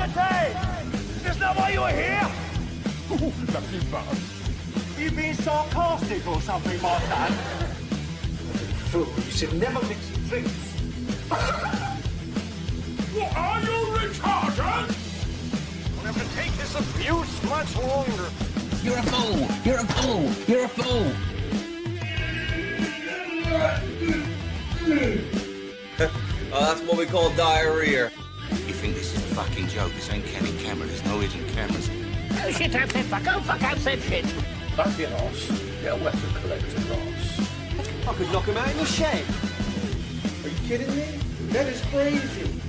entertained? Is this not why you were here? Lucky bug. Are you being sarcastic or something, my son? Fool, you should never mix drinks. What are you retarded? We'll have to take this abuse much longer. You're a fool! You're a fool! You're a fool! Oh, that's what we call diarrhea. You think this is a fucking joke? This ain't Kenny camera. There's no hidden cameras. Oh, shit, I said fuck. Oh, fuck, I said shit. Back in Oz. Get a weapon collector, Ross. I could knock him out in the shed. Are you kidding me? That is crazy.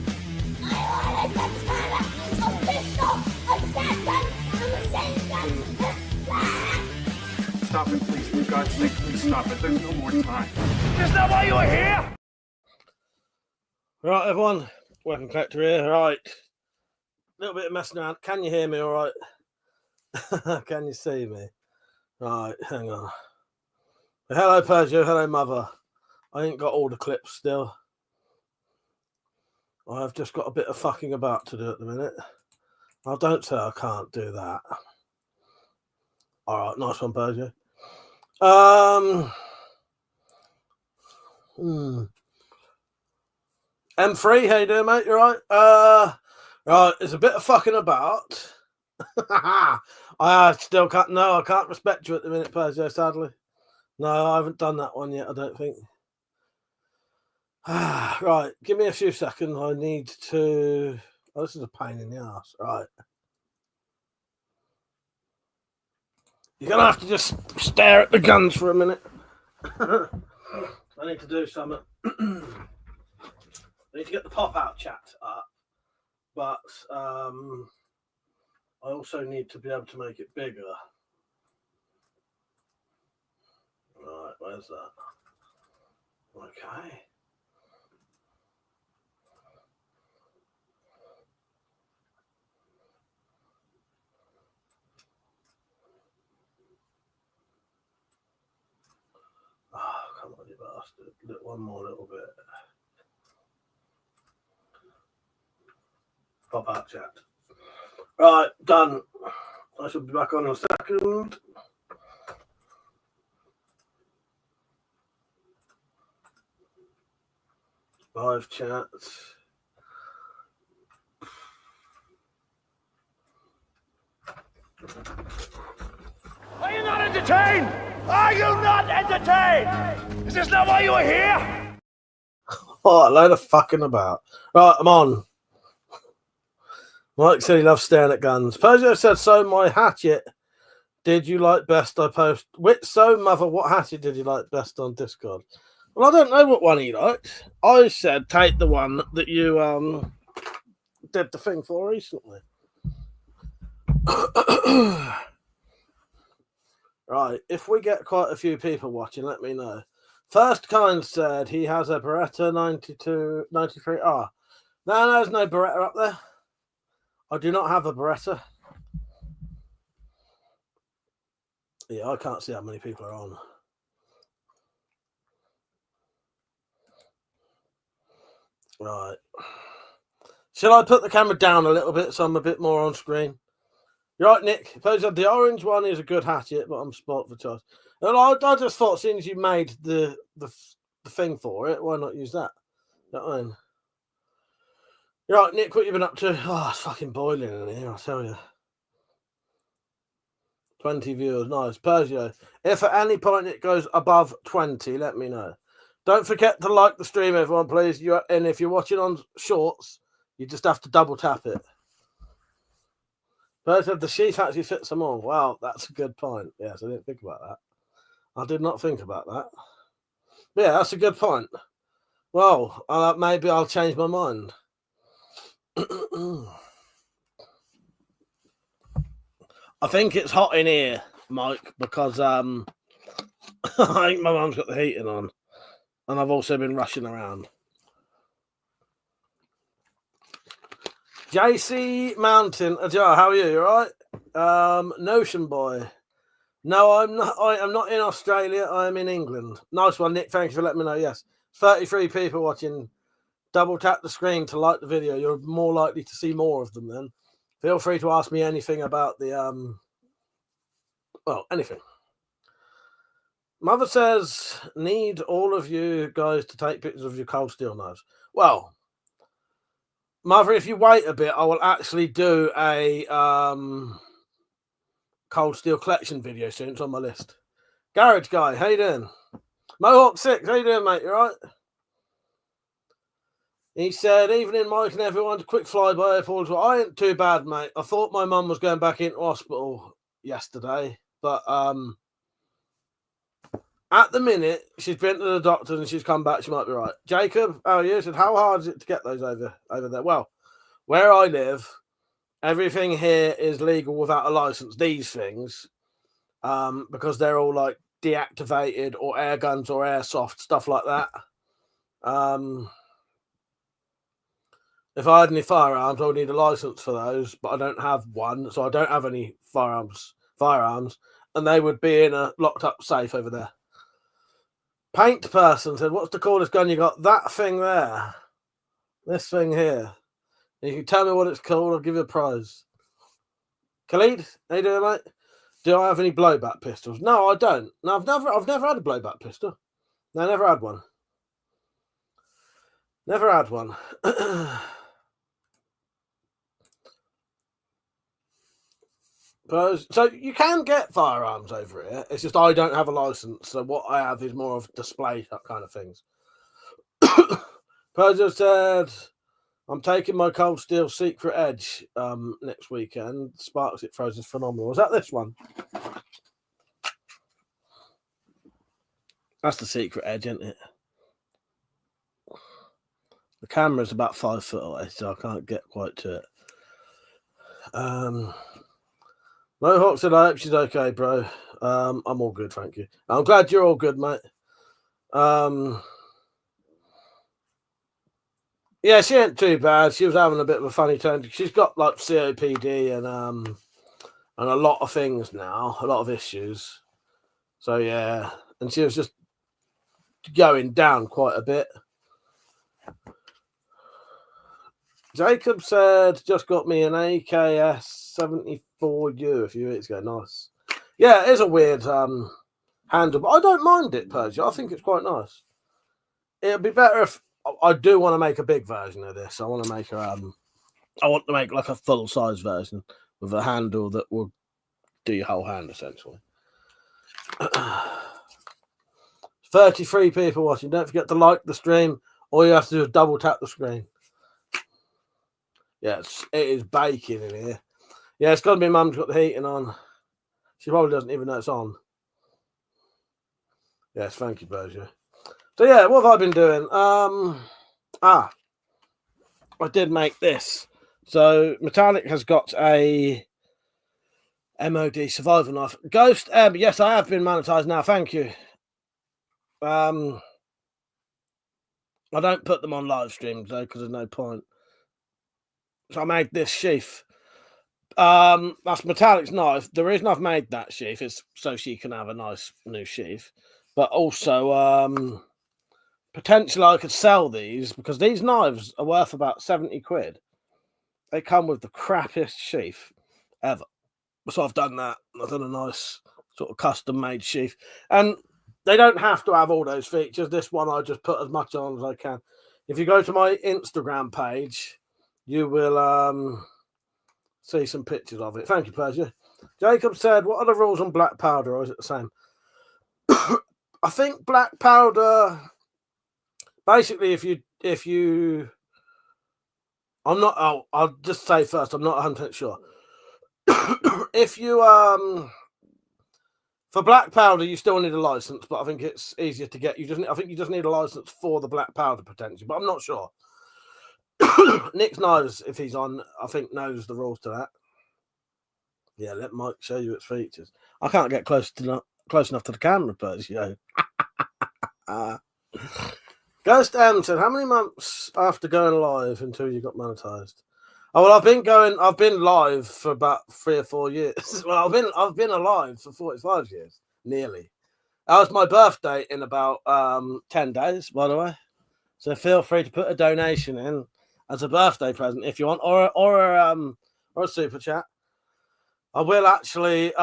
Stop it, please. For God's sake, please stop it. There's no more time. Is this not why you were here? Right, everyone. WeaponCollector here. Right. A little bit of messing around. Can you hear me all right? Can you see me? Right, hang on. Hello, Persia. Hello, Mother. I ain't got all the clips still. I've just got a bit of fucking about to do at the minute. I don't say I can't do that. All right, nice one, Persia. M3, how you doing, mate? You right? Right, it's a bit of fucking about. I still can't. No, I can't respect you at the minute, Persia. Sadly, no, I haven't done that one yet. I don't think. Right, give me a few seconds. I need to. Oh, this is a pain in the ass. Right, you're gonna have to just stare at the guns for a minute. I need to do something. I need to get the pop-out chat up, but I also need to be able to make it bigger. Right, where's that? Okay. Oh, come on, you bastard. One more little bit. Pop out chat. Right, done. I shall be back on in a second. Live chat. Are you not entertained? Are you not entertained? Is this not why you were here? Oh, a load of fucking about. Right, I'm on. Mike said he loves staring at guns. Persia said, so my hatchet did you like best I post? So, Mother, what hatchet did you like best on Discord? Well, I don't know what one he liked. I said take the one that you did the thing for recently. Right, if we get quite a few people watching, let me know. First Kind said he has a Beretta 93R. No, there's no Beretta up there. I do not have a Beretta. Yeah, I can't see how many people are on. Right. Shall I put the camera down a little bit so I'm a bit more on screen? You're right, Nick. The orange one is a good hatchet, but I'm sport for choice. And I just thought, since you made the thing for it, why not use that? You know what I mean? You're right, Nick. What you been up to? Oh, it's fucking boiling in here, I tell you. 20 viewers, nice. Persia, if at any point it goes above 20, let me know. Don't forget to like the stream, everyone, please. And if you're watching on shorts, you just have to double tap it. Persia, the sheath actually fits them all. Wow, that's a good point. Yes, I didn't think about that. I did not think about that. But yeah, that's a good point. Well, maybe I'll change my mind. I think it's hot in here, Mike, because I think my mum's got the heating on, and I've also been rushing around. JC Mountain, how are you? You all right? Notion Boy. No, I'm not. I am not in Australia. I am in England. Nice one, Nick. Thank you for letting me know. Yes, 33 people watching. Double tap the screen to like the video. You're more likely to see more of them then. Feel free to ask me anything about the well, anything. Mother says, need all of you guys to take pictures of your cold steel knives. Well, Mother, if you wait a bit, I will actually do a cold steel collection video soon. It's on my list. Garage Guy, how you doing? Mohawk 6, how you doing, mate? You all right? He said, evening, Mike and everyone. Quick flyby. Paul. I ain't too bad, mate. I thought my mum was going back into hospital yesterday, but at the minute, she's been to the doctor and she's come back. She might be right. Jacob, how are you? He said, how hard is it to get those over there? Well, where I live, everything here is legal without a license. These things, because they're all like deactivated or air guns or airsoft stuff like that. If I had any firearms, I would need a license for those, but I don't have one, so I don't have any firearms, and they would be in a locked up safe over there. Paint Person said, what's the coolest gun you got? That thing there. This thing here. If you can tell me what it's called, I'll give you a prize. Khalid, how you doing, mate? Do I have any blowback pistols? No, I don't. No, I've never had a blowback pistol. No, I never had one. Never had one. So you can get firearms over here. It's just I don't have a license. So what I have is more of display kind of things. Persia said, I'm taking my cold steel Secret Edge next weekend. Sparks it frozen phenomenal. Is that this one? That's the Secret Edge, isn't it? The camera's about 5 foot away, so I can't get quite to it. Mohawk said, I hope she's okay, bro. I'm all good, thank you. I'm glad you're all good, mate. Yeah, she ain't too bad. She was having a bit of a funny time. She's got like COPD and a lot of things now, a lot of issues. So yeah, and she was just going down quite a bit. Jacob said, just got me an AKS 74U a few weeks ago. Nice. Yeah, it is a weird handle, but I don't mind it, Persia. I think it's quite nice. It'd be better if I do want to make a big version of this. I want to make I want to make like a full size version with a handle that will do your whole hand essentially. 33 people watching. Don't forget to like the stream. All you have to do is double tap the screen. Yes, it is baking in here. Yeah, it's got to be Mum's got the heating on. She probably doesn't even know it's on. Yes, thank you, Persia. So yeah, what have I been doing? I did make this. So Metallic has got a MOD survival knife. Ghost, yes, I have been monetized now. Thank you. I don't put them on live streams though because there's no point. So I made this sheath. That's Metallic's knife. The reason I've made that sheath is so she can have a nice new sheath, but also potentially I could sell these because these knives are worth about 70 quid. They come with the crappiest sheath ever. So I've done that. I've done a nice sort of custom made sheath, and they don't have to have all those features. This one I just put as much on as I can. If you go to my Instagram page, you will see some pictures of it. Thank you, Persia. Jacob said, what are the rules on black powder, or is it the same? I think black powder, basically, if you I'll just say first, I'm not 100% sure. If you for black powder, you still need a license, but I think it's easier to get. I think you just need a license for the black powder potentially, but I'm not sure. Nick knows if he's on. I think knows the rules to that. Yeah, let Mike show you its features. I can't get close enough to the camera, but you know. Ghost M said, "How many months after going live until you got monetized?" Oh well, I've been live for about 3 or 4 years. Well, I've been alive for 45 years, nearly. That was my birthday in about 10 days, by the way. So feel free to put a donation in as a birthday present if you want, or or a super chat. I will actually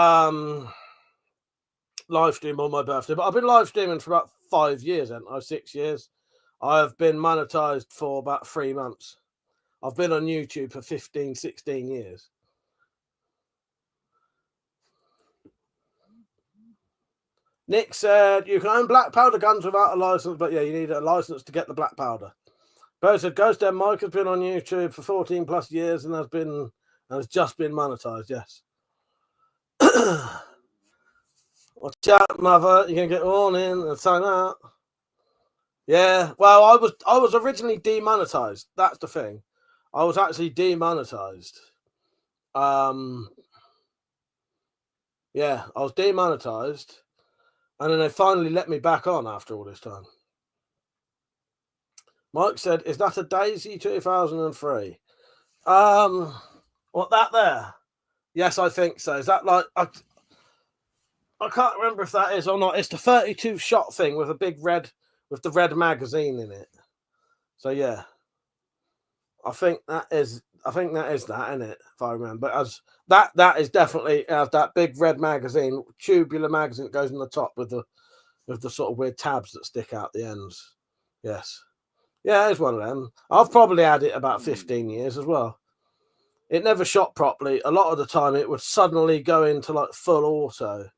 live stream on my birthday, but I've been live streaming for about 5 years, and 6 years. I've been monetized for about 3 months. I've been on YouTube for 15, 16 years. Nick said, you can own black powder guns without a license, but yeah, you need a license to get the black powder. Bo said, Ghost Den Mike has been on YouTube for 14 plus years and has just been monetized, yes. Watch out, mother, you're going to get on in and sign out. Yeah, well, I was originally demonetized. That's the thing. I was actually demonetized. Yeah, I was demonetized. And then they finally let me back on after all this time. Mike said, is that a Daisy 2003? What, that there? Yes, I think so. Is that like... I can't remember if that is or not. It's the 32 shot thing with a big red... with the red magazine in it. So, yeah. I think that is that, isn't it? If I remember. As that is definitely that big red magazine, tubular magazine that goes on the top with the sort of weird tabs that stick out the ends. Yes. Yeah, it's one of them. I've probably had it about 15 years as well. It never shot properly. A lot of the time it would suddenly go into like full auto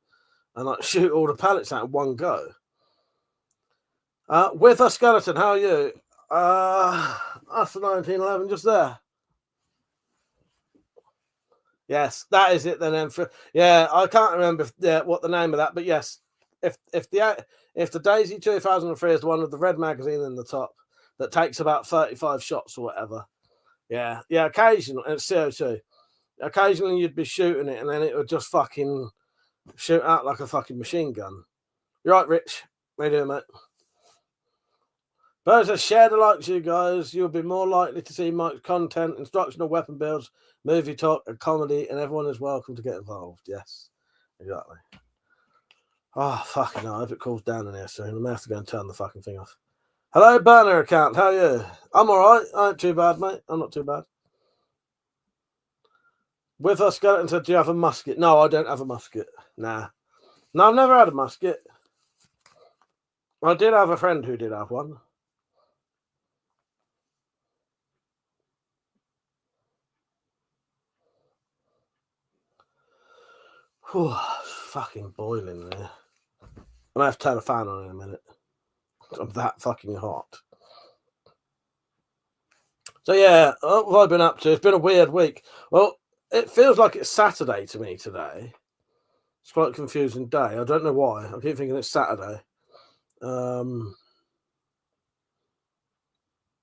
and like shoot all the pellets out in one go. With a skeleton, how are you? That's the 1911 just there. Yes, that is it then. Yeah, I can't remember what the name of that, but yes, if the Daisy 2003 is the one with the red magazine in the top that takes about 35 shots or whatever. Yeah, occasionally it's CO2. Occasionally you'd be shooting it and then it would just fucking shoot out like a fucking machine gun. You're right, Rich. How you doing, mate? But as I share the likes, you guys, you'll be more likely to see Mike's content, instructional weapon builds, movie talk, and comedy, and everyone is welcome to get involved. Yes, exactly. Oh, fucking hell. I hope it cools down in here soon. I may have to go and turn the fucking thing off. Hello, burner account. How are you? I'm all right. I ain't too bad, mate. I'm not too bad. With a skeleton said, do you have a musket? No, I don't have a musket. Nah. No, I've never had a musket. I did have a friend who did have one. Whew, it's fucking boiling there. I might have to turn the fan on in a minute. I'm that fucking hot. So yeah, what have I been up to? It's been a weird week. Well, it feels like it's Saturday to me today. It's quite a confusing day. I don't know why. I keep thinking it's Saturday. Yeah,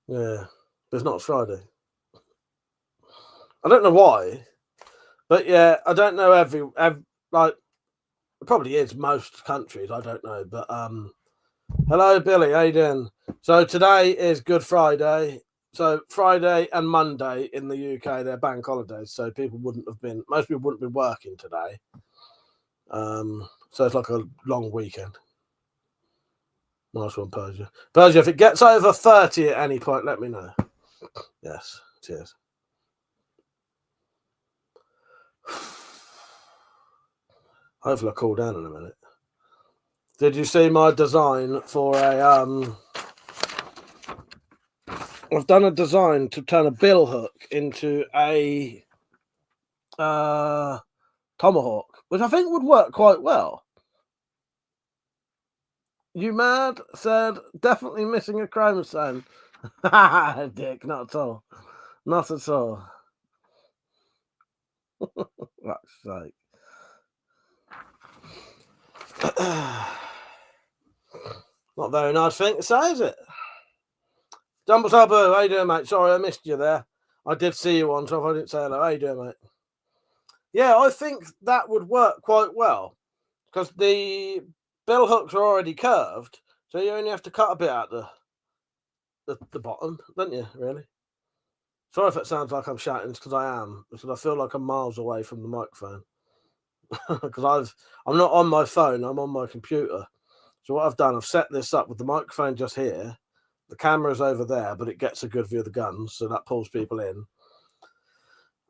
but it's not Friday. I don't know why. But yeah, I don't know every like it probably is most countries, I don't know. But hello Billy, how you doing? So today is Good Friday. So Friday and Monday in the UK, they're bank holidays, so most people wouldn't have been working today. So it's like a long weekend. Nice one, Persia. Persia, if it gets over 30 at any point, let me know. Yes, cheers. Hopefully I'll cool down in a minute. Did you see my design for a I've done a design to turn a bill hook into a tomahawk, which I think would work quite well. You mad? Said definitely missing a chromosome. Dick, not at all. Not at all. Fuck's sake. Not very nice thing to say, is it? Jumbo Sabu, how you doing, mate? Sorry, I missed you there. I did see you once, so if I didn't say hello. How you doing, mate? Yeah, I think that would work quite well because the bill hooks are already curved, so you only have to cut a bit out the bottom, don't you, really? Sorry if it sounds like I'm shouting, it's because I am, because I feel like I'm miles away from the microphone. Because I'm not on my phone, I'm on my computer. So what I've done, I've set this up with the microphone just here. The camera's over there, but it gets a good view of the guns, so that pulls people in.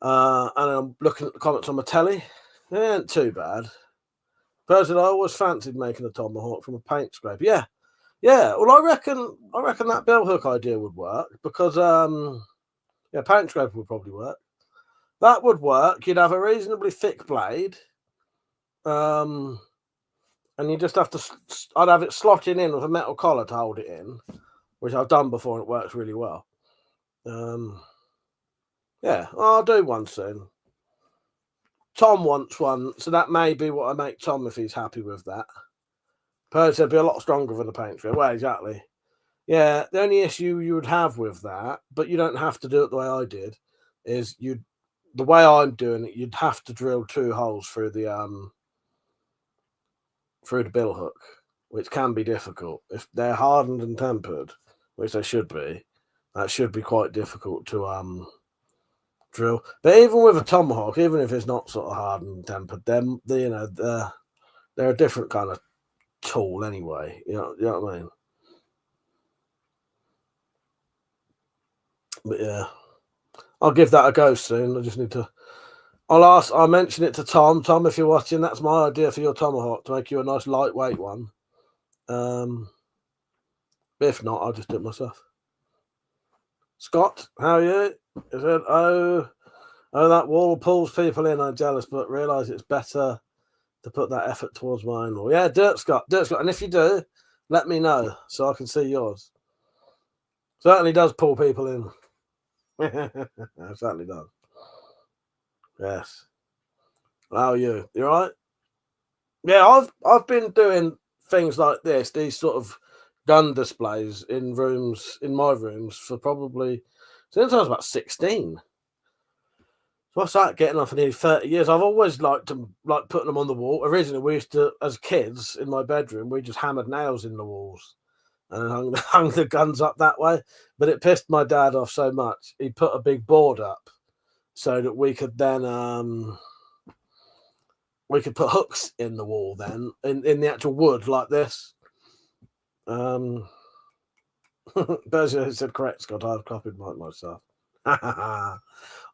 And I'm looking at the comments on my telly. They ain't too bad. Personally, I always fancied making a tomahawk from a paint scraper. Yeah. Well, I reckon that bill hook idea would work because paint scraper would probably work. That would work. You'd have a reasonably thick blade, and you just have to. I'd have it slotted in with a metal collar to hold it in, which I've done before and it works really well. Yeah, I'll do one soon. Tom wants one, so that may be what I make Tom if he's happy with that. Perhaps it'd be a lot stronger than the paint strip. Well, exactly. Yeah, the only issue you would have with that, but you don't have to do it the way I did, is the way I'm doing it, you'd have to drill 2 holes through the bill hook, which can be difficult. If they're hardened and tempered, which they should be, that should be quite difficult to drill. But even with a tomahawk, even if it's not sort of hardened and tempered, they're a different kind of tool anyway. You know what I mean? But yeah, I'll give that a go soon. I just need to. I'll mention it to Tom. Tom, if you're watching, that's my idea for your tomahawk, to make you a nice lightweight one. But if not, I'll just do it myself. Scott, how are you? He said, oh, that wall pulls people in. I'm jealous, but realise it's better to put that effort towards mine. Or yeah, do it, Scott. And if you do, let me know so I can see yours. Certainly does pull people in. It certainly does. Yes. How are you? You all right? Yeah, I've been doing things like this, these sort of gun displays in my rooms for probably since I was about 16. So I started getting on for nearly 30 years. I've always liked putting them on the wall. Originally, we used to, as kids in my bedroom, we just hammered nails in the walls and hung the guns up that way. But it pissed my dad off so much, he put a big board up so that we could then put hooks in the wall then in the actual wood like this. Berger said correct, Scott. I've copied myself. Well,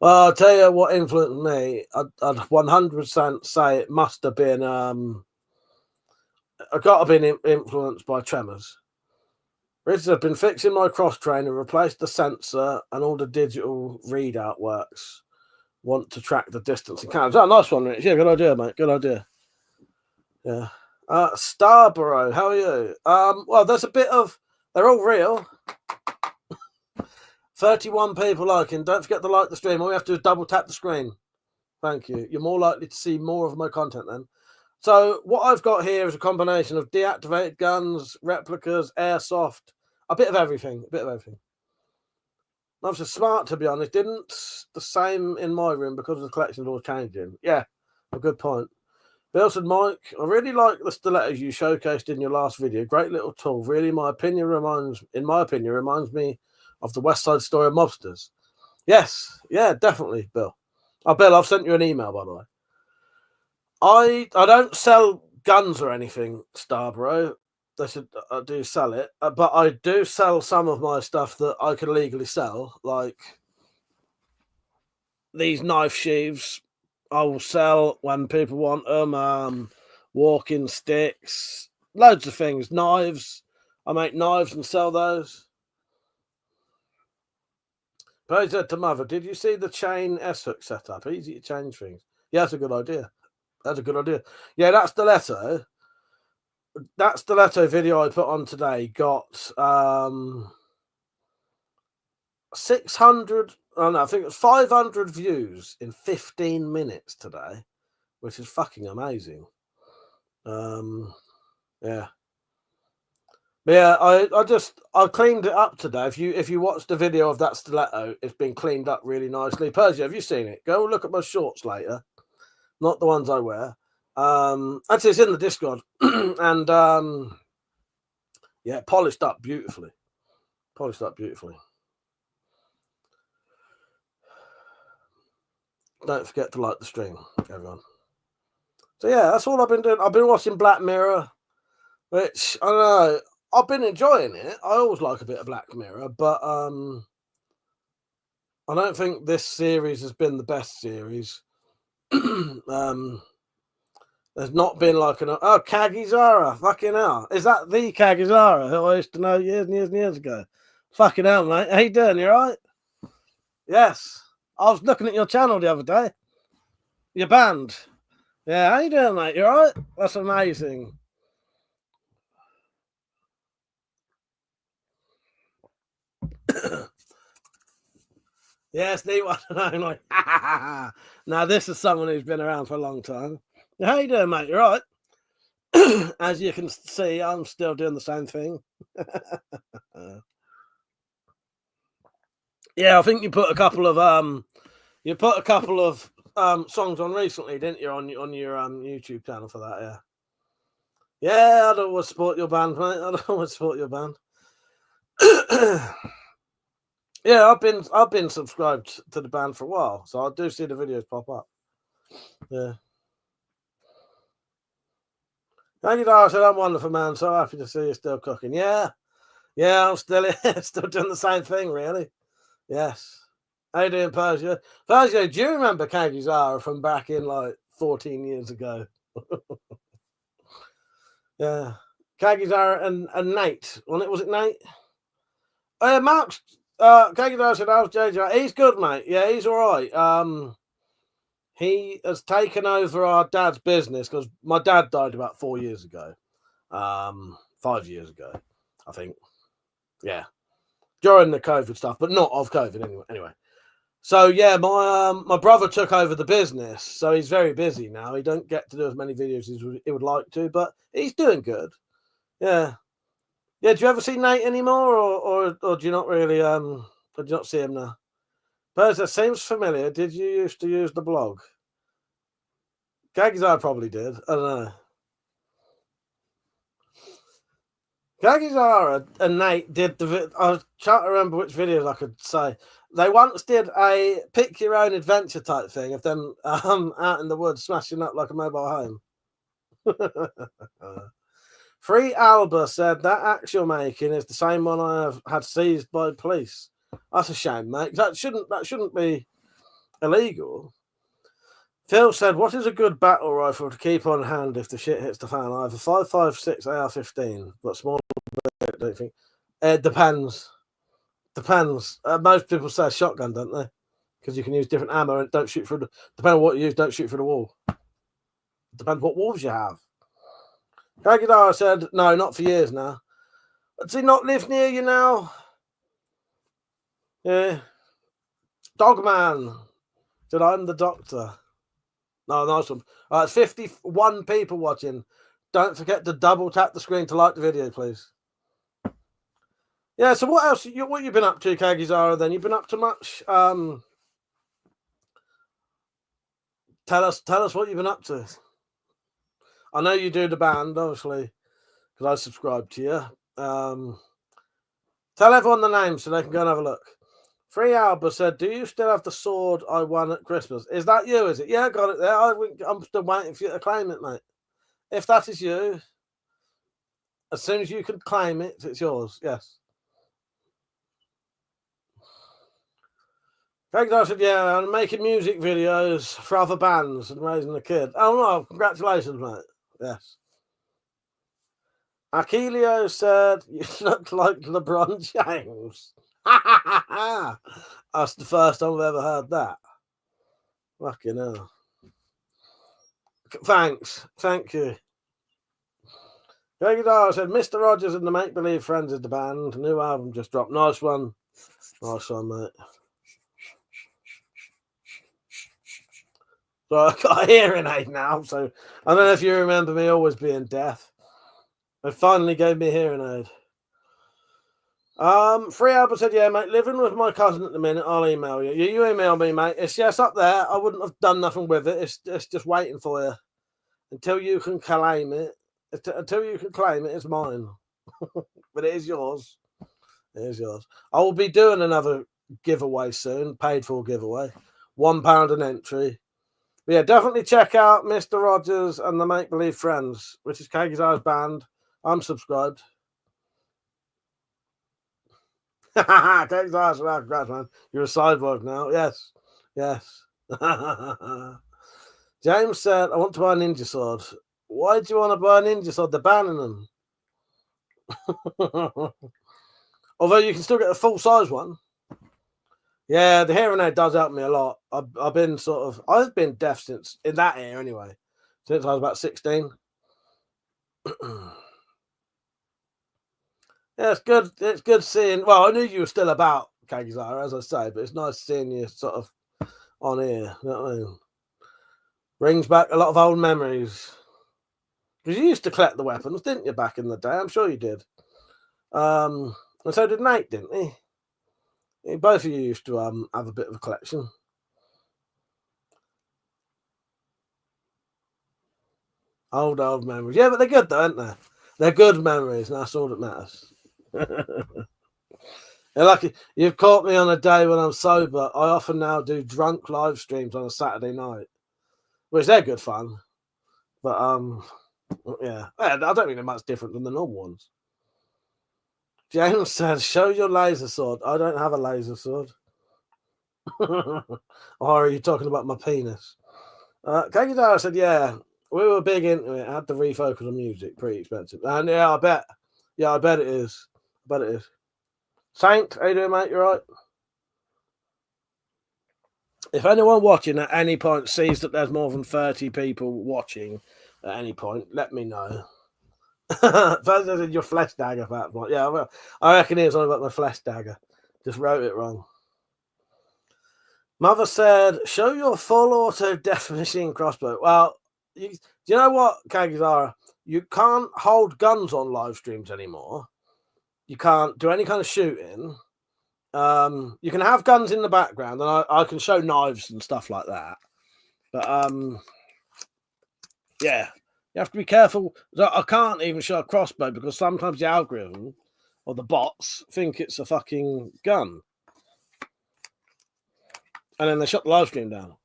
I'll tell you what influenced me. I'd 100% say it must have been I got to be influenced by tremors. Richard had been fixing my cross trainer, replaced the sensor, and all the digital readout works. Want to track the distance and counts. Oh, nice one, Rich. Yeah, good idea, mate. Good idea. Yeah. Starborough, how are you? Well, there's a bit of. They're all real. 31 people liking. Don't forget to like the stream. All we have to do is double tap the screen. Thank you. You're more likely to see more of my content then. So what I've got here is a combination of deactivated guns, replicas, airsoft, a bit of everything. I was smart, to be honest. Didn't the same in my room because the collection's always changing. Yeah, a good point. Bill said, Mike, I really like the stilettos you showcased in your last video. Great little tool. Really, in my opinion, reminds me of the West Side Story of mobsters. Yes, yeah, definitely, Bill. Oh, Bill, I've sent you an email, by the way. I don't sell guns or anything, Starborough. They said I do sell it, but I do sell some of my stuff that I can legally sell, like these knife sheaths. I will sell when people want them. Walking sticks, loads of things. Knives. I make knives and sell those. Praise to Mother. Did you see the chain S-hook setup? Easy to change things. Yeah, that's a good idea. Yeah, that stiletto. That stiletto video I put on today got 600. Oh no, I think it was 500 views in 15 minutes today, which is fucking amazing. Yeah. But yeah, I cleaned it up today. If you watch the video of that stiletto, it's been cleaned up really nicely. Persia, have you seen it? Go look at my shorts later. Not the ones I wear. Actually, it's in the Discord. And yeah, polished up beautifully. Don't forget to like the stream, everyone. So yeah, that's all I've been doing. I've been watching Black Mirror, which I don't know. I've been enjoying it. I always like a bit of Black Mirror, but I don't think this series has been the best series. There's not been like Kagizara, fucking hell. Is that the Kagizara who I used to know years and years and years ago? Fucking hell, mate. How you doing? You alright? Yes. I was looking at your channel the other day. Your band. Yeah, how you doing, mate? You alright? That's amazing. Yes, neat one. I'm like, now this is someone who's been around for a long time. How you doing, mate? You alright? As you can see, I'm still doing the same thing. Yeah, I think you put a couple of songs on recently, didn't you, on your YouTube channel for that? Yeah. Yeah, I'd always support your band, mate. I'd always support your band. Yeah, I've been subscribed to the band for a while, so I do see the videos pop up. Yeah. Thank you, Dara. Said I'm wonderful, man. So happy to see you still cooking. Yeah, I'm still doing the same thing, really. Yes. How you doing, Persia? Persia, do you remember Kagizara from back in like 14 years ago? Yeah. Kagizara and Nate. Was it Nate? Oh, yeah, Mark's Kagizara said, how's JJ? He's good, mate. Yeah, he's all right. He has taken over our dad's business because my dad died about 4 years ago. 5 years ago, I think. Yeah. During the COVID stuff, but not of COVID anyway. So yeah, my brother took over the business, so he's very busy now. He don't get to do as many videos as he would like to, but he's doing good. Yeah. Do you ever see Nate anymore, or do you not really or do you not see him now? But it seems familiar. Did you used to use the blog? Kagizara probably did. I don't know. Kagizara and Nate did I was trying to remember which videos I could say. They once did a pick your own adventure type thing of them out in the woods smashing up like a mobile home. Free Alba said that axe you're making is the same one I have had seized by police. That's a shame, mate. That shouldn't be illegal. Phil said, what is a good battle rifle to keep on hand if the shit hits the fan? I have a 5.56 AR-15, but smaller, don't you think? It depends. Most people say shotgun, don't they? Because you can use different ammo and don't shoot through the... Depending on what you use, don't shoot through the wall. Depends what walls you have. Kagidara said, no, not for years now. Does he not live near you now? Yeah. Dogman said, I'm the doctor. No, nice one. All right, 51 people watching. Don't forget to double tap the screen to like the video, please. Yeah, so what else? What you been up to, Kagizara, then? You've been up to much? Tell us what you've been up to. I know you do the band, obviously, because I subscribe to you. Tell everyone the name so they can go and have a look. Free Alba said, do you still have the sword I won at Christmas? Is that you, is it? Yeah, I got it there. I'm still waiting for you to claim it, mate. If that is you, as soon as you can claim it, it's yours. Yes. Kagizara said, yeah, I'm making music videos for other bands and raising a kid. Oh, no, congratulations, mate. Yes. Achilio said, you look like LeBron James. That's the first time I've ever heard that. Fucking hell. Thanks. Thank you. Kagidara said, Mr. Rogers and the Make Believe Friends is the band. New album just dropped. Nice one. Nice one, mate. So I've got a hearing aid now, so I don't know if you remember me always being deaf. They finally gave me a hearing aid. Free Albert said, yeah, mate, living with my cousin at the minute. I'll email you. You email me, mate. It's just up there. I wouldn't have done nothing with it. It's just waiting for you. Until you can claim it. Until you can claim it, it's mine. But it is yours. It is yours. I will be doing another giveaway soon. Paid for giveaway. £1 an entry. But yeah, definitely check out Mr. Rogers and the Make Believe Friends, which is Kagizara's band. I'm subscribed. Thanks, congrats, man. You're a cyborg now. Yes. Yes. James said, I want to buy a ninja sword. Why do you want to buy a ninja sword? They're banning them. Although you can still get a full-size one. Yeah, the hearing aid does help me a lot. I've been deaf since, in that year anyway, since I was about 16. Yeah, it's good. It's good seeing. Well, I knew you were still about, Kagizara, as I say, but it's nice seeing you sort of on here. You know what I mean? Brings back a lot of old memories. Because you used to collect the weapons, didn't you, back in the day? I'm sure you did. And so did Nate, didn't he? Both of you used to have a bit of a collection. Old memories. Yeah, but they're good though, aren't they? They're good memories, and that's all that matters. You're lucky. You've caught me on a day when I'm sober. I often now do drunk live streams on a Saturday night, which they're good fun. But yeah, I don't think they're much different than the normal ones. James said, show your laser sword. I don't have a laser sword. Or are you talking about my penis? Kagidara said, yeah, we were big into it. I had to refocus on music. Pretty expensive. And yeah, I bet it is. Saint, how you doing, mate? You right? If anyone watching at any point sees that there's more than 30 people watching at any point, let me know. First, your flesh dagger, that one. Yeah, well, I reckon it was all about my flesh dagger. Just wrote it wrong. Mother said, show your full auto death machine crossbow. Well, do you know what, Kagizara? You can't hold guns on live streams anymore. You can't do any kind of shooting. You can have guns in the background, and I can show knives and stuff like that. But yeah, you have to be careful. I can't even show a crossbow because sometimes the algorithm or the bots think it's a fucking gun. And then they shut the live stream down.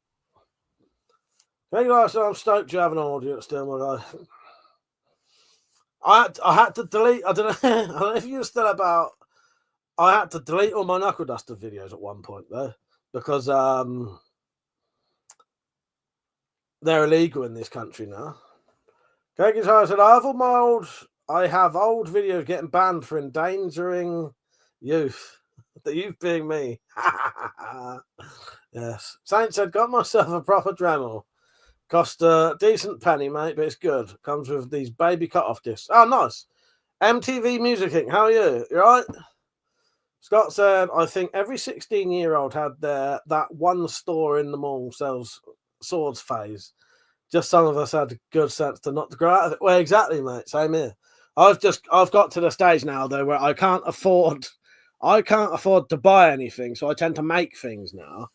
Thank you, guys. I'm stoked you have an audience still, my guy. I had to delete. I don't know if you're still about. I had to delete all my knuckle duster videos at one point though, because they're illegal in this country now. Kagizara said, I have old videos getting banned for endangering youth. The youth being me. Yes. Saint said, got myself a proper Dremel. Cost a decent penny, mate, but it's good. Comes with these baby cut-off discs. Oh, nice. MTV Music King, how are you? You all right? Scott said, I think every 16-year-old had that one store in the mall sells swords phase. Just some of us had the good sense to not to grow out of it. Well, exactly, mate. Same here. I've got to the stage now though where I can't afford to buy anything, so I tend to make things now.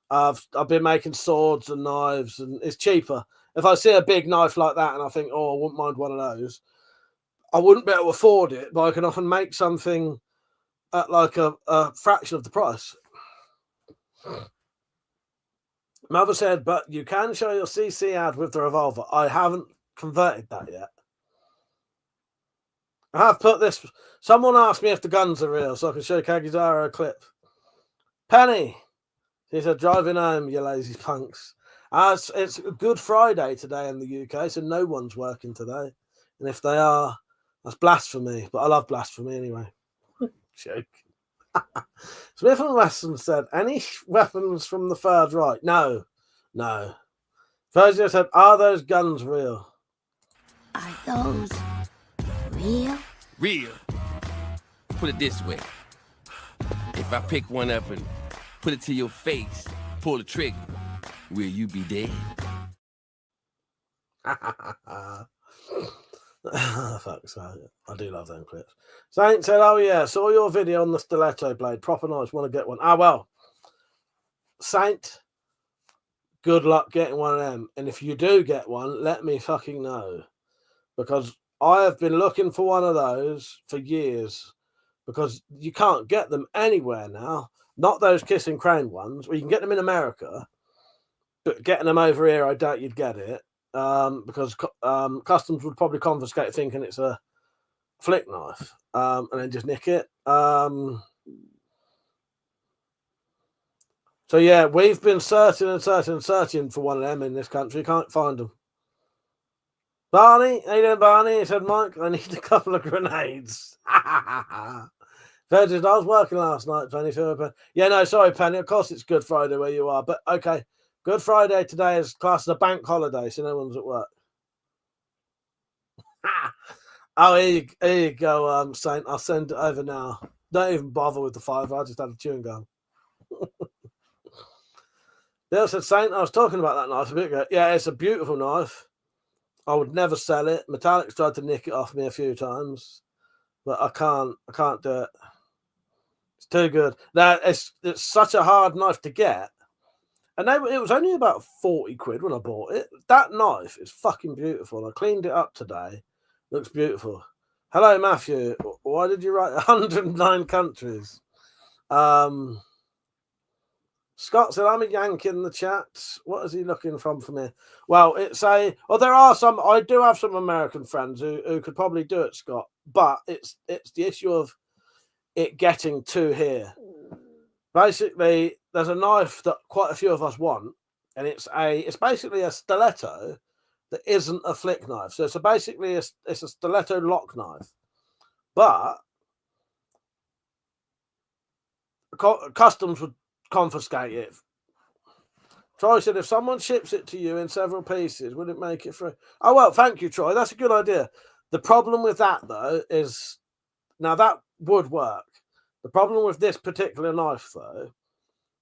I've been making swords and knives, and it's cheaper. If I see a big knife like that and I think, oh, I wouldn't mind one of those, I wouldn't be able to afford it, but I can often make something at like a fraction of the price. Mother said, but you can show your CC ad with the revolver. I haven't converted that yet. I have put this. Someone asked me if the guns are real, so I can show Kagizara a clip. Penny, she said, driving home, you lazy punks. It's Good Friday today in the UK, so no one's working today. And if they are, that's blasphemy. But I love blasphemy anyway. Joke. Smith and Wesson said, any weapons from the Third Reich? No. Fazio said, are those guns real? Are those real? Real. Put it this way. If I pick one up and put it to your face, pull the trigger, will you be dead? Fuck's sake. I do love them clips. Saint said, oh yeah, saw your video on the stiletto blade. Proper nice. Want to get one. Ah, well. Saint, good luck getting one of them. And if you do get one, let me fucking know. Because I have been looking for one of those for years. Because you can't get them anywhere now. Not those Kissing Crane ones. Well, you can get them in America. But getting them over here, I doubt you'd get it. Because customs would probably confiscate thinking it's a flick knife and then just nick it. So yeah, we've been searching for one of them in this country. Can't find them. Barney, how you doing, Barney? He said, Mike, I need a couple of grenades. Virgin, I was working last night, Penny. Yeah, no, sorry, Penny. Of course, it's Good Friday where you are, but okay. Good Friday today is classed as a bank holiday, so no one's at work. Oh, here you go, Saint. I'll send it over now. Don't even bother with the $5. I just had a chewing gum. Dale said, Saint, I was talking about that knife a bit ago. Yeah, it's a beautiful knife. I would never sell it. Metallic's tried to nick it off me a few times, but I can't do it. It's too good. Now it's such a hard knife to get, and it was only about 40 quid when I bought it. That knife is fucking beautiful. I cleaned it up today. Looks beautiful. Hello, Matthew. Why did you write 109 countries? Scott said, I'm a Yankee in the chat. What is he looking from here? Well, there are some, I do have some American friends who could probably do it, Scott, but it's the issue of it getting to here. Basically, there's a knife that quite a few of us want, and it's basically a stiletto that isn't a flick knife. So it's basically a stiletto lock knife, but customs would confiscate it. Troy said, if someone ships it to you in several pieces, would it make it free? Oh, well, thank you, Troy. That's a good idea. The problem with that, though, is now that would work. The problem with this particular knife, though,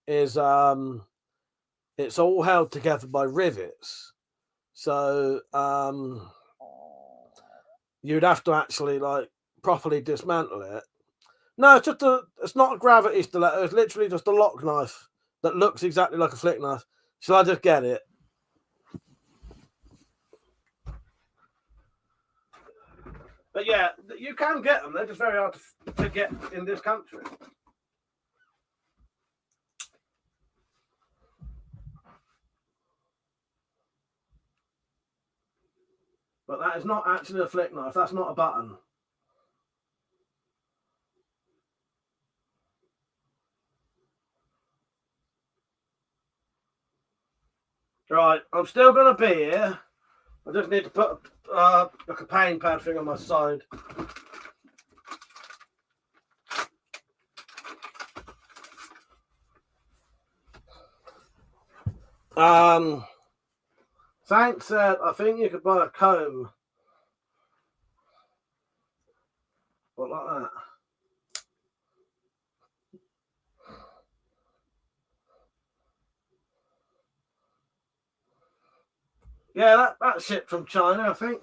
is it's all held together by rivets. So you'd have to actually properly dismantle it. No, it's not a gravity stiletto. It's literally just a lock knife that looks exactly like a flick knife. Shall I just get it? But yeah, you can get them. They're just very hard to get in this country. But that is not actually a flick knife. That's not a button. Right, I'm still going to be here. I just need to put like a pain pad thing on my side. Thanks, I think you could buy a comb. What, like that? Yeah, that's shipped from China, I think.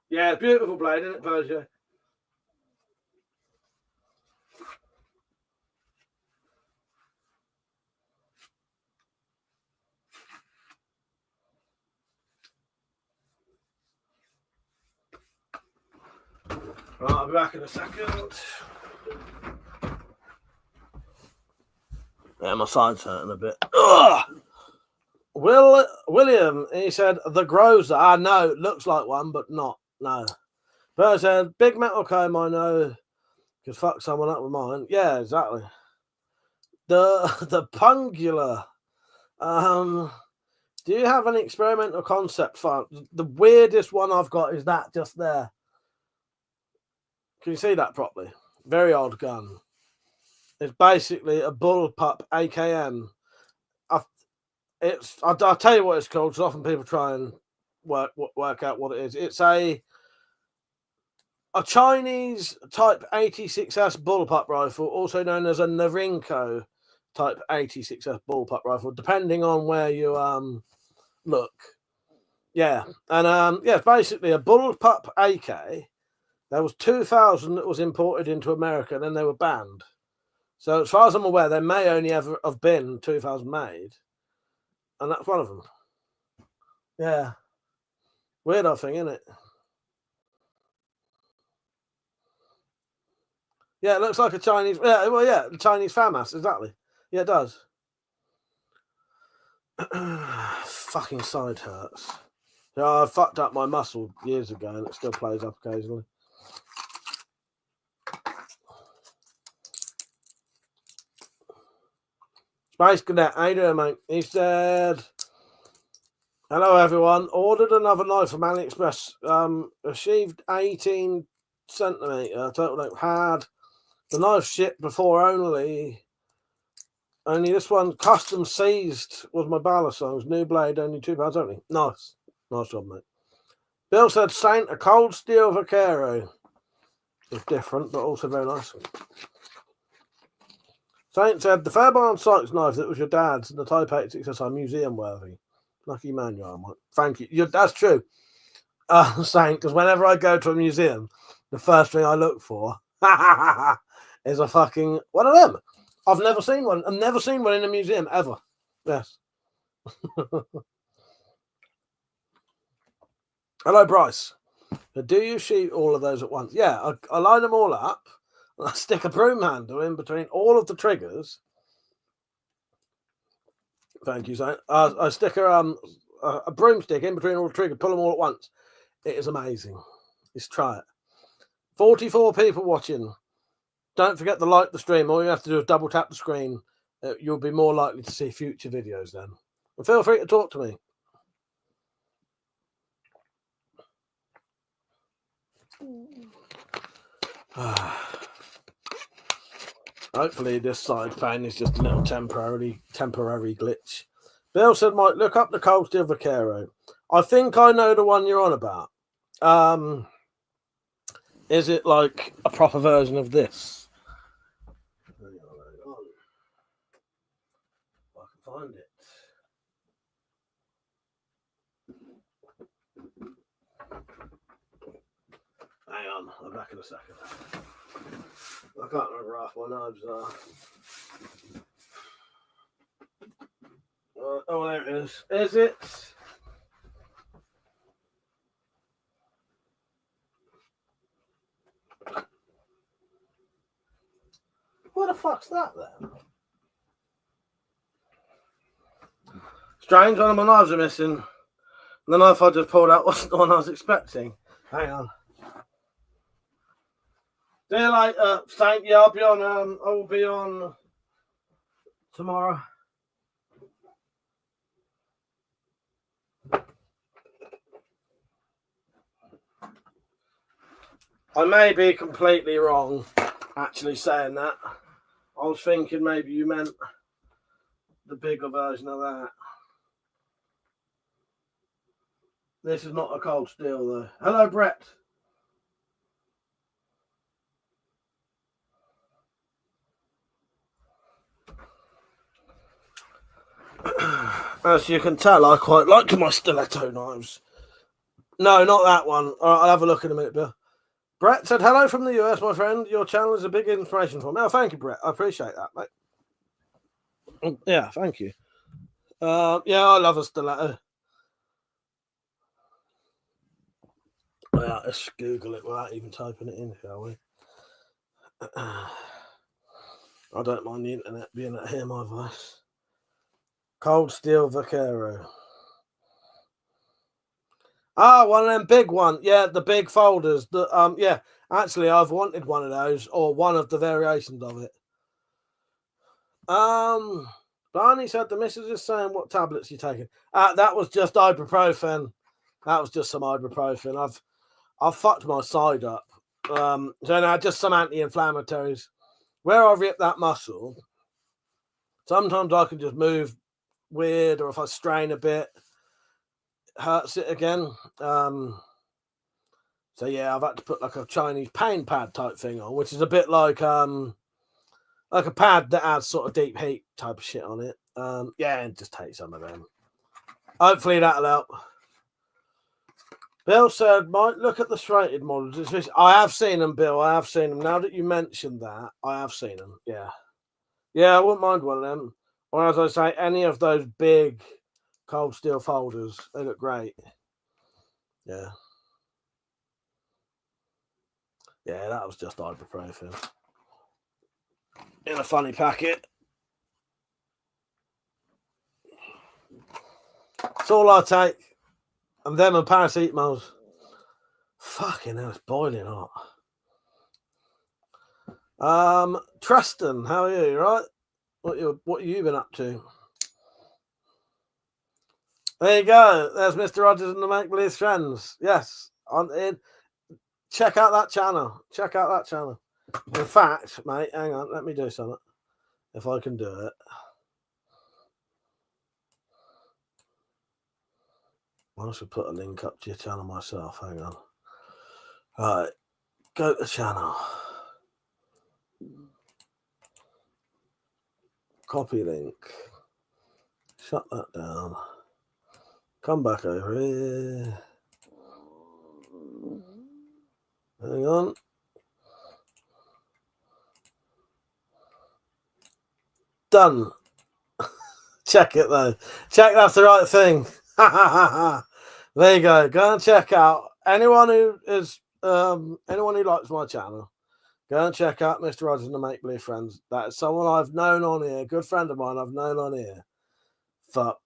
Yeah, beautiful blade, isn't it, Persia? Right, I'll be back in a second. Yeah, my side's hurting a bit. Ugh! William, he said, the Grozer. No, looks like one, but not. No. But said, big metal comb, I know, could fuck someone up with mine. Yeah, exactly. The Pungula. Do you have any experimental concept for the weirdest one I've got is that just there. Can you see that properly? Very odd gun. It's basically a bullpup AKM. I'll tell you what it's called, because often people try and work out what it is. It's a Chinese type 86S bullpup rifle, also known as a Norinco type 86S bullpup rifle, depending on where you look. Yeah, and yeah, it's basically a bullpup AK. There was 2,000 that was imported into America, and then they were banned. So as far as I'm aware, there may only ever have been 2,000 made, and that's one of them. Yeah, weird old thing, isn't it? Yeah, it looks like a Chinese. Yeah, well, yeah, the Chinese FAMAS, exactly. Yeah, it does. Fucking side hurts. So I fucked up my muscle years ago, and it still plays up occasionally. Space Cadet, how you doing, mate? He said, hello, everyone. Ordered another knife from AliExpress. Achieved 18 centimetre total length. Had the knife shipped before only this one custom seized was my ballast size. New blade, only £2 only. Nice. Nice job, mate. Bill said, Saint, a cold steel Vaquero. It's different, but also very nice. Saint said, the Fairbairn Sykes knife that was your dad's and the Type 86 are museum worthy. Lucky man you are, mate. Thank you. That's true. Saint, because whenever I go to a museum, the first thing I look for is a fucking one of them. I've never seen one. I've never seen one in a museum ever. Yes. Hello, Bryce. Do you shoot all of those at once? Yeah, I line them all up. And I stick a broom handle in between all of the triggers. Thank you, Saint. I stick a broomstick in between all the triggers, pull them all at once. It is amazing. Just try it. 44 people watching. Don't forget to like the stream. All you have to do is double tap the screen. You'll be more likely to see future videos then. And feel free to talk to me. Hopefully this side pane is just a little temporary glitch. Bill said, Mike, look up the cold steel Vaquero. I think I know the one you're on about. Is it like a proper version of this? Hang on. If I can find it. Hang on, I'm back in a second. I can't remember how my knives are. Oh, there it is. Is it? Where the fuck's that then? Strange, one of my knives are missing. The knife I just pulled out wasn't the one I was expecting. Hang on. Daylight, Saint, yeah, I'll be on tomorrow. I may be completely wrong actually saying that. I was thinking maybe you meant the bigger version of that. This is not a cold steel though. Hello, Brett. As you can tell, I quite like my stiletto knives. No, not that one. All right, I'll have a look in a minute, Bill. Brett said, hello from the US, my friend. Your channel is a big inspiration for me. Oh, thank you, Brett. I appreciate that, mate. Yeah, thank you. Yeah, I love a stiletto. Yeah, let's Google it without even typing it in, shall we? I don't mind the internet being able to hear my voice. Cold steel Vaquero. Ah, one of them big ones. Yeah, the big folders. Yeah, actually, I've wanted one of those or one of the variations of it. Barney said the missus is saying what tablets you taking. That was just ibuprofen. That was just some ibuprofen. I've fucked my side up. So now just some anti-inflammatories. Where I rip that muscle, sometimes I can just move weird, or if I strain a bit, hurts it again. So yeah, I've had to put like a Chinese pain pad type thing on, which is a bit like a pad that adds sort of deep heat type of shit on it. Yeah, and just take some of them. Hopefully that'll help. Bill said, Mike, look at the serrated models. I have seen them, Bill. I have seen them. Now that you mentioned that, I have seen them. Yeah. Yeah, I wouldn't mind one of them. Or as I say, any of those big cold steel folders. They look great. Yeah. Yeah, that was just ibuprofen. In a funny packet. That's all I take. And them and paracetamols. Fucking hell, it's boiling hot. Tristan, how are you? You right? What you been up to? There you go. There's Mr. Rogers and the Make Believe Friends. Yes, check out that channel. Check out that channel. In fact, mate, hang on. Let me do something. If I can do it. I should put a link up to your channel myself. Hang on. All right. Go to the channel. Copy link. Shut that down. Come back over here. Hang on. Done. Check it though. Check that's the right thing. There you go. Go and check out anyone who likes my channel. Go and check out Mr. Rogers and the Make Believe Friends. That is someone I've known on here, a good friend of mine I've known on here for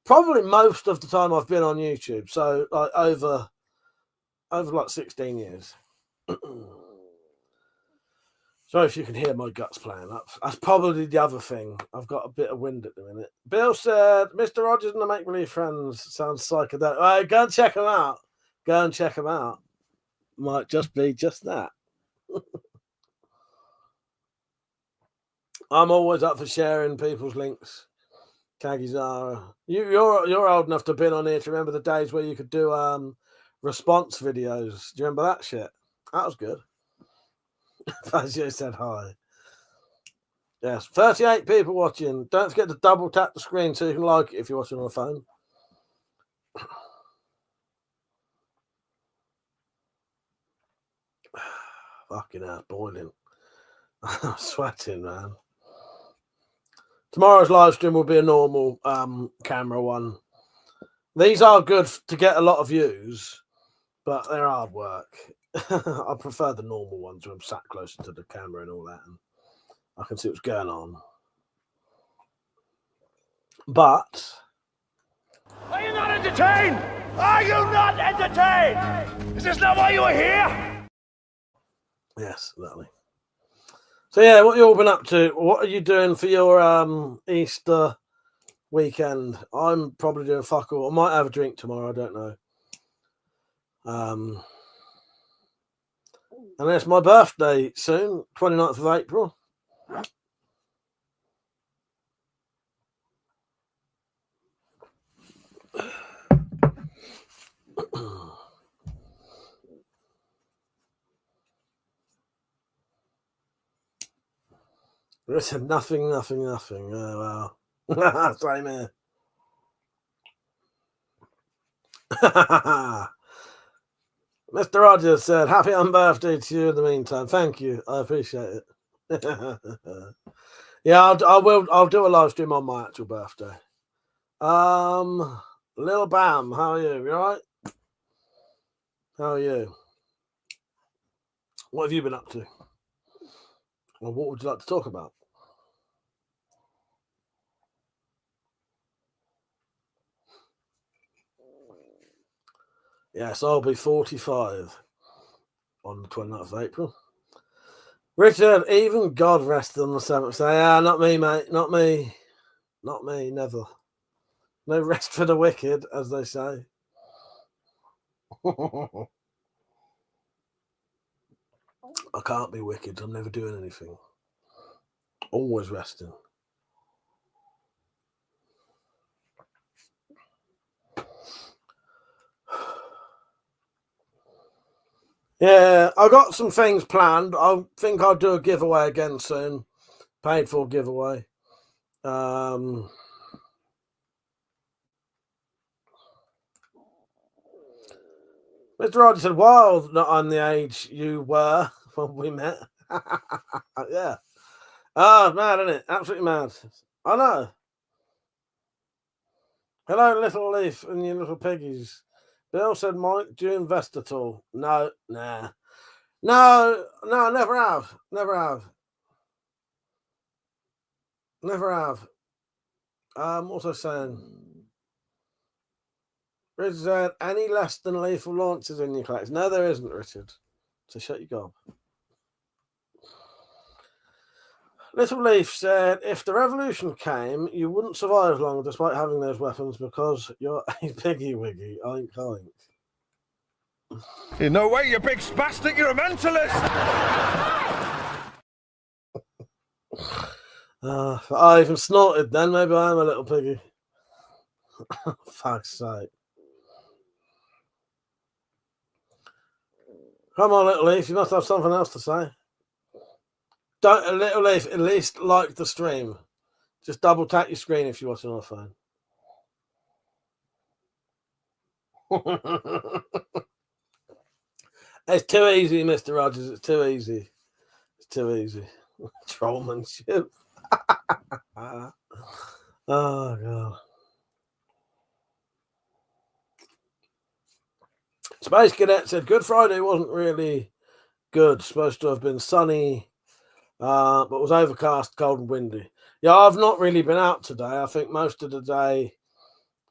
probably most of the time I've been on YouTube. So like over like 16 years. Sorry if you can hear my guts playing up. That's probably the other thing. I've got a bit of wind at the minute. Bill said, Mr. Rogers and the Make Believe Friends sounds psychedelic. All right, go and check them out. Go and check them out. Might just be just that. I'm always up for sharing people's links. Kagizara. You're old enough to have been on here to remember the days where you could do response videos. Do you remember that shit? That was good. Fazio said hi. Yes, 38 people watching. Don't forget to double tap the screen so you can like it if you're watching on a phone. Fucking hell, boiling. I'm sweating, man. Tomorrow's live stream will be a normal camera one. These are good to get a lot of views, but they're hard work. I prefer the normal ones where I'm sat closer to the camera and all that, and I can see what's going on. But Are you not entertained? Are you not entertained? Is this not why you are here? yes, exactly. So yeah, what you all been up to? What are you doing for your Easter weekend? I'm probably doing fuck all. I might have a drink tomorrow. I don't know. And it's my birthday soon, 29th of April. Listen, nothing. Oh, well. Same here. Mr. Rogers said, happy birthday to you in the meantime. Thank you. I appreciate it. Yeah, I'll do a live stream on my actual birthday. Lil Bam, how are you? You all right? How are you? What have you been up to? Or what would you like to talk about? Yes, I'll be 45 on the 29th of April. Richard, even God rested on the 7th day. Ah, not me, mate. Not me. Not me, never. No rest for the wicked, as they say. I can't be wicked. I'm never doing anything. Always resting. Yeah, I got some things planned. I think I'll do a giveaway again soon. Paid for giveaway. Mr. Rogers said, "Wow, not on the age you were when we met." Yeah. Oh, mad, isn't it? Absolutely mad. I know. Hello, little leaf and your little piggies. Bill said, Mike, do you invest at all? No, nah. No, never have. Also saying, Richard said, any less than lethal launches in your collection? No, there isn't, Richard. So shut your gob. Little Leaf said, if the revolution came, you wouldn't survive long despite having those weapons because you're a piggy wiggy. Oink, oink. No way, you big spastic, you're a mentalist! I even snorted then. Maybe I am a little piggy. Fuck's sake. Come on, Little Leaf. You must have something else to say. Don't, Little Leaf, at least like the stream. Just double tap your screen if you're watching on a phone. It's too easy, Mr. Rogers. It's too easy. It's too easy. Trollmanship. Oh, God. Space Cadet said, Good Friday wasn't really good. Supposed to have been sunny, but was overcast, cold and windy. Yeah, I've not really been out today. I think most of the day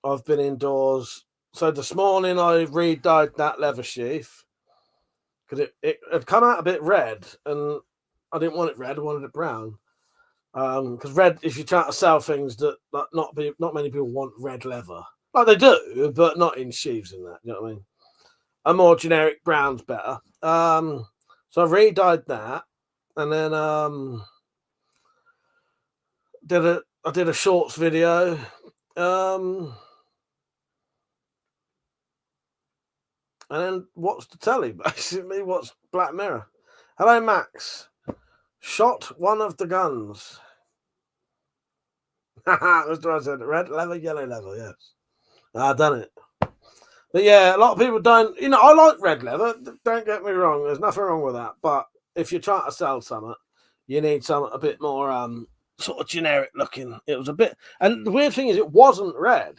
I've been indoors. So this morning I re-dyed that leather sheath because it had come out a bit red and I didn't want it red. I wanted it brown. Because red, if you try to sell things that not many people want red leather. Like they do, but not in sheaths and that. You know what I mean? A more generic brown's better. So I re-dyed that, and then I did a shorts video. And then watched the telly, basically. Watched Black Mirror. Hello, Max. Shot one of the guns. That's what I said. Red leather, yellow leather, yes. I've done it. But yeah, a lot of people don't, I like red leather. Don't get me wrong. There's nothing wrong with that. But if you're trying to sell something, you need something a bit more sort of generic looking. It was a bit, and the weird thing is it wasn't red.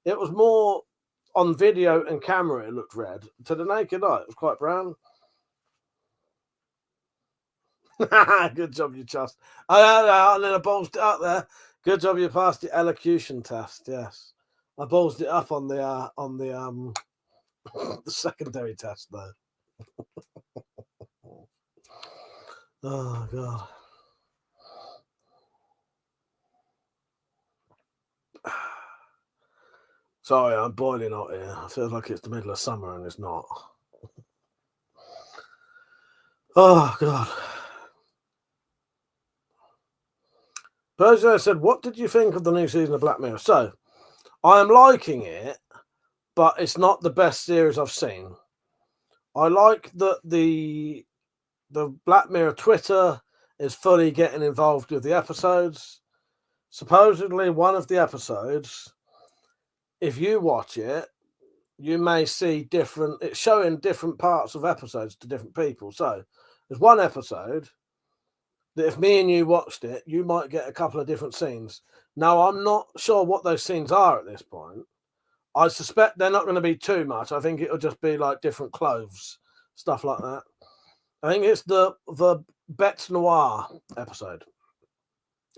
It was more on video and camera. It looked red. To the naked eye, it was quite brown. Good job, you just. And then I ballsed it up there. Good job, you passed the elocution test. Yes, I ballsed it up on the the secondary test though. Oh God. Sorry, I'm boiling hot here. I feel like it's the middle of summer and it's not. Oh God. Bozo said, what did you think of the new season of Black Mirror? So, I am liking it, but it's not the best series I've seen. I like that the Black Mirror Twitter is fully getting involved with the episodes. Supposedly, one of the episodes, if you watch it, you may see it's showing different parts of episodes to different people. So, there's one episode that if me and you watched it, you might get a couple of different scenes. Now, I'm not sure what those scenes are at this point. I suspect they're not going to be too much. I think it'll just be like different clothes, stuff like that. I think it's the Bête Noire episode.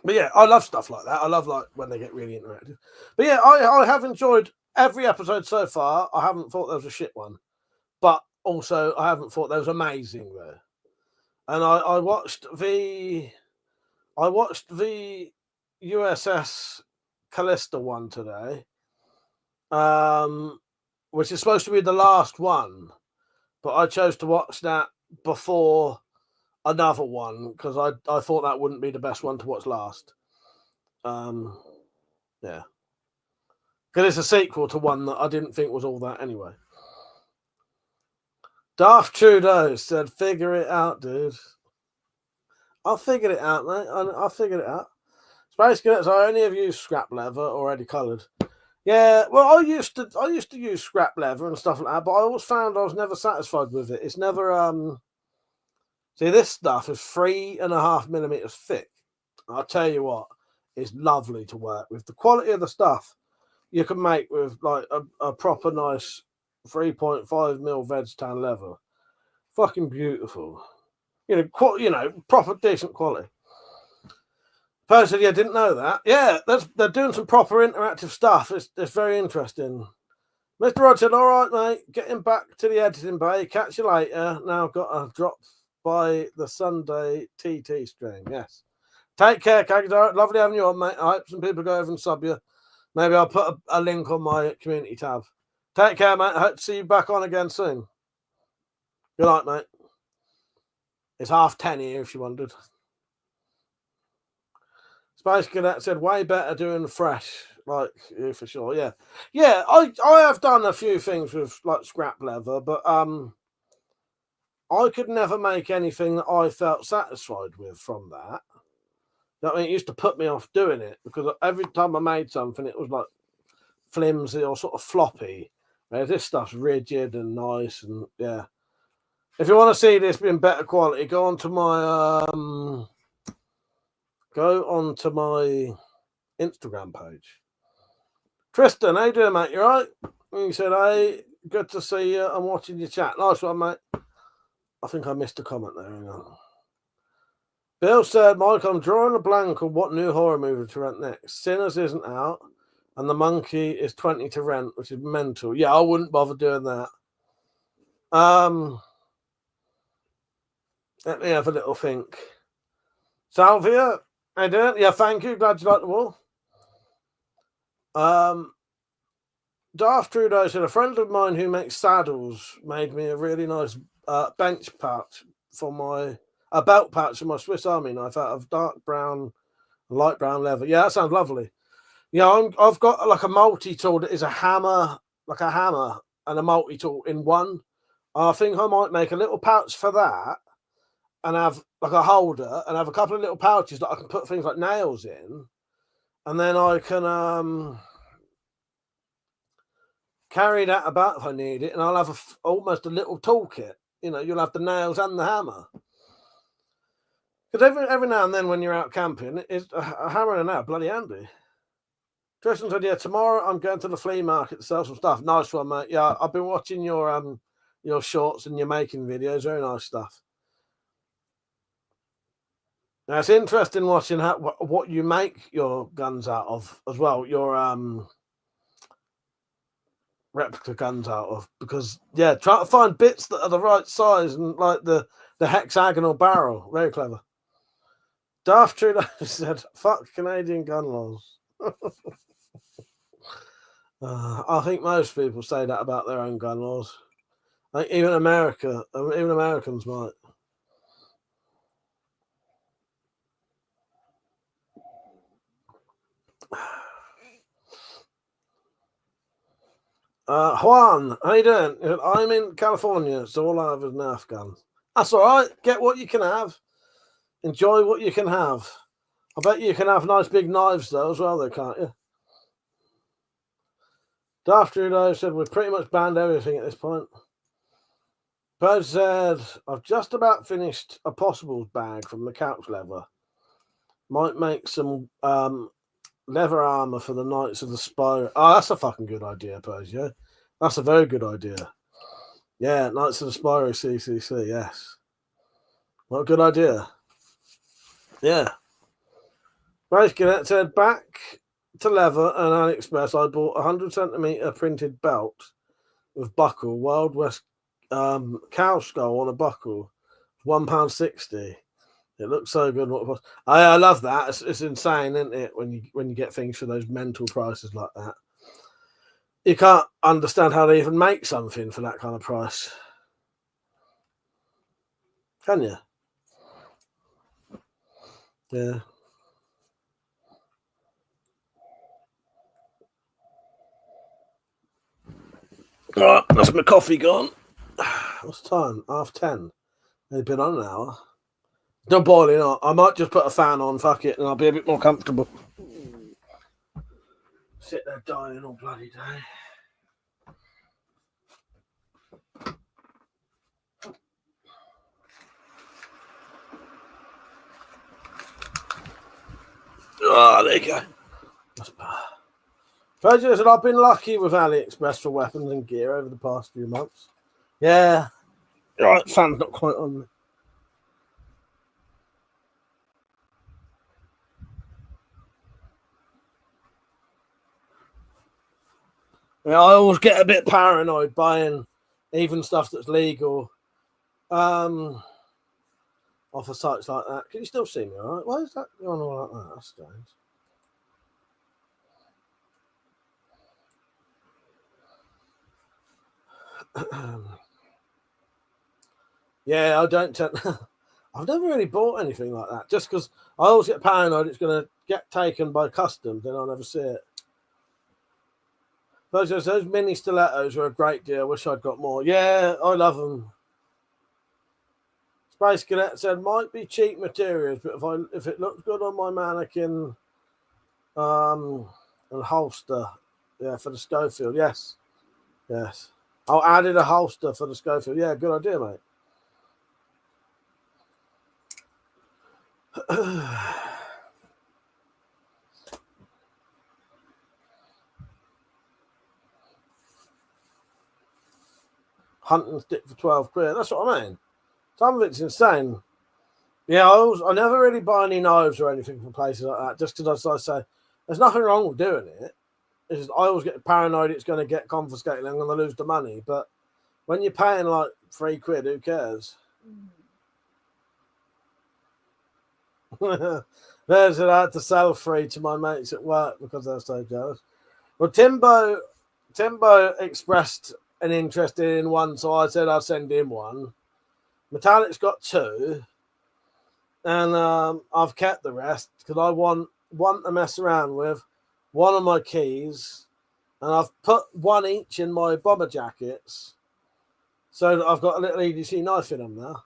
But yeah, I love stuff like that. I love like when they get really interactive. But yeah, I have enjoyed every episode so far. I haven't thought there was a shit one. But also, I haven't thought there was amazing though. And I watched the USS Callista one today, which is supposed to be the last one, but I chose to watch that before another one because I thought that wouldn't be the best one to watch last. Yeah, because it's a sequel to one that I didn't think was all that anyway. Darth Trudeau said, figure it out, dude. I'll figure it out, mate. I'll figure it out. Space Cadets, I only have used scrap leather already coloured. Yeah, well, I used to use scrap leather and stuff like that, but I always found I was never satisfied with it. It's never see, this stuff is 3.5 millimeters thick. I'll tell you what, it's lovely to work with. The quality of the stuff you can make with like a proper nice 3.5 mil veg tan leather, fucking beautiful. Proper decent quality. Person, yeah, didn't know that. Yeah, they're doing some proper interactive stuff. It's very interesting. Mr. Rod said, all right, mate, getting back to the editing bay. Catch you later. Now I've got a drop by the Sunday TT stream. Yes. Take care, Kagdar. Lovely having you on, mate. I hope some people go over and sub you. Maybe I'll put a link on my community tab. Take care, mate. I hope to see you back on again soon. Good night, mate. It's 10:30 here, if you wondered. Space Cadet said, way better doing fresh. Like, yeah, for sure, yeah. Yeah, I have done a few things with, like, scrap leather, but I could never make anything that I felt satisfied with from that. You know what I mean? It used to put me off doing it, because every time I made something, it was, like, flimsy or sort of floppy. Whereas this stuff's rigid and nice, and, yeah. If you want to see this being better quality, go onto my Instagram page. Tristan, how you doing, mate? You right? He said, hey, good to see you. I'm watching your chat. Nice one, mate. I think I missed a comment there. Hang on. Bill said, Mike, I'm drawing a blank on what new horror movie to rent next. Sinners isn't out, and The Monkey is 20 to rent, which is mental. Yeah, I wouldn't bother doing that. Let me have a little think. Salvia, how you doing? Yeah, thank you. Glad you like the wall. Darth Trudeau said, a friend of mine who makes saddles made me a really nice bench pouch for a belt pouch for my Swiss Army knife out of dark brown, light brown leather. Yeah, that sounds lovely. Yeah, I've got like a multi-tool that is a hammer, like a hammer and a multi-tool in one. I think I might make a little pouch for that and have like a holder and have a couple of little pouches that I can put things like nails in. And then I can carry that about if I need it. And I'll have almost a little toolkit. You know, you'll have the nails and the hammer. Because every now and then when you're out camping, a hammer and a nail bloody handy. Tristan said, yeah, tomorrow I'm going to the flea market to sell some stuff. Nice one, mate. Yeah, I've been watching your shorts and your making videos. Very nice stuff. Now, it's interesting watching what you make your guns out of as well. Your replica guns out of. Because, yeah, try to find bits that are the right size and like the hexagonal barrel. Very clever. Darth Trudeau said, fuck Canadian gun laws. I think most people say that about their own gun laws. I think even Americans might. Juan, how you doing? I'm in California, so all I have is Nerf guns. That's all right. Get what you can have. Enjoy what you can have. I bet you can have nice big knives, though, as well, though, can't you? Darth Trudeau said, we've pretty much banned everything at this point. Buzz said, I've just about finished a possibles bag from the couch leather. Might make some leather armor for the Knights of the Spire. Oh, that's a fucking good idea, Buzz, yeah? That's a very good idea. Yeah, Knights of the Spire CCC, yes. What a good idea. Yeah. Race Cadet said, back to leather and AliExpress, I bought a 100cm printed belt with buckle, Wild West cow skull on a buckle, £1.60. It looks so good. I love that. It's insane, isn't it? When you get things for those mental prices like that, you can't understand how they even make something for that kind of price, can you? Yeah. All right, that's my coffee gone. What's the time? 10:30. They've been on an hour. Don't boiling on. I might just put a fan on, fuck it, and I'll be a bit more comfortable. Sit there dying all bloody day. Oh, there you go. That's bad. Prejudice said, I've been lucky with AliExpress for weapons and gear over the past few months. Yeah. All right, fan's not quite on me. Yeah, I always get a bit paranoid buying even stuff that's legal. off of sites like that. Can you still see me, all right? Why is that going all like that? That's strange. Yeah, I don't tend... I've never really bought anything like that, just because I always get paranoid it's going to get taken by customs, then I'll never see it. Those mini stilettos are a great deal. Wish I'd got more. Yeah, I love them. Space Cadet said, might be cheap materials, but if it looks good on my mannequin and holster, yeah, for the Schofield, yes. I added a holster for the Schofield. Yeah, good idea, mate. Hunting stick for 12 quid. That's what I mean. Some of it's insane. Yeah, I never really buy any knives or anything from places like that, just because I say there's nothing wrong with doing it. It's just, I always get paranoid it's going to get confiscated and I'm going to lose the money. But when you're paying like 3 quid, who cares? There's it. I had to sell 3 to my mates at work because they were so jealous. Well, Timbo expressed an interest in one, so I said I'll send him one. Metallic's got 2, and I've kept the rest because I want to mess around with one of my keys, and I've put 1 each in my bomber jackets, so that I've got a little EDC knife in them now.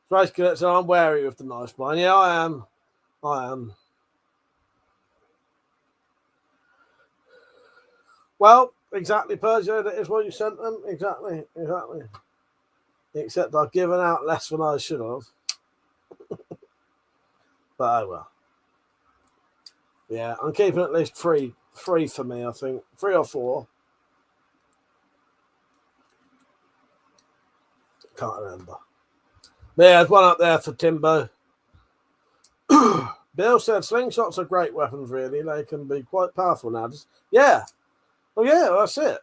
Space Cadet said, I'm wary of the knife mine. Yeah, I am. Well, exactly, Persia. That is what you sent them. Exactly. Except I've given out less than I should have. But oh well. Yeah, I'm keeping at least 3 for me, I think. 3 or 4. Can't remember. But yeah, there's one up there for Timbo. Bill said slingshots are great weapons, really. They can be quite powerful now. Yeah. Well, yeah, that's it.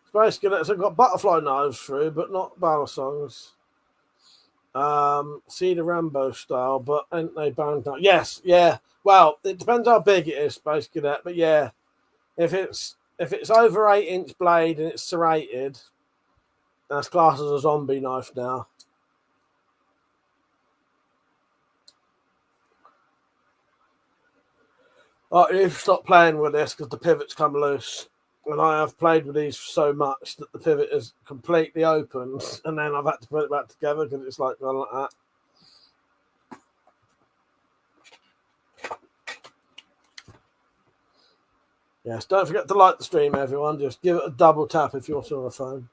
Space Cadets have got butterfly knives through, but not balisongs. Cedar Rambo style, but ain't they bound now? Yes, yeah. Well, it depends how big it is, Space Cadet, but yeah. If it's over 8-inch blade and it's serrated, that's classed as a zombie knife now. You need to stop playing with this because the pivots come loose. And I have played with these so much that the pivot is completely open, and then I've had to put it back together because it's like gone like that. Yes, don't forget to like the stream, everyone. Just give it a double tap if you're on a phone.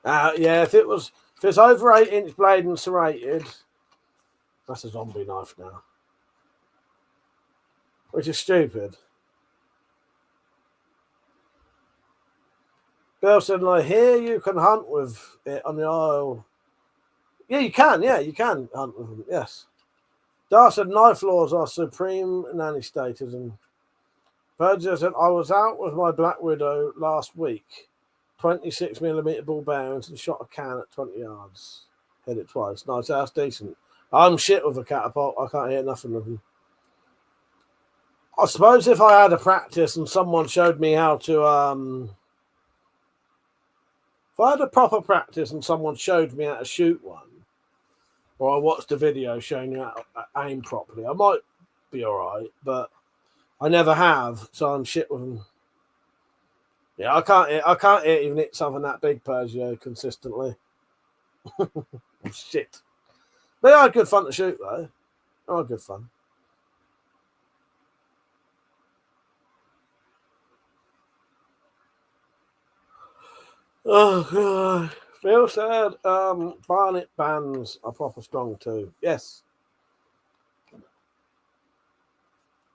Yeah, if it's over 8-inch blade and serrated, that's a zombie knife now, which is stupid. Bill said, I hear you can hunt with it on the aisle. Yeah, you can. Yeah, you can hunt with them. Yes. Dar said, knife laws are supreme nanny status. And Virgil said, I was out with my Black Widow last week. 26mm ball bearings and shot a can at 20 yards. Hit it twice. Nice, that's decent. I'm shit with a catapult. I can't hit nothing with them. I suppose if I had a practice and someone showed me how to... If I had a proper practice and someone showed me how to shoot one, or I watched a video showing you how to aim properly, I might be all right, but I never have, so I'm shit with them. Yeah, I can't even hit something that big, Persia, consistently. Shit. They are good fun to shoot, though. They are good fun. Oh, God. Phil said Barnet bands are proper strong, too. Yes.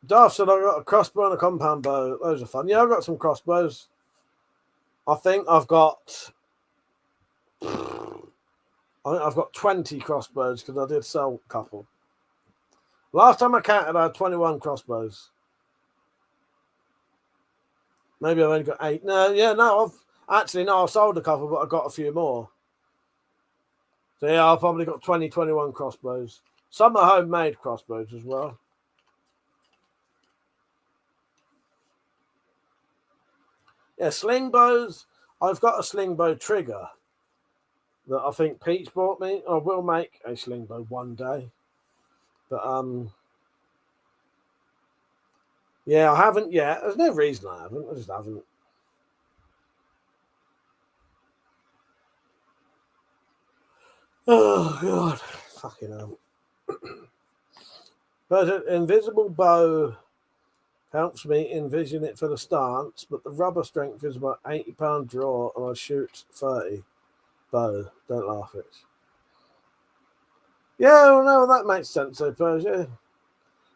Darth said I got a crossbow and a compound bow. Those are fun. Yeah, I've got some crossbows. I think I've got 20 crossbows because I did sell a couple. Last time I counted, I had 21 crossbows. Maybe I've only got 8. No, I've sold a couple, but I got a few more. So yeah, I've probably got 21 crossbows. Some are homemade crossbows as well. Yeah, sling bows. I've got a sling bow trigger that I think Peach bought me. I will make a sling bow one day. But yeah, I haven't yet. There's no reason I haven't. I just haven't. Oh god, fucking hell. But an invisible bow helps me envision it for the stance, but the rubber strength is about £80 draw, and I shoot 30 bow. Don't laugh, it. Yeah, well, no, that makes sense, I suppose. Yeah,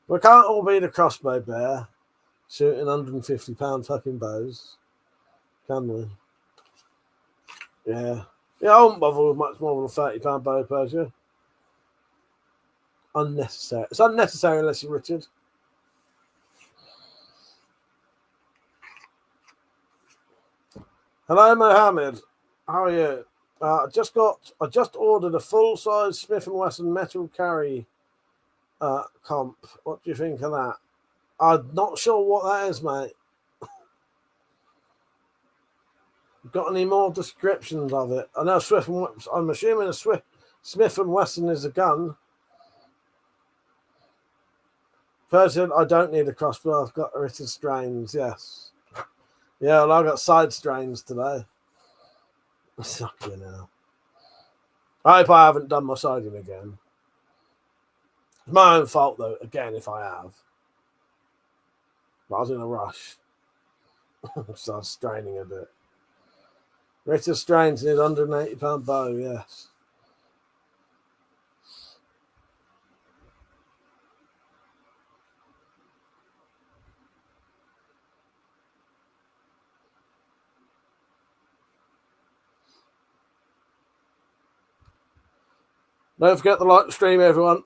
we can't all be the crossbow bear shooting £150 fucking bows, can we? Yeah. Yeah, I won't bother with much more than a £30 bow, Persia. Unnecessary. It's unnecessary unless you're Richard. Hello, Mohammed. How are you? I just ordered a full-size Smith & Wesson metal carry comp. What do you think of that? I'm not sure what that is, mate. Got any more descriptions of it? I know I'm assuming Smith & Wesson is a gun. Person, I don't need a crossbow. I've got written strains. Yes. Yeah, well, I got side strains today. Fucking hell. I hope I haven't done my siding again. It's my own fault, though, again, if I have. But I was in a rush. So I was straining a bit. Richard Strains needs £180 bow, yes. Don't forget to like the stream, everyone.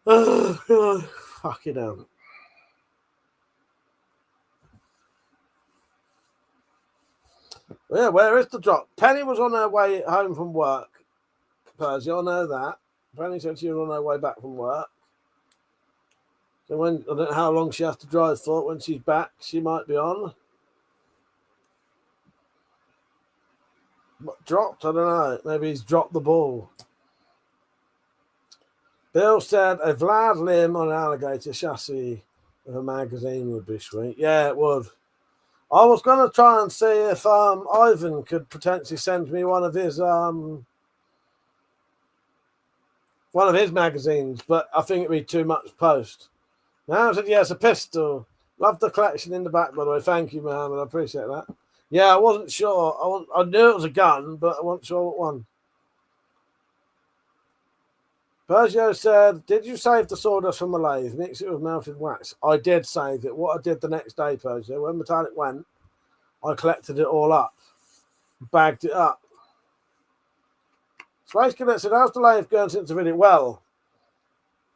Oh, God. Fucking hell. Yeah, where is the drop? Penny was on her way home from work. Percy, I know that. Penny said she was on her way back from work. So I don't know how long she has to drive for. When she's back, she might be on. What dropped? I don't know. Maybe he's dropped the ball. Bill said a Vlad limb on an alligator chassis with a magazine would be sweet. Yeah, it would. I was going to try and see if Ivan could potentially send me one of his magazines, but I think it'd be too much post. Now I said, yes, a pistol. Love the collection in the back, by the way. Thank you, Mohammed. I appreciate that. Yeah, I wasn't sure. I knew it was a gun, but I wasn't sure what one. Pergio said, did you save the sawdust from the lathe? Mix it with melted wax. I did save it. What I did the next day, Pergio, when metallic went, I collected it all up, bagged it up. Space Cadet said, how's the lathe going since the video? Well,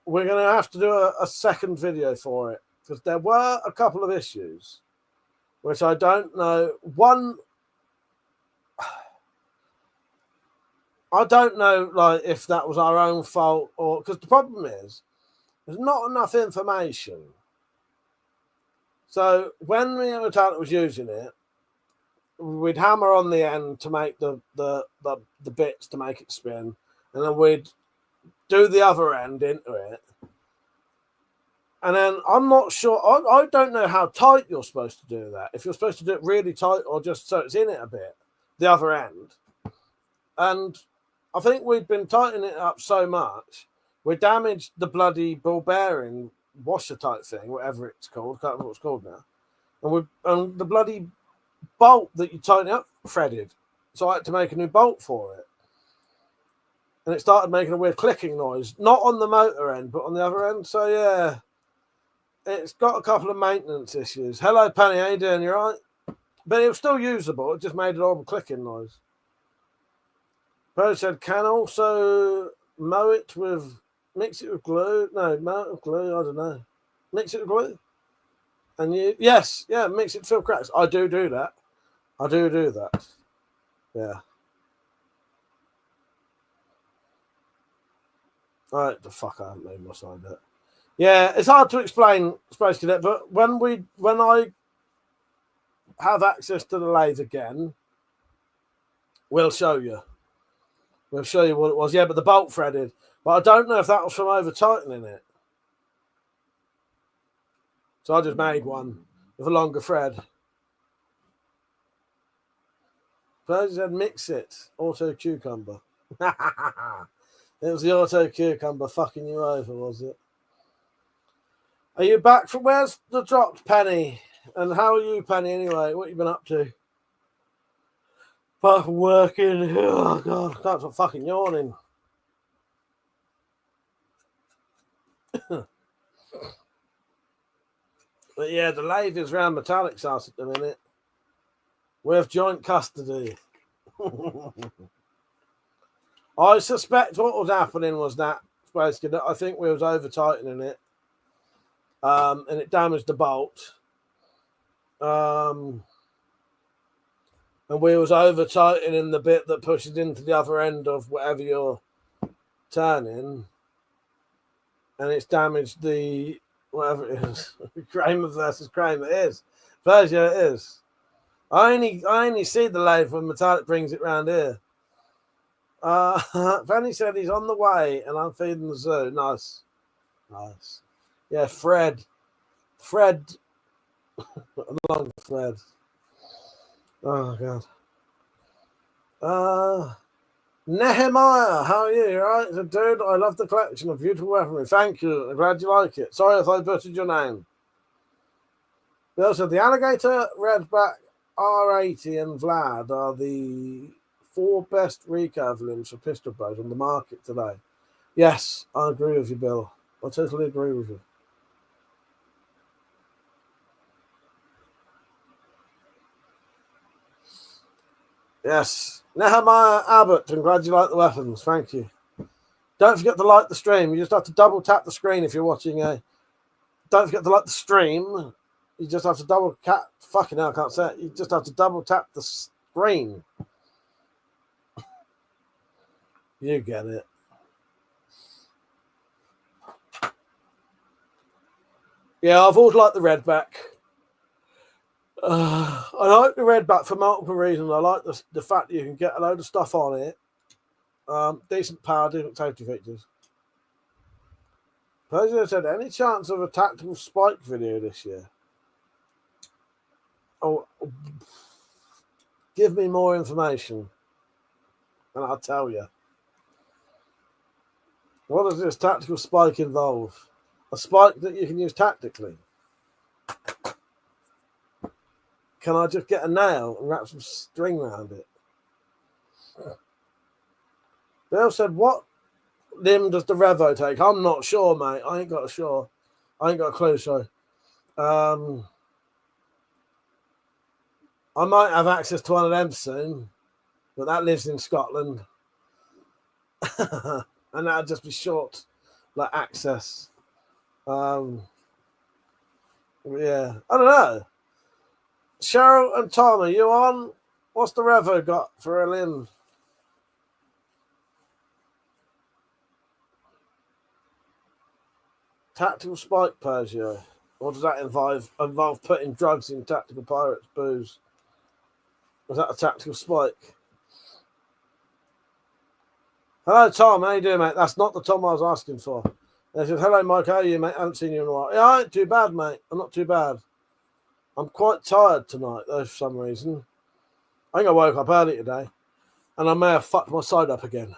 we're going to have to do a second video for it because there were a couple of issues, which I don't know. One, I don't know, like, if that was our own fault or because the problem is there's not enough information. So when the metallic was using it, we'd hammer on the end to make the bits to make it spin, and then we'd do the other end into it. And then I'm not sure. I don't know how tight you're supposed to do that. If you're supposed to do it really tight or just so it's in it a bit, the other end. And I think we'd been tightening it up so much, we damaged the bloody ball bearing washer type thing, whatever it's called. I can't remember what it's called now. And the bloody bolt that you tighten up threaded. So I had to make a new bolt for it. And it started making a weird clicking noise. Not on the motor end, but on the other end. So yeah, it's got a couple of maintenance issues. Hello, Penny. How you doing? You all right? But it was still usable. It just made an horrible clicking noise. Bo said, can also mow it with Mix it with glue. No, melt with glue. I don't know. Mix it with glue. And yes, mix it to fill cracks. I do that. I do that. Yeah. All right, the fuck, I haven't made my side yet. Yeah, it's hard to explain Space Cadet, but when I have access to the lathe again, we'll show you. We'll show you what it was. Yeah, but the bolt threaded. But I don't know if that was from over tightening it. So I just made one with a longer thread. First said mix it. Auto cucumber. It was the auto cucumber fucking you over, was it? Are you back from where's the dropped, Penny? And how are you, Penny, anyway? What have you been up to? Apart from working. Oh, God. I can't stop fucking yawning. But yeah, the lathe is round Metallic's house at the minute. We have joint custody. I suspect what was happening was that, basically, I think we was over tightening it. And it damaged the bolt. And we was over tightening the bit that pushes into the other end of whatever you're turning. And it's damaged the whatever it is. Kramer versus Kramer is. Version it is. I only see the lathe when Metallic brings it round here. Fanny said he's on the way and I'm feeding the zoo. Nice. Yeah, Fred. Long Fred. Oh God. Nehemiah, how are you? You alright? Dude, I love the collection of beautiful weaponry. Thank you. I'm glad you like it. Sorry if I butchered your name. Bill said the Alligator, Redback, R80 and Vlad are the 4 best recurve limbs for pistol bows on the market today. Yes, I agree with you, Bill. I totally agree with you. Yes. Nehemiah Abbott, I'm glad you like the weapons. Thank you. Don't forget to like the stream. You just have to double tap the screen if you're watching a... Don't forget to like the stream. You just have to double tap... Fucking hell, I can't say it. You just have to double tap the screen. You get it. Yeah, I've always liked the Redback. I like the Redback for multiple reasons. I like the fact that you can get a load of stuff on it. Decent power, decent safety features. President said, any chance of a tactical spike video this year? Oh, give me more information and I'll tell you. What does this tactical spike involve? A spike that you can use tactically? Can I just get a nail and wrap some string around it? Bill said, what limb does the Revo take? I'm not sure, mate. I ain't got a clue, sorry. I might have access to one of them soon, but that lives in Scotland. And that'll just be short, like access. Yeah, I don't know. Cheryl and Tom, are you on? What's the Revo got for a limb? Tactical spike Persia. What does that involve putting drugs in tactical pirates' booze? Was that a tactical spike? Hello, Tom. How you doing, mate? That's not the Tom I was asking for. They said, hello, Mike. How are you, mate? I haven't seen you in a while. Yeah, I ain't too bad, mate. I'm not too bad. I'm quite tired tonight, though, for some reason. I think I woke up early today, and I may have fucked my side up again.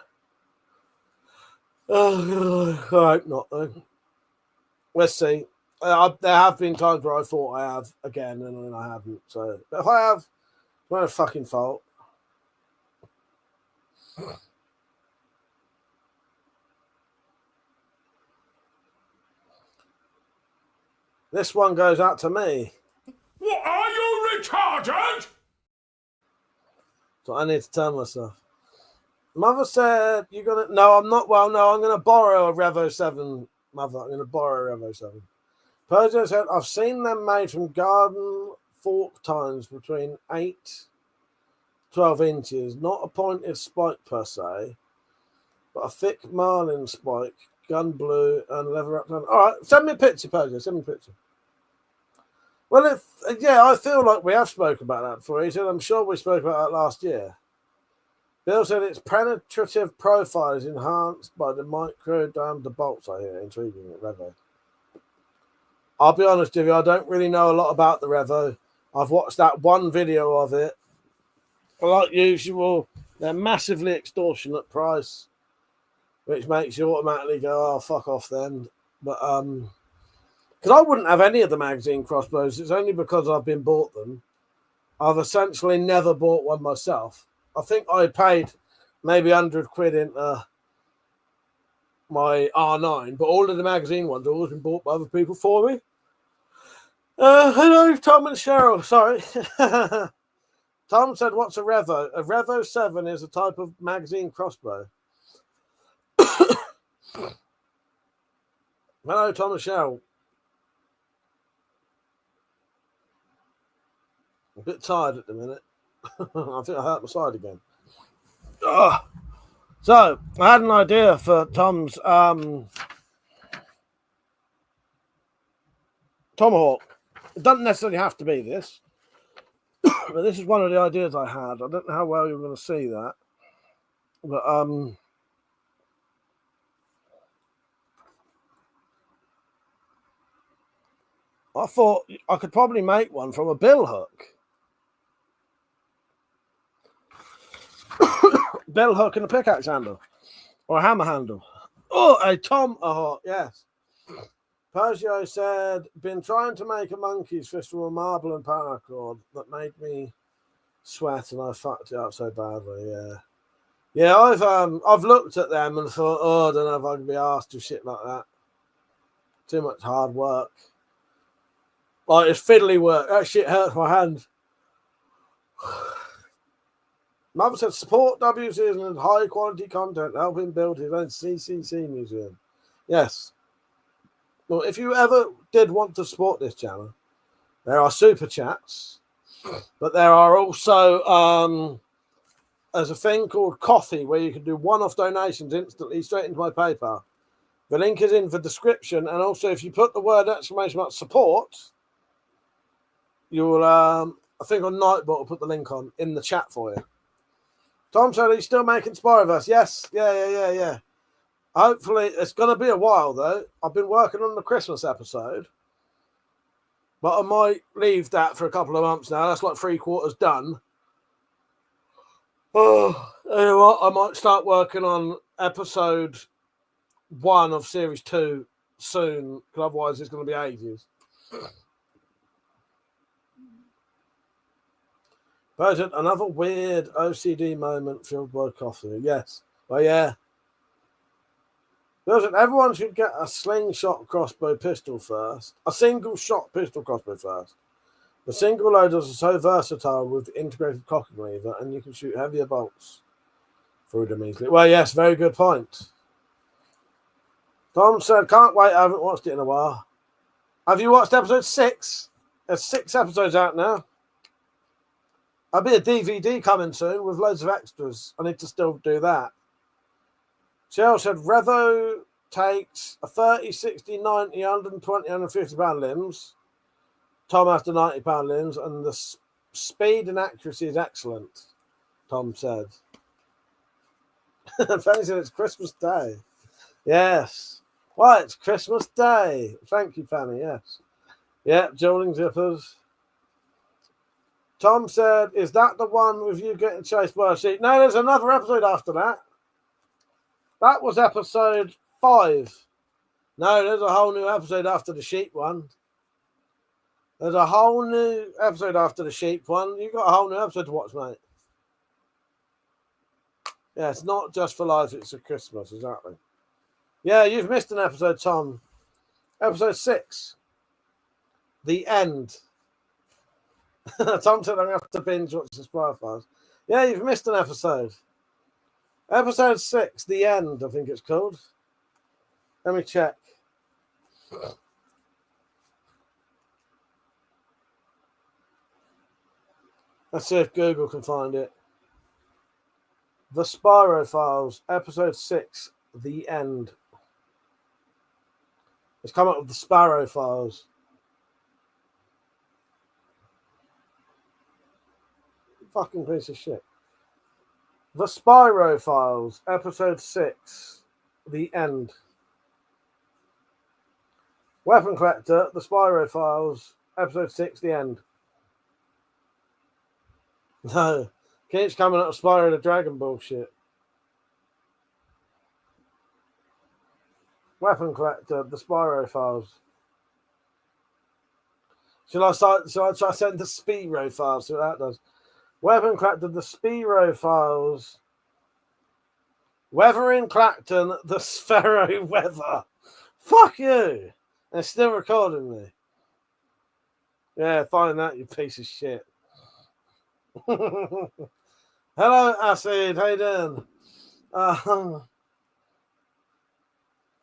I hope not, though. Let's see. There have been times where I thought I have again, and then I haven't. So, but if I have, it's my fucking fault. This one goes out to me. What, are you retarded? So I need to tell myself. Mother said, you're going to... No, I'm not. Well, no, I'm going to borrow a Revo 7. Mother, I'm going to borrow a Revo 7. Persia said, I've seen them made from garden fork tines between 8-12 inches. Not a pointed spike per se, but a thick marlin spike, gun blue, and leather wrapped on. All right, send me a picture, Persia. Send me a picture. Well, yeah, I feel like we have spoken about that before. He said, I'm sure we spoke about that last year. Bill said its penetrative profile is enhanced by the micro diameter bolts. I hear intriguing at Revo. I'll be honest with you, I don't really know a lot about the Revo. I've watched that one video of it. Like usual, they're massively extortionate price, which makes you automatically go, oh, fuck off then. But because I wouldn't have any of the magazine crossbows. It's only because I've been bought them. I've essentially never bought one myself. I think I paid maybe 100 quid into my R9, but all of the magazine ones have always been bought by other people for me. Hello, Tom and Cheryl. Sorry. Tom said, what's a Revo? A Revo 7 is a type of magazine crossbow. Hello, Tom and Cheryl. A bit tired at the minute. I think I hurt my side again. Ugh. So, I had an idea for Tom's Tomahawk. It doesn't necessarily have to be this. But this is one of the ideas I had. I don't know how well you're going to see that. But, I thought I could probably make one from a bill hook. Bill hook and a pickaxe handle. Or a hammer handle. Oh, a Tomahawk, yes. Persia said, been trying to make a monkey's fist from a marble and paracord that made me sweat and I fucked it up so badly, yeah. Yeah, I've looked at them and thought, oh, I don't know if I can be asked to shit like that. Too much hard work. Like, it's fiddly work. That shit hurts my hand. Mother said, support WC and high quality content, helping build his own CCC museum. Yes. Well, if you ever did want to support this channel, there are super chats, but there are also there's a thing called Coffee where you can do one-off donations instantly straight into my PayPal. The link is in the description, and also if you put the word exclamation mark support, you will I think on Nightbot will put the link on in the chat for you. Tom said he's still making Spyroverse. Yes, yeah. Hopefully, it's going to be a while, though. I've been working on the Christmas episode, but I might leave that for a couple of months now. That's like 3/4 done. Oh, you know what? I might start working on episode 1 of series 2 soon, because otherwise it's going to be ages. President, another weird OCD moment fueled by coffee. Yes. Well, yeah. President, everyone should get a slingshot crossbow pistol first. A single shot pistol crossbow first. The single loaders are so versatile with the integrated cocking lever, and you can shoot heavier bolts through them easily. Well, yes, very good point. Tom said, can't wait, I haven't watched it in a while. Have you watched episode 6? There's 6 episodes out now. There'll be a DVD coming soon with loads of extras. I need to still do that. Cheryl said, Revo takes a 30, 60, 90, 120, 150 pound limbs. Tom has the 90 pound limbs, and the speed and accuracy is excellent, Tom said. Fanny said it's Christmas Day. Yes. Why, it's Christmas Day. Thank you, Fanny, yes. Yeah, Jolling Zippers. Tom said, is that the one with you getting chased by a sheep? No, there's another episode after that. That was episode 5. No, there's a whole new episode after the sheep one. There's a whole new episode after the sheep one. You've got a whole new episode to watch, mate. Yeah, it's not just for life, it's for Christmas, exactly. Yeah, you've missed an episode, Tom. Episode 6. The end. Tom said I'm going to have to binge watch the Spy Files. Yeah, you've missed an episode. Episode 6, The End, I think it's called. Let me check. Let's see if Google can find it. The Spyro Files, Episode 6, The End. It's come up with the Sparrow Files. Fucking piece of shit. The Spyro Files, Episode 6, The End. Weapon Collector, The Spyro Files, Episode 6, The End. No. Keeps coming up with Spyro the Dragon bullshit. Weapon Collector, The Spyro Files. Shall I try sending the Spyro Files? See what that does. Weapon Collector, The Spyro Files. Weather in Clacton, The Sphero Weather. Fuck you. They're still recording me. Yeah, find that, you piece of shit. Hello, Acid. How you doing?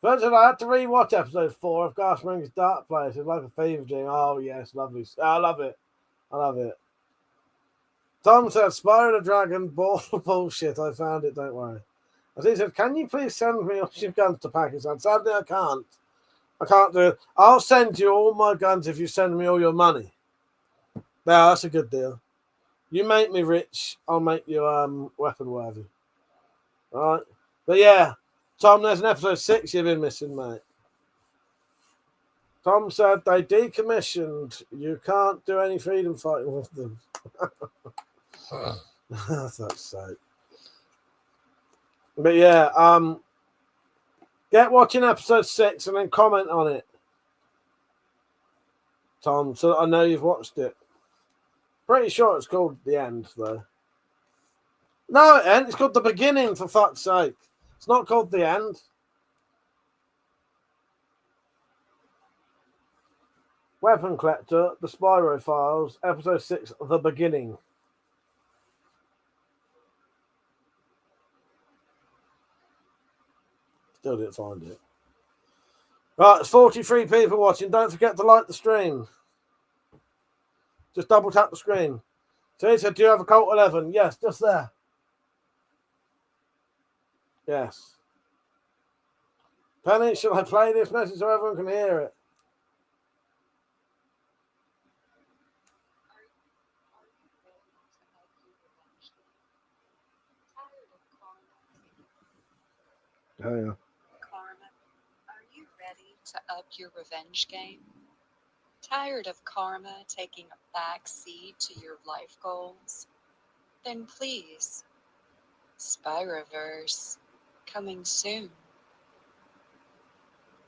Virgil, I had to rewatch episode 4 of Garshman's Dark Place. It's like a fever dream. Oh, yes, lovely. I love it. I love it. Tom said, Spyro the Dragon, bullshit. I found it, don't worry. As he said, can you please send me all your guns to Pakistan? Sadly, I can't. I can't do it. I'll send you all my guns if you send me all your money. Yeah, that's a good deal. You make me rich, I'll make you weapon worthy. All right. But yeah, Tom, there's an episode 6 you've been missing, mate. Tom said they decommissioned. You can't do any freedom fighting with them. That's so. But yeah, get watching episode 6 and then comment on it, Tom, so that I know you've watched it. Pretty sure it's called The End, though. No, it ain't. It's called The Beginning, for fuck's sake. It's not called The End. Weapon Collector, The Spyro Files, Episode 6, The Beginning. Still didn't find it. Right, it's 43 people watching. Don't forget to like the stream. Just double tap the screen. So he said, do you have a Colt 11? Yes, just there. Yes. Penny, shall I play this message so everyone can hear it? Oh, yeah. Karma, are you ready to up your revenge game? Tired of karma taking a backseat to your life goals? Then please, Spyroverse, coming soon.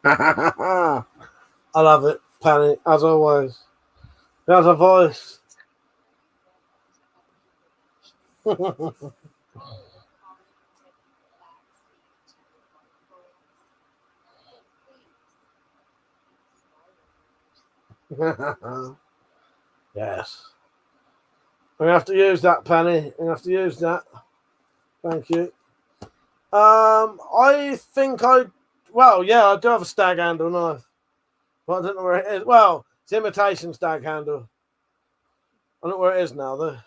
I love it, Penny, as always. He has a voice. Yes. I'm gonna have to use that, Penny. I'm gonna have to use that. Thank you. I think I do have a stag handle knife. But I don't know where it is. Well, it's imitation stag handle. I don't know where it is now though.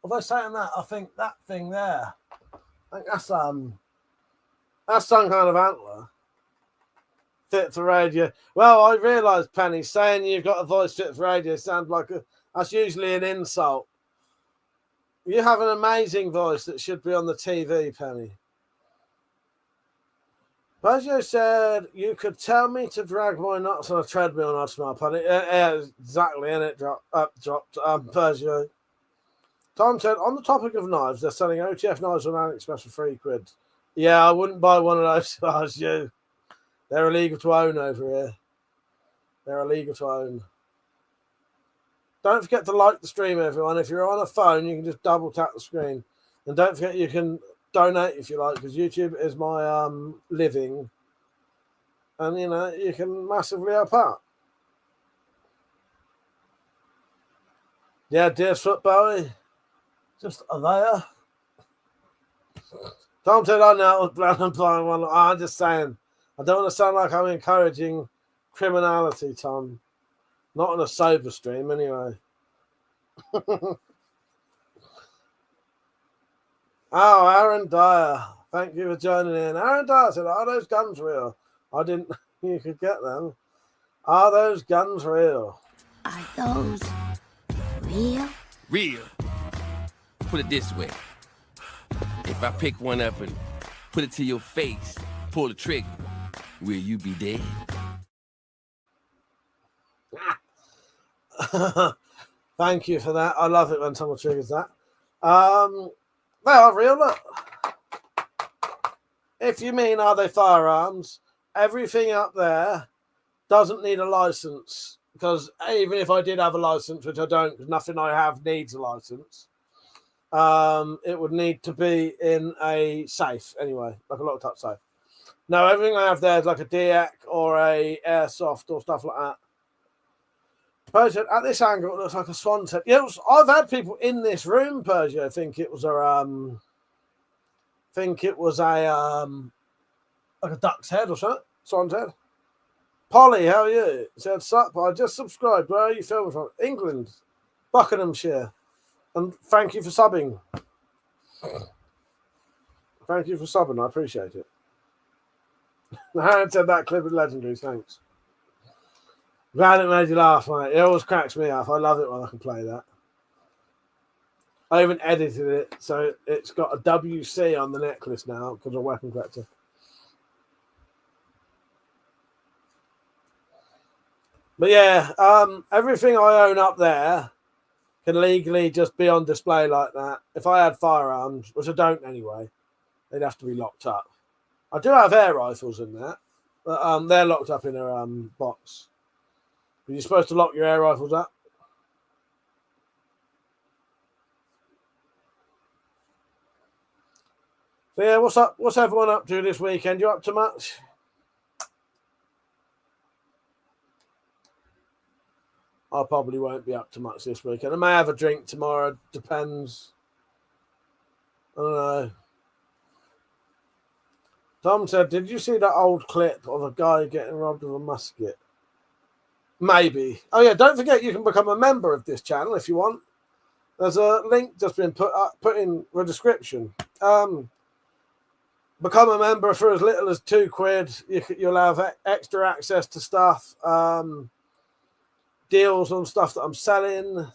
Although saying that, I think that thing there, I think that's some kind of antler. Fit for radio. Well, I realised, Penny, saying you've got a voice fit for radio sounds like that's usually an insult. You have an amazing voice that should be on the TV, Penny. Pazio said you could tell me to drag my nuts on a treadmill and I'd smile, Penny. Yeah, exactly, and it dropped. Pazio. Tom said, on the topic of knives, they're selling OTF knives on AliExpress for £3. Yeah, I wouldn't buy one of those if I was you. They're illegal to own over here. They're illegal to own. Don't forget to like the stream, everyone. If you're on a phone, you can just double tap the screen. And don't forget you can donate if you like, because YouTube is my living. And, you know, you can massively help out. Yeah, Deer's Foot Bowie. just are there. Tom said, I know, Brandon buying one. I'm just saying, I don't want to sound like I'm encouraging criminality, Tom. Not on a sober stream, anyway. Oh, Aaron Dyer. Thank you for joining in. Aaron Dyer said, are those guns real? I didn't know you could get them. Are those guns real? Are those real? Real. Put it this way. If I pick one up and put it to your face, pull the trigger, will you be dead? Thank you for that. I love it when someone triggers that. They are real. Look. If you mean are they firearms, everything up there doesn't need a license, because even if I did have a license, which I don't, because nothing I have needs a license, it would need to be in a safe anyway, like a locked up safe. No, everything I have there is like a DX or a airsoft or stuff like that. Persia, at this angle, it looks like a swan head. Yeah, I've had people in this room, Persia, think it was a like a duck's head or something, swan's head. Polly, how are you? Said, sup, I just subscribed. Where are you filming from? England, Buckinghamshire. And thank you for subbing. Thank you for subbing. I appreciate it. Harry said that clip is legendary. Thanks. Glad it made you laugh, mate. It always cracks me up. I love it when I can play that. I even edited it, so it's got a WC on the necklace now because of WeaponCollector. But yeah, everything I own up there can legally just be on display like that. If I had firearms, which I don't anyway, they'd have to be locked up. I do have air rifles in there, but they're locked up in a box. You're supposed to lock your air rifles up. So yeah, what's up? What's everyone up to this weekend? You up to much? I probably won't be up to much this weekend. I may have a drink tomorrow. Depends. I don't know. Tom said, did you see that old clip of a guy getting robbed of a musket? Maybe. Oh, yeah, don't forget you can become a member of this channel if you want. There's a link just been put in the description. Become a member for as little as £2. You'll have extra access to stuff, deals on stuff that I'm selling.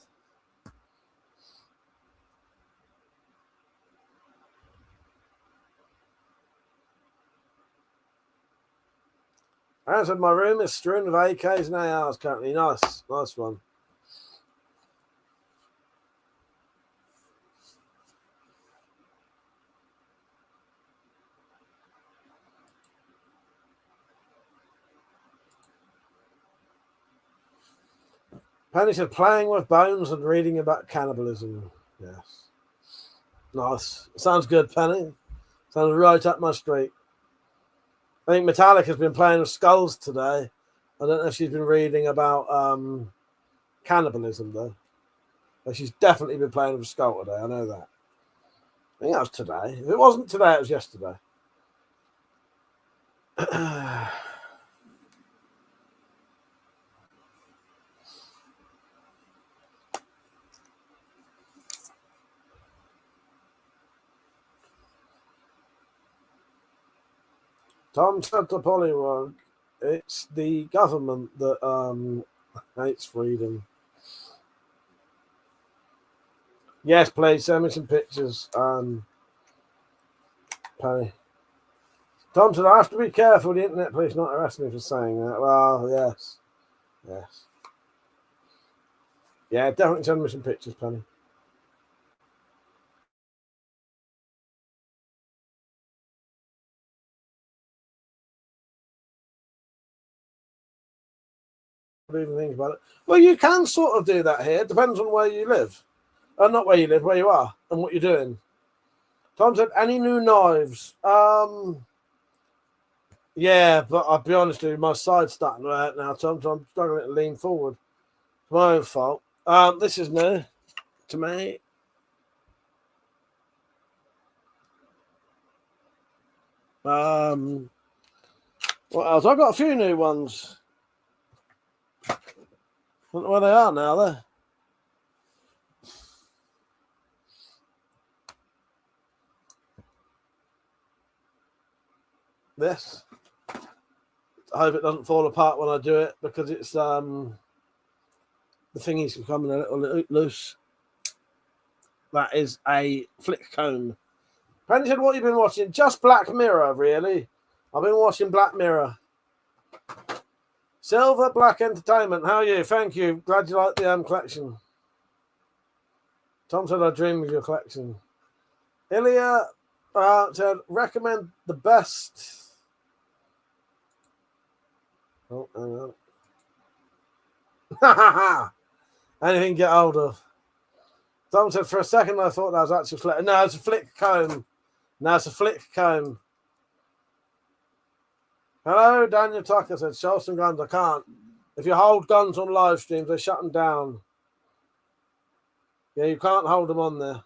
I said my room is strewn with AKs and ARs currently. Nice one. Penny said playing with bones and reading about cannibalism. Yes. Nice. Sounds good, Penny. Sounds right up my street. I think Metallica's been playing with skulls today. I don't know if she's been reading about cannibalism, though. But she's definitely been playing with a skull today. I know that. I think that was today. If it wasn't today, it was yesterday. Tom said to Polywog, it's the government that hates freedom. Yes, please send me some pictures, Penny. Tom said, I have to be careful, the internet police not arrest me for saying that. Well, yes. Yes. Yeah, definitely send me some pictures, Penny. Even think about it. Well, you can sort of do that here. It depends on where you live. Not where you live, where you are and what you're doing. Tom said, any new knives? Yeah, but I'll be honest with you, my side's starting to hurt now, Tom, so I'm struggling to lean forward. It's my own fault. This is new to me. What else? I've got a few new ones. I don't know where they are now, though. This. I hope it doesn't fall apart when I do it because it's the thingy's becoming a little loose. That is a flick comb. Penny said, what have you been watching? Just Black Mirror, really. I've been watching Black Mirror. Silver Black Entertainment, how are you? Thank you. Glad you like the collection. Tom said, I dream of your collection. Ilya said, recommend the best. Oh, hang on. Anything to get hold of. Tom said, for a second, I thought that was actually flick. No, it's a flick comb. No, it's a flick comb. Hello, Daniel Tucker said, show some guns. I can't. If you hold guns on live streams, they shut them down. Yeah, you can't hold them on there.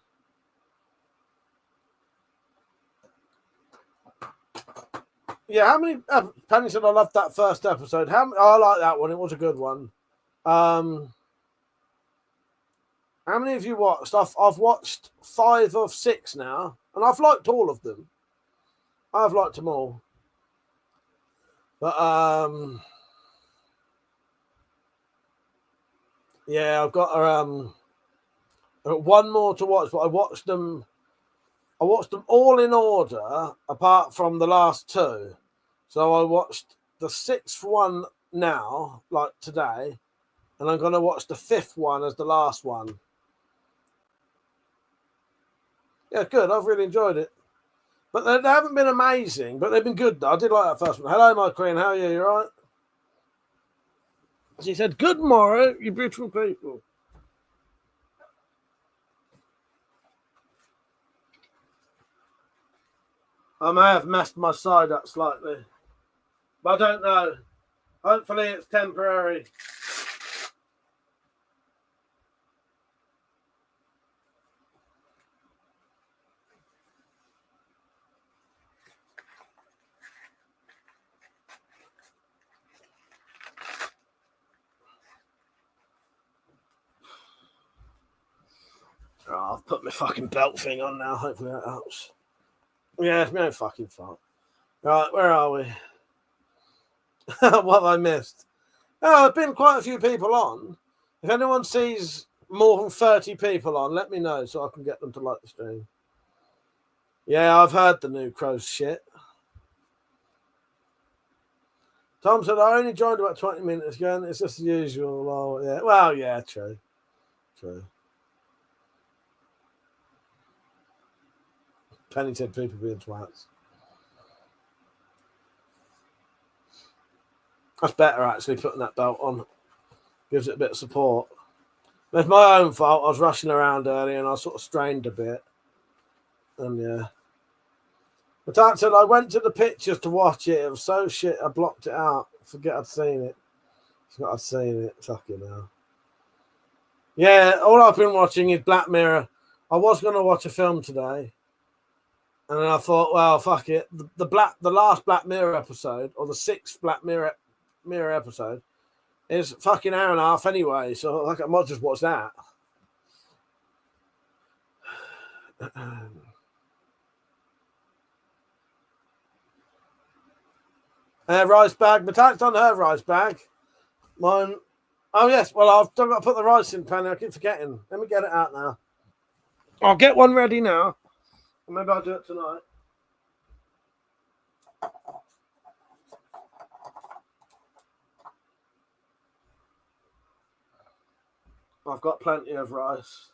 Yeah, how many? Penny said, I loved that first episode. How many? Oh, I like that one. It was a good one. How many of you watched? I've watched 5 of 6 now, and I've liked all of them. I've liked them all. But yeah, I've got one more to watch, but I watched them all in order, apart from the last 2. So I watched the 6th one now, like today, and I'm going to watch the 5th one as the last one. Yeah, good. I've really enjoyed it. But they haven't been amazing, but they've been good. I did like that first one. Hello, my queen. How are you? You all right? She said, good morrow, you beautiful people. I may have messed my side up slightly. But I don't know. Hopefully it's temporary. Oh, I've put my fucking belt thing on now. Hopefully that helps. Yeah, it's no fucking fault. Right, where are we? What have I missed? Oh, there's been quite a few people on. If anyone sees more than 30 people on, let me know so I can get them to like the stream. Yeah, I've heard the new Crows shit. Tom said, I only joined about 20 minutes ago, and it's just the usual. Oh, yeah. Well, yeah, true. True. Penny said people being twats. That's better, actually, putting that belt on. Gives it a bit of support. It's my own fault. I was rushing around earlier and I sort of strained a bit. And yeah. But Dad said, I went to the pictures to watch it. It was so shit, I blocked it out. Forget I'd seen it. Forgot I'd seen it. Fucking hell. Yeah, all I've been watching is Black Mirror. I was going to watch a film today. And then I thought, well, fuck it. The last Black Mirror episode, or the 6th Black Mirror episode, is fucking hour and a half anyway. So like, I might just watch that. Rice bag. Metallic's on her rice bag. Mine. Oh, yes. Well, I've got to put the rice in, Penny. I keep forgetting. Let me get it out now. I'll get one ready now. Maybe I'll do it tonight. I've got plenty of rice.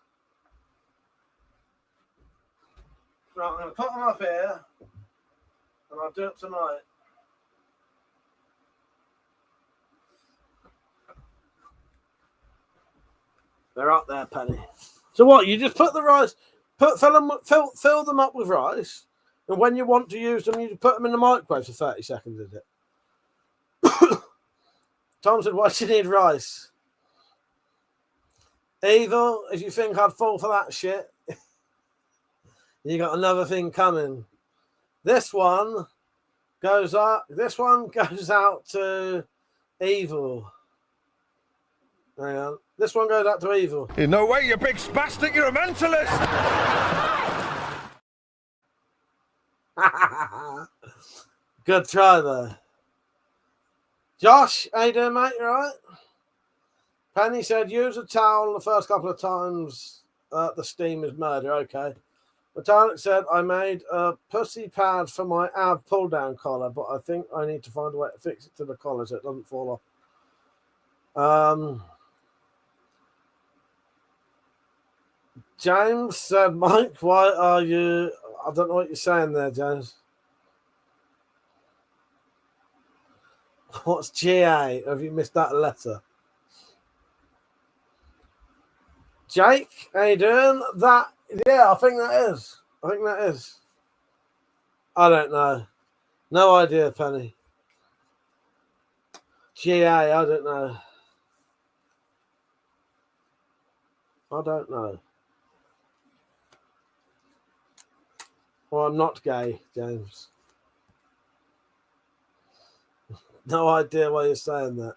Right, I'm going to put them up here. And I'll do it tonight. They're up there, Penny. So what? You just put the rice, fill them up with rice, and when you want to use them, you just put them in the microwave for 30 seconds, is it? Tom said, why do you need rice? Evil, if you think I'd fall for that shit, you got another thing coming. This one goes up. This one goes out to Evil. Hang on. This one goes out to Evil. No way, you big spastic, you're a mentalist! Good try, though. Josh, how you doing, mate? You all right? Penny said, use a towel the first couple of times the steam is murder. Okay. Metallic said, I made a pussy pad for my ab pull-down collar, but I think I need to find a way to fix it to the collar so it doesn't fall off. James said, Mike, why are you... I don't know what you're saying there, James. What's GA? Have you missed that letter? Jake, how you doing? Yeah, I think that is. I don't know. No idea, Penny. GA, I don't know. Well, I'm not gay, James. No idea why you're saying that.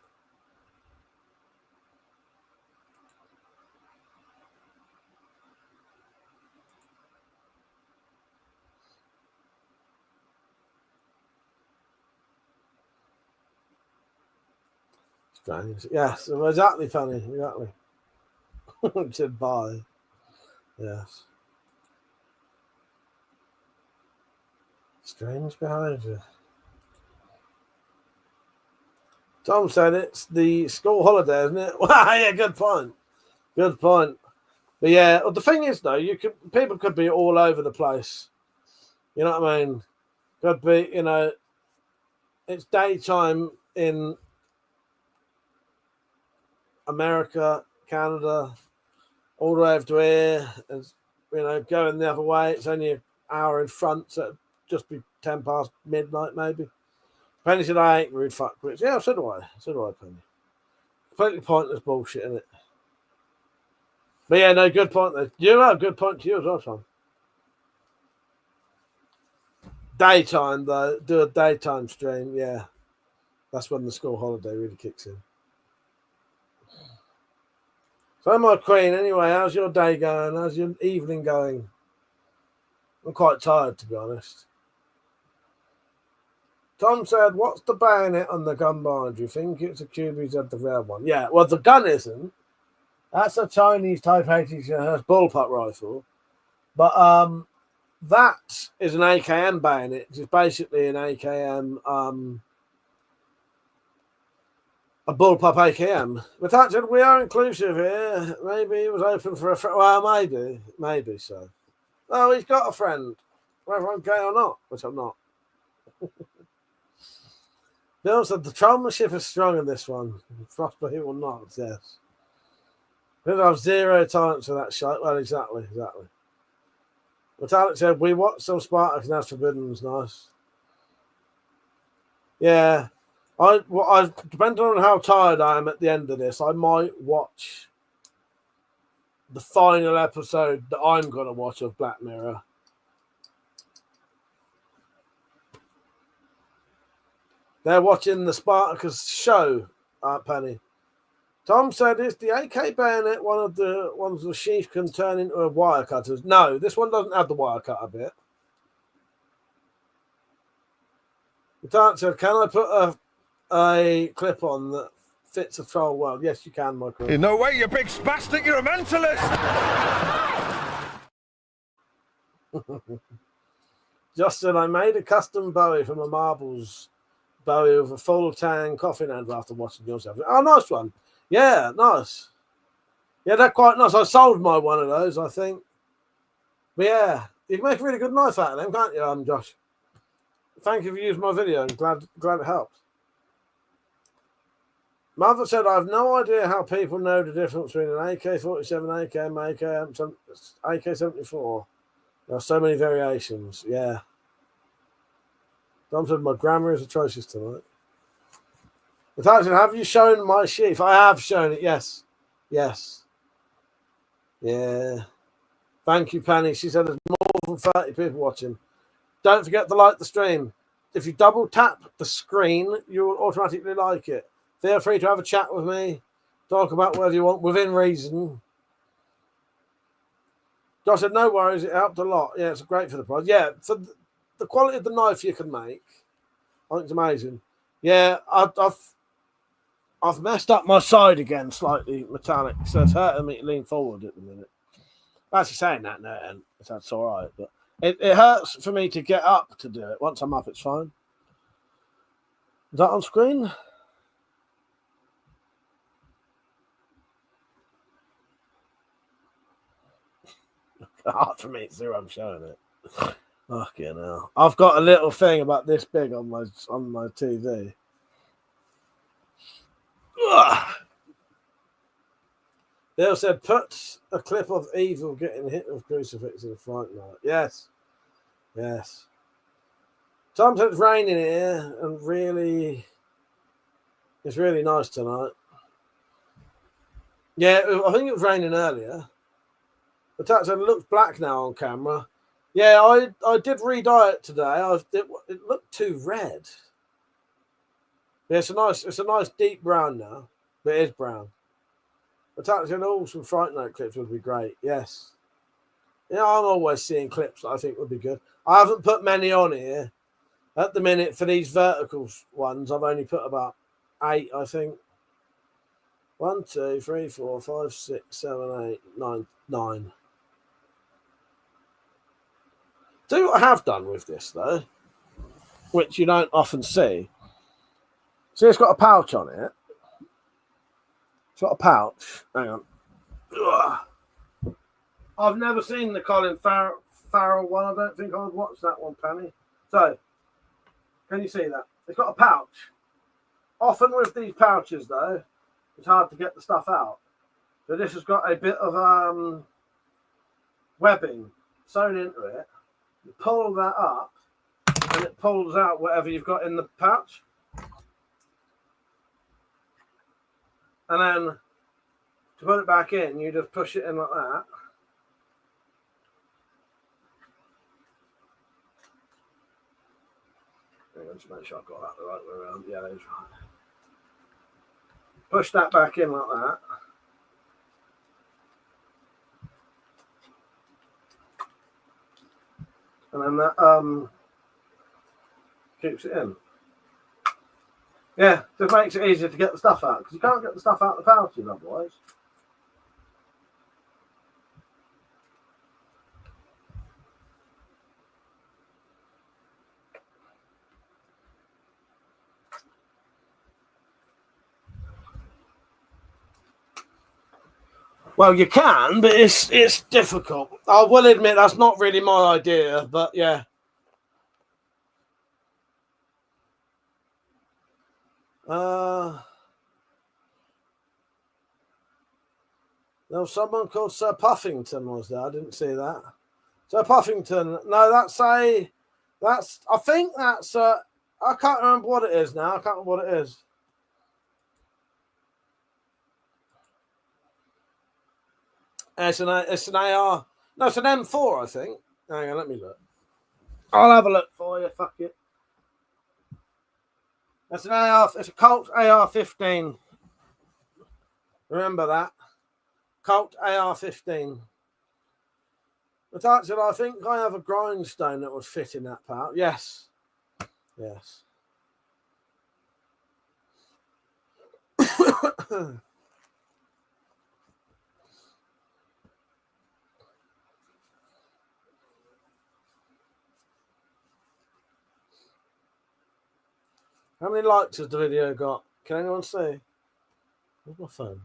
Strange. Yes, exactly, Penny. Exactly. Said bye. Yes. Strange behaviour. Tom said it's the school holiday, isn't it? Wow, yeah, good point. Good point. But yeah, the thing is though, people could be all over the place. You know what I mean? Could be, it's daytime in America, Canada, all the way over to here, and going the other way. It's only an hour in front, so it'd just be 10 past midnight, maybe. Penny said, I ain't rude fuckwits. Yeah, so do I. Penny. Completely pointless bullshit, isn't it? But yeah, no, good point there. You know, good point to you as well, Tom. Daytime, though. Do a daytime stream, yeah. That's when the school holiday really kicks in. So, my queen, anyway, how's your day going? How's your evening going? I'm quite tired, to be honest. Tom said, what's the bayonet on the gun behind you? Think it's a QBZ, the rare one? Yeah, well, the gun isn't. That's a Chinese Type 80 bullpup rifle. But that is an AKM bayonet. It's basically an AKM, a bullpup AKM. But that said, we are inclusive here. Maybe he was open for a friend. Well, maybe so. Oh, he's got a friend, whether I'm gay or not, which I'm not. Bill said the troubleship is strong in this one. Frostbite will not, yes. Because I have zero tolerance for that shite. Well, exactly. Metallic said, we watched some Spartacus and that's forbidden. Was nice. Yeah. Depending on how tired I am at the end of this, I might watch the final episode that I'm going to watch of Black Mirror. They're watching the Spartacus show, Penny. Tom said, is the AK bayonet one of the ones the sheath can turn into a wire cutter? No, this one doesn't have the wire cutter bit. Tom said, can I put a clip on that fits a troll world? Yes, you can, Michael. No way, you big spastic, you're a mentalist! Justin, I made a custom Bowie from a marbles Bowie with a full tang coffin handle after watching yours. Oh, nice one. Yeah, nice. Yeah, they're quite nice. I sold my one of those, I think. But yeah, you can make a really good knife out of them, can't you, Josh? Thank you for using my video and glad it helped. Mother said, I have no idea how people know the difference between an AK-47, AKM, AK-74. There are so many variations. Yeah. Tom said, my grammar is atrocious tonight. Natasha, have you shown my sheath? I have shown it, yes. Yes. Yeah. Thank you, Penny. She said there's more than 30 people watching. Don't forget to like the stream. if you double tap the screen, you will automatically like it. Feel free to have a chat with me, talk about whatever you want within reason. Josh said, no worries, it helped a lot. Yeah, it's great for the price. Yeah, for the quality of the knife you can make, I think it's amazing. Yeah, I've messed up my side again slightly metallic, so it's hurting me to lean forward at the minute. Actually saying that now, and that's all right, but it hurts for me to get up to do it. Once I'm up, it's fine. Is that on screen? Hard for me to see where I'm showing it. Fucking hell. I've got a little thing about this big on my TV. Ugh. Dale said, put a clip of Evil getting hit with crucifix in the front night. Yes. Yes. Tom said it's raining here and it's really nice tonight. Yeah, I think it was raining earlier. But that said, it looks black now on camera. Yeah, I did re-dye it today. It looked too red. Yeah, it's a nice deep brown now. But it is brown. But that said, some Fright Night clips would be great. Yes. Yeah, I'm always seeing clips that I think would be good. I haven't put many on here. At the minute, for these vertical ones, I've only put about 8, I think. 1, 2, 3, 4, 5, 6, 7, 8, 9, 9. Tell you what I have done with this, though, which you don't often see. See, it's got a pouch on it. It's got a pouch. Hang on. Ugh. I've never seen the Colin Farrell one. I don't think I would watch that one, Penny. So, can you see that? It's got a pouch. Often with these pouches, though, it's hard to get the stuff out. So this has got a bit of webbing sewn into it. You pull that up, and it pulls out whatever you've got in the pouch. And then to put it back in, you just push it in like that. Just make sure I've got that the right way around. Yeah, that's right. Push that back in like that. And then that keeps it in. Yeah, just makes it easier to get the stuff out, because you can't get the stuff out of the pouches otherwise. Well, you can, but it's difficult. I will admit that's not really my idea, but yeah. There was someone called Sir Puffington, was there? I didn't see that. Sir Puffington. No, I think that's I can't remember what it is now. I can't remember what it is. It's an AR. No, it's an M4, I think. Hang on, let me look. I'll have a look for you. Fuck it. That's an AR. It's a Colt AR-15. Remember that. Colt AR-15. But actually, I think I have a grindstone that would fit in that part. Yes. Yes. How many likes has the video got? Can anyone see? Where's my phone?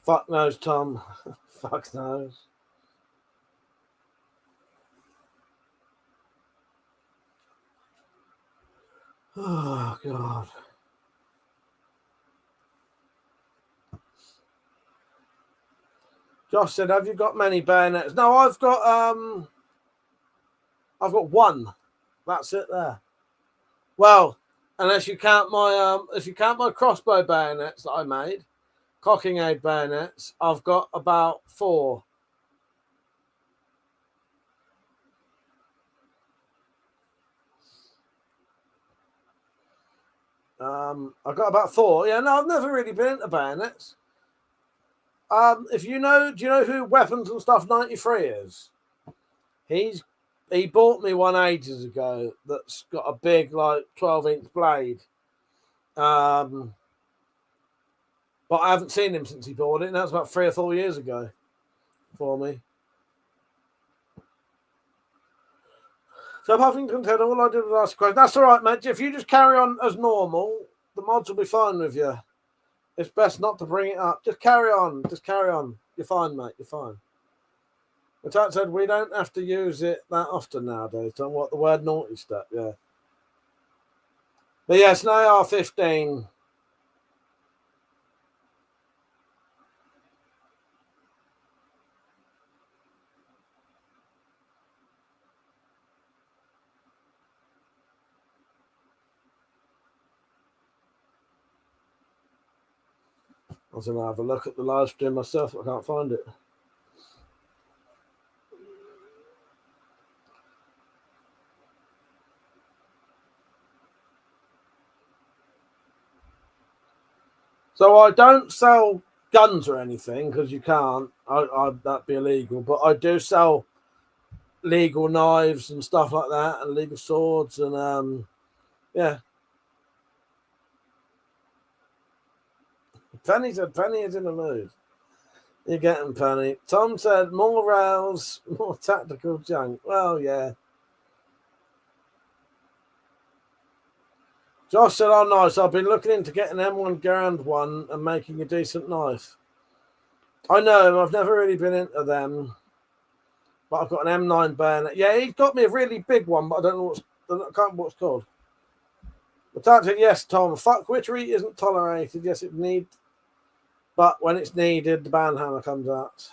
Fuck knows, Tom. Fuck knows. Oh, God. Josh said, have you got many bayonets? No, I've got one. That's it there. Well, unless you count my crossbow bayonets that I made, cocking aid bayonets, I've got about 4. I got about 4. Yeah, no, I've never really been into bayonets. If you know, do you know who Weapons and Stuff 93 is? He bought me one ages ago that's got a big, like, 12-inch blade. But I haven't seen him since he bought it, and that was about 3 or 4 years ago for me. So Huffington said, all I did was ask a question. That's all right, mate. If you just carry on as normal, the mods will be fine with you. It's best not to bring it up. Just carry on. Just carry on. You're fine, mate. You're fine. But that said, we don't have to use it that often nowadays. Don't want the word naughty step, yeah. But yes, an AR-15. I was going to have a look at the live stream myself. I can't find it. So I don't sell guns or anything because you can't. That'd be illegal. But I do sell legal knives and stuff like that, and legal swords, and yeah. Penny said Penny is in the mood. You're getting Penny. Tom said more rails, more tactical junk. Well, yeah. Josh said, oh, nice. I've been looking into getting an M1 Garand one and making a decent knife. I know. I've never really been into them. But I've got an M9 bayonet. Yeah, he got me a really big one, but I don't know I can't remember what it's called. But that's it. Yes, Tom. Fuckwittery isn't tolerated. Yes, it needs. But when it's needed, the banhammer comes out.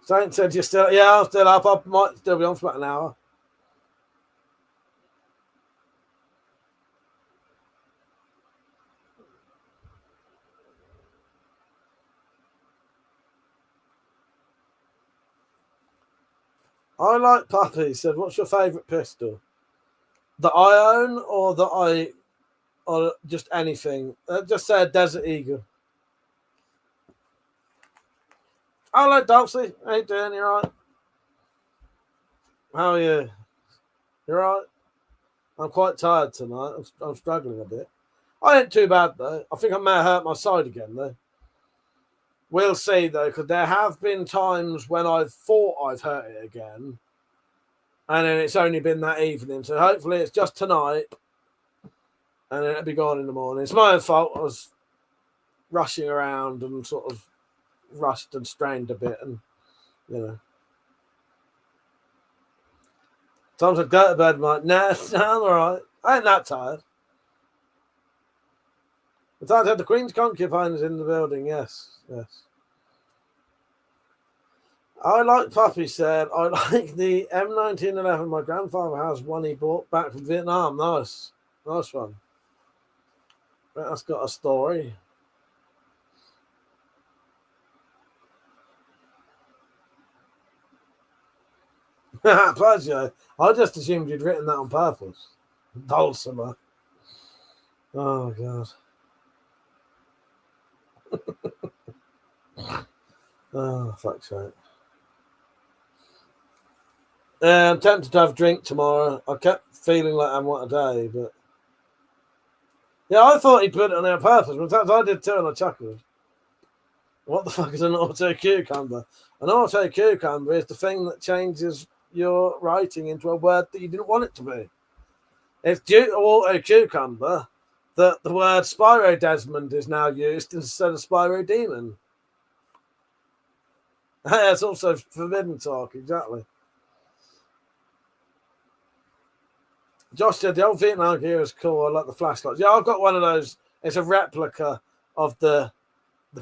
Saint said you're still, yeah, I'm still up. I might still be on for about an hour. I like Puppy. He said, what's your favourite pistol? That I own or just anything? Just say a Desert Eagle. Hello, Dulcie. How you doing? You right? How are you? You right? I'm quite tired tonight. I'm struggling a bit. I ain't too bad, though. I think I may have hurt my side again, though. We'll see, though, because there have been times when I've thought I've hurt it again, and then it's only been that evening. So hopefully it's just tonight, and then it'll be gone in the morning. It's my own fault. I was rushing around and sort of rushed and strained a bit, and, you know. Tom said, go to bed, Mike. Nah, I'm all right. I ain't that tired. The time said the Queen's concubine is in the building. Yes, yes. I like Puppy said, I like the M1911. My grandfather has one he bought back from Vietnam. Nice. Nice one. That's got a story. Pleasure. I just assumed you'd written that on purpose. Dulcimer. Oh, God. Oh, fuck's sake. I'm tempted to have a drink tomorrow. I kept feeling like I want a day, but yeah, I thought he put it on there on purpose. But I did too, and I chuckled. What the fuck is an auto cucumber? An auto cucumber is the thing that changes your writing into a word that you didn't want it to be. It's due to auto cucumber that the word Spyro Desmond is now used instead of Spyro Demon. That's also forbidden talk, exactly. Josh said the old Vietnam gear is cool. I like the flashlights. Yeah, I've got one of those. It's a replica of the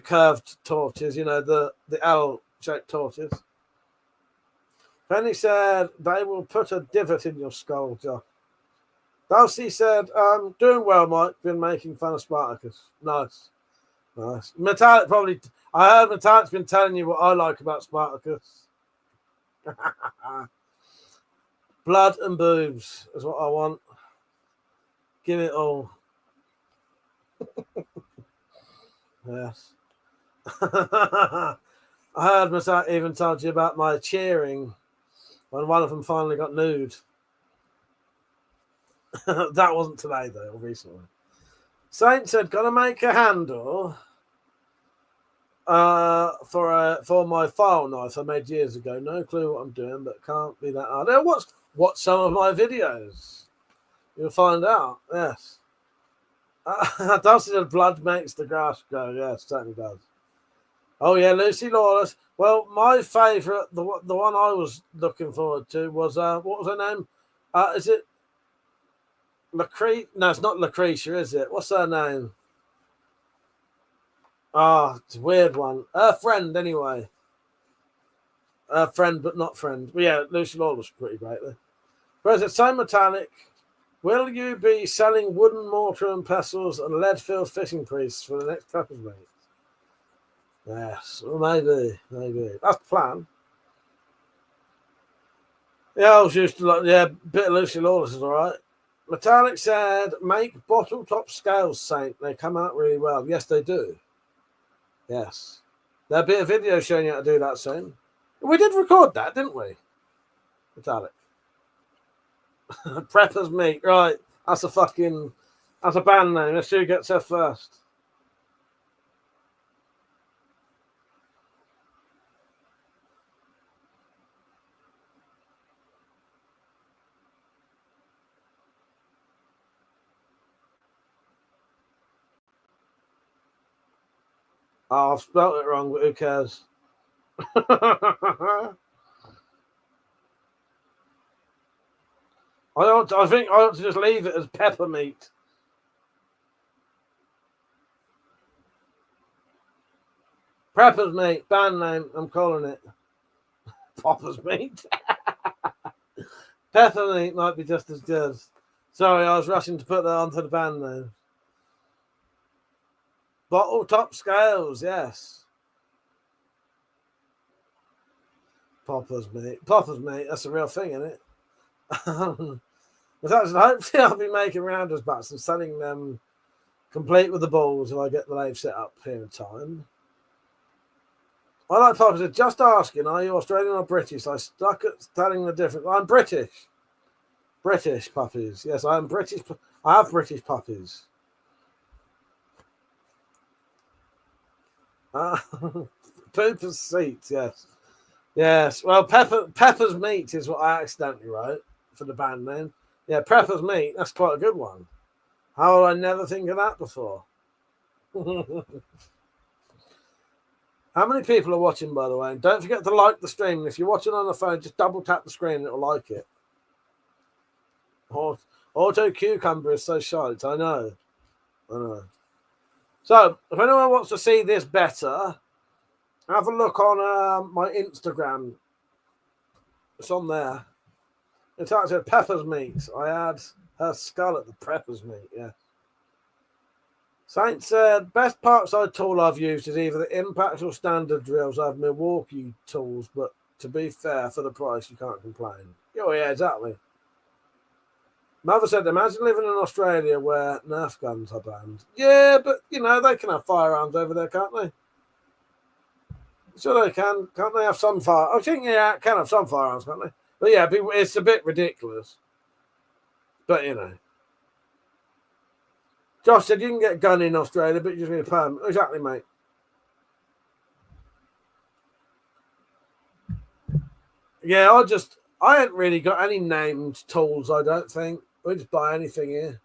curved torches, you know, the L-shaped torches. Penny said they will put a divot in your skull, Josh. Dulcie said, doing well, Mike. Been making fun of Spartacus. Nice. Nice. Metallic probably, I heard Metallic's been telling you what I like about Spartacus. Blood and boobs is what I want. Give it all. Yes. I heard Metallic even told you about my cheering when one of them finally got nude. That wasn't today, though, or recently. Saint said, "Gonna make a handle for my file knife I made years ago. No clue what I'm doing, but can't be that hard. Watch some of my videos. You'll find out." Yes. Dusty said, "Blood makes the grass grow." Yes, certainly does. Oh yeah, Lucy Lawless. Well, my favourite, the one I was looking forward to was what was her name? Is it Lucretia? No, it's not Lucretia, is it? What's her name? It's a weird one. Her friend, anyway. Her friend, but not friend. But yeah, Lucy Lawless was pretty great there. President So Metallic, will you be selling wooden mortar and pestles and lead-filled fishing priests for the next Peppers Meet? Yes, well, maybe. That's the plan. Yeah, I was used to like, a bit of Lucy Lawless is all right. Metallic said, make bottle top scales, Saint. They come out really well. Yes, they do. Yes. There'll be a video showing you how to do that soon. We did record that, didn't we? Metallic. Preppers Meat, right. That's a band name. Let's see who gets there first. Oh, I've spelt it wrong, but who cares? I think I ought to just leave it as Pepper Meat. Preppers Meat, band name, I'm calling it. Popper's Meat. Pepper Meat might be just as good. Sorry, I was rushing to put that onto the band name. Bottle top scales, yes. Popper's Meat. That's a real thing, isn't it? Hopefully I'll be making rounders bats and selling them complete with the balls if I get the lathe set up here in time. I like Popper. Just asking, are you Australian or British? I stuck at telling the difference. I'm British. British puppies. Yes, I am British. I have British puppies. Pooper's Seats, yes. Yes, well, Pepper's Meat is what I accidentally wrote for the band name. Yeah, Pepper's Meat, that's quite a good one. How would I never think of that before? How many people are watching, by the way? And don't forget to like the stream. If you're watching on the phone, just double tap the screen and it'll like it. Auto Cucumber is so shite, I know. So, if anyone wants to see this better, have a look on my Instagram. It's on there. It's actually Pepper's Meat. I had her skull at the Pepper's Meat, yeah. Saint said, best park side tool I've used is either the impact or standard drills. I have Milwaukee tools, but to be fair, for the price, you can't complain. Oh, yeah, exactly. Mother said, imagine living in Australia where Nerf guns are banned. Yeah, but, you know, they can have firearms over there, can't they? Sure they can. Can't they have some firearms? I think, yeah, can have some firearms, can't they? But, yeah, it's a bit ridiculous. But, you know. Josh said, you can get a gun in Australia, but you just need a permit. Exactly, mate. Yeah, I ain't really got any named tools, I don't think. We just buy anything here.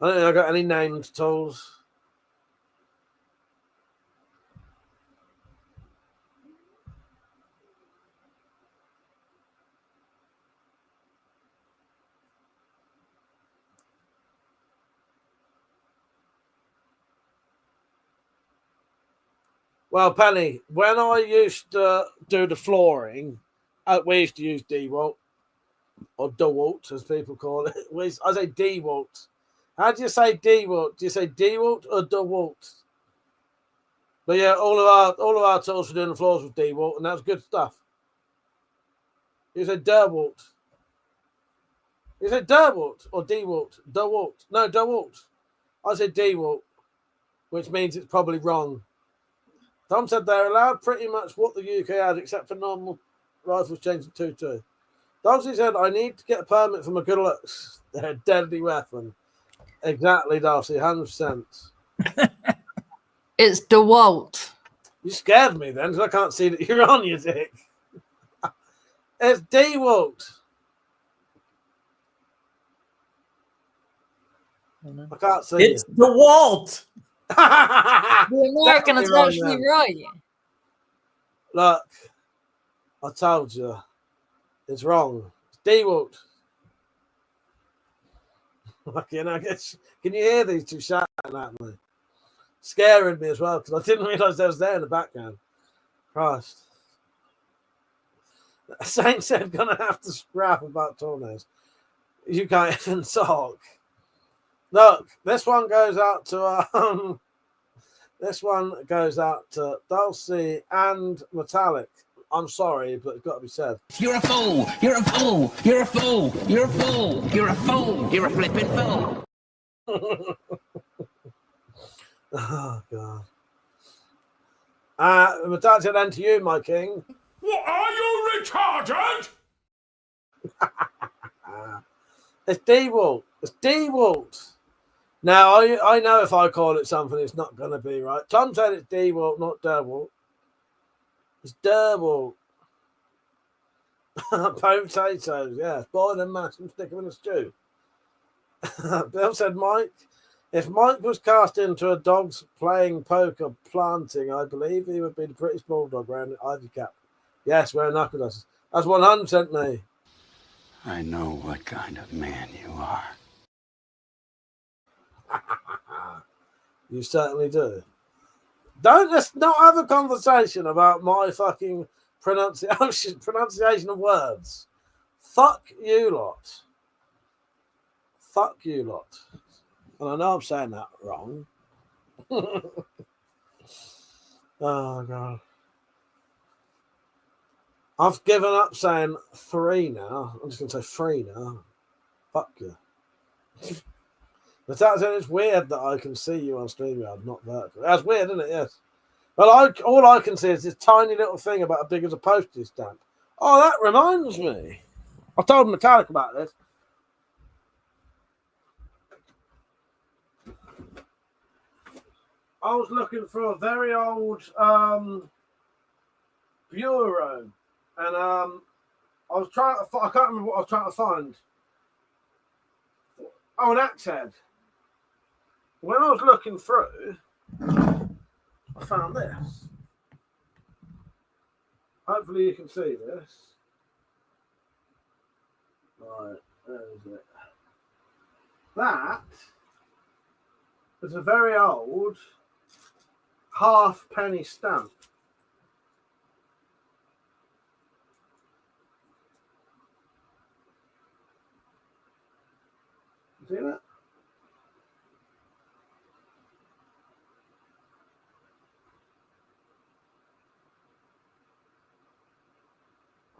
I don't think I got any named tools. Well, Penny, when I used to do the flooring, we used to use DeWalt, or DeWalt, as people call it. I say DeWalt. How do you say DeWalt? Do you say DeWalt or DeWalt? But yeah, all of our tools for doing the floors with DeWalt, and that's good stuff. You said DeWalt. You said DeWalt or DeWalt? DeWalt. No, DeWalt. I said DeWalt, which means it's probably wrong. Tom said they're allowed pretty much what the UK has, except for normal rifles changed to 2.2. Darcy said, I need to get a permit for my good looks. They're a deadly weapon. Exactly, Darcy, 100%. It's DeWalt. You scared me then, because I can't see that you're on your dick. It's DeWalt. I can't see It's DeWalt. The American is actually right. Look, I told you. It's wrong. It's DeWalt. Fucking, I guess. Can you hear these two shouting at me? Scaring me as well, because I didn't realise they was there in the background. Christ. Saint said, gonna have to scrap about tornadoes. You can't even talk. Look, this one goes out to Dulcie and Metallic. I'm sorry, but it's got to be said. You're a fool. You're a fool. You're a fool. You're a fool. You're a fool. You're a flipping fool. Oh God. Metallic said, and to you, my king. What, are you retarded? It's DeWalt. It's DeWalt. Now, I know if I call it something, it's not going to be right. Tom said it's DeWalt, not DeWalt. It's DeWalt. Potatoes, yeah. Boil them, mash them, stick them in a stew. Bill said, Mike, if Mike was cast into a dog's playing poker planting, I believe he would be the British Bulldog wearing an ivy cap. Yes, wearing knuckle dusters. That's 100% me. I know what kind of man you are. You certainly do. Let's not have a conversation about my fucking pronunciation of words. Fuck you lot. Fuck you lot. And I know I'm saying that wrong. Oh, God. I've given up saying 3 now. I'm just going to say 3 now. Fuck you. But it's weird that I can see you on StreamYard, not vertical. That's weird, isn't it? Yes. But all I can see is this tiny little thing about as big as a postage stamp. Oh, that reminds me. I told Metallic about this. I was looking for a very old bureau, and I was trying to. I can't remember what I was trying to find. Oh, an axe head. When I was looking through, I found this. Hopefully you can see this. Right, there is it. That is a very old half-penny stamp. You see that?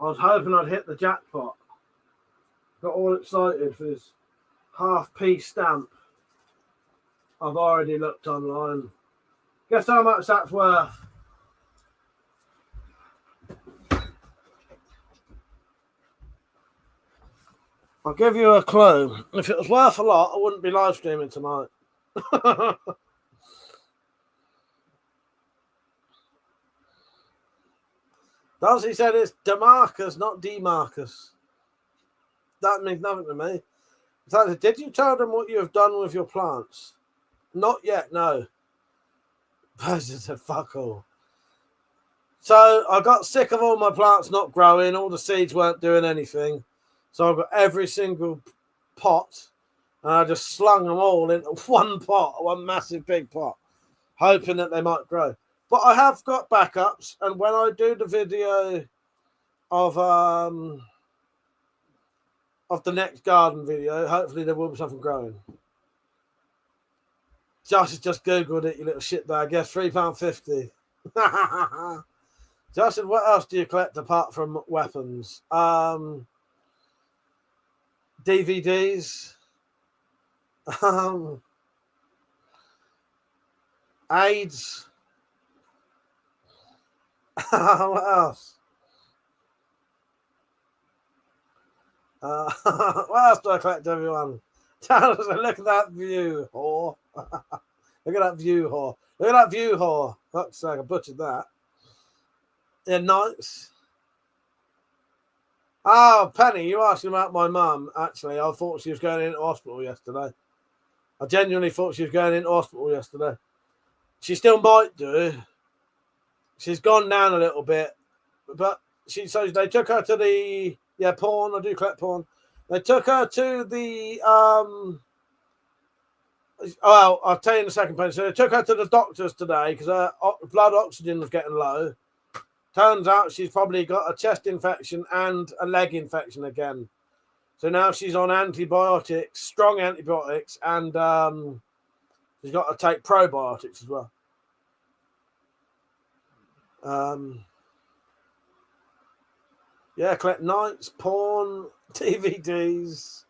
I was hoping I'd hit the jackpot. Got all excited for this half-p stamp. I've already looked online. Guess how much that's worth? I'll give you a clue. If it was worth a lot, I wouldn't be live streaming tonight. Darcy said it's Demarcus, not Demarcus. That means nothing to me. So, did you tell them what you have done with your plants? Not yet, no. Person said, fuck all. So I got sick of all my plants not growing. All the seeds weren't doing anything. So I got every single pot, and I just slung them all into one pot, one massive big pot, hoping that they might grow. But I have got backups, and when I do the video of the next garden video, hopefully there will be something growing. Josh has just Googled it, you little shitbag. Yes, £3.50. Josh said, what else do you collect apart from weapons? DVDs. AIDS. What else? What else do I collect, everyone? Look at that view, whore. Look at that view, whore. Look at that view, whore. Fuck's sake, I butchered that. Yeah, nice. Oh, Penny, you asking about my mum. Actually, I thought she was going into hospital yesterday. I genuinely thought she was going into hospital yesterday. She still might do. She's gone down a little bit. But so they took her to the porn. I do collect porn. They took her to the well, I'll tell you in a second, Penny. So they took her to the doctors today because her blood oxygen was getting low. Turns out she's probably got a chest infection and a leg infection again. So now she's on antibiotics, strong antibiotics, and she's got to take probiotics as well. Yeah, collect nights, porn, DVDs.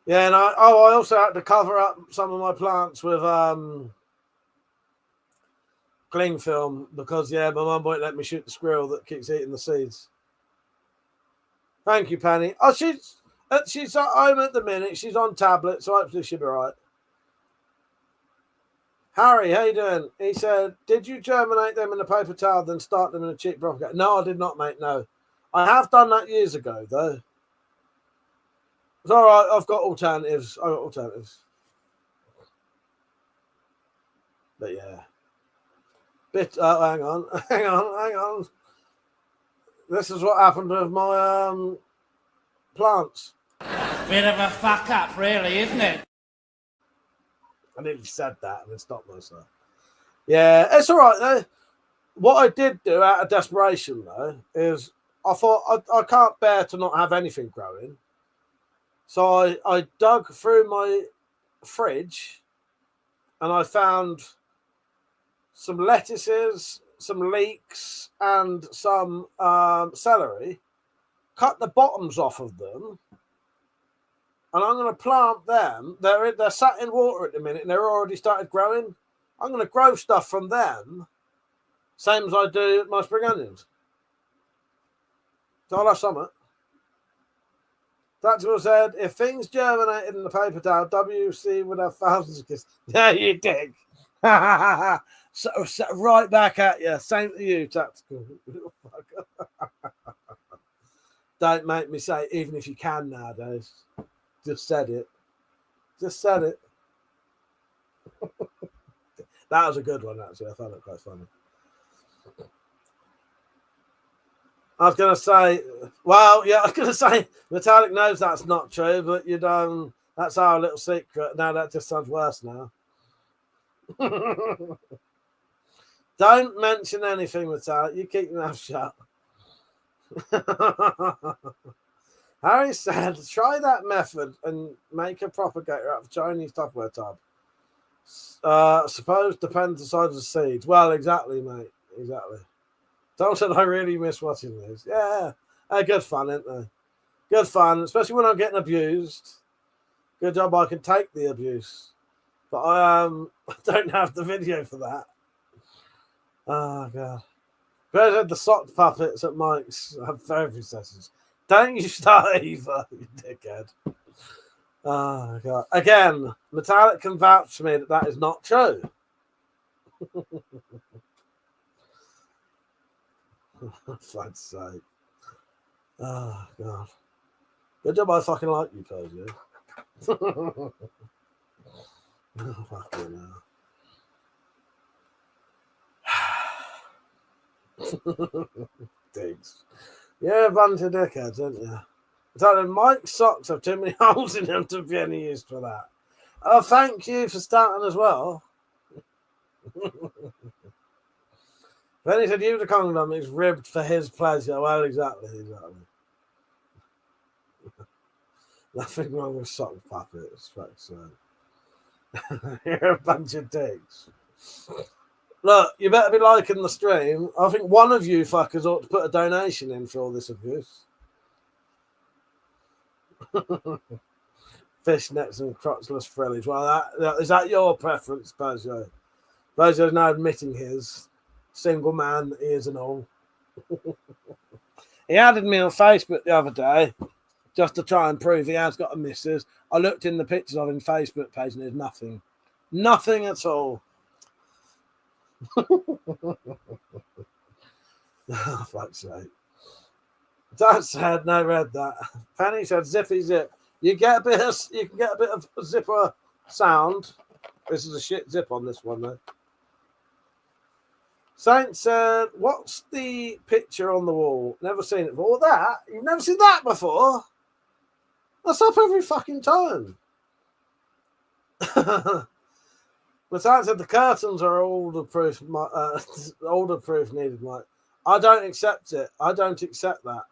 Yeah, and I also had to cover up some of my plants with cling film because my mum won't let me shoot the squirrel that keeps eating the seeds. Thank you, Penny. Oh, she's at home at the minute. She's on tablet, so hopefully she'll be right. Harry, how you doing? He said, did you germinate them in a paper towel, then start them in a cheap propagator? No, I did not, mate, no. I have done that years ago, though. It's all right. I've got alternatives. But, yeah. Hang on. This is what happened with my plants. Bit of a fuck up, really, isn't it? I nearly said that and then stopped myself. Yeah, it's all right, though. What I did do out of desperation, though, is I thought I can't bear to not have anything growing. So I dug through my fridge and I found some lettuces, some leeks, and some celery. Cut the bottoms off of them. And I'm going to plant them. They're sat in water at the minute and they're already started growing. I'm going to grow stuff from them, same as I do my spring onions. So I'll have some. Tactical said, if things germinated in the paper towel, WC would have thousands of kids. Yeah, you dig. so right back at you. Same to you, Tactical. Don't make me say, even if you can nowadays. Just said it. That was a good one, actually. I found it quite funny. I was going to say, Metallic knows that's not true, but that's our little secret. Now that just sounds worse now. Don't mention anything, Metallic. You keep your mouth shut. Harry said, try that method and make a propagator out of Chinese Tupperware tub. Suppose depends the size of the seeds. Well, exactly, mate. Exactly. Dalton, I really miss watching these. Yeah. Good fun, isn't they? Good fun, especially when I'm getting abused. Good job I can take the abuse. But I don't have the video for that. Oh, God. Better had the sock puppets at Mike's therapy sessions. Don't you start either, you dickhead. Oh, God. Again, Metallic can vouch for me that is not true. For fuck's sake. Oh, God. Good job I fucking like you, Cozy. Oh, fucking hell. Digs. You're a bunch of dickheads, aren't you? So Mike's socks have too many holes in them to be any use for that. Oh, thank you for starting as well. Then he said, use the condom, it's ribbed for his pleasure. Well, exactly. Nothing wrong with sock puppets, fuck's sake. You're a bunch of dicks. Look, you better be liking the stream. I think one of you fuckers ought to put a donation in for all this abuse. Fishnets and crotchless frillies. Well, is that your preference, Bozo? Bozo's now admitting his. Single man, he is and all. He added me on Facebook the other day just to try and prove he has got a missus. I looked in the pictures of his Facebook page and there's nothing. Nothing at all. Oh, fuck's sake. Dad said, no, read that. Penny said, zippy zip. You can get a bit of zipper sound. This is a shit zip on this one, though. Saint said, what's the picture on the wall? Never seen it before. That? You've never seen that before? That's up every fucking time. But Saint said the curtains are older proof needed, Mike. I don't accept it. I don't accept that.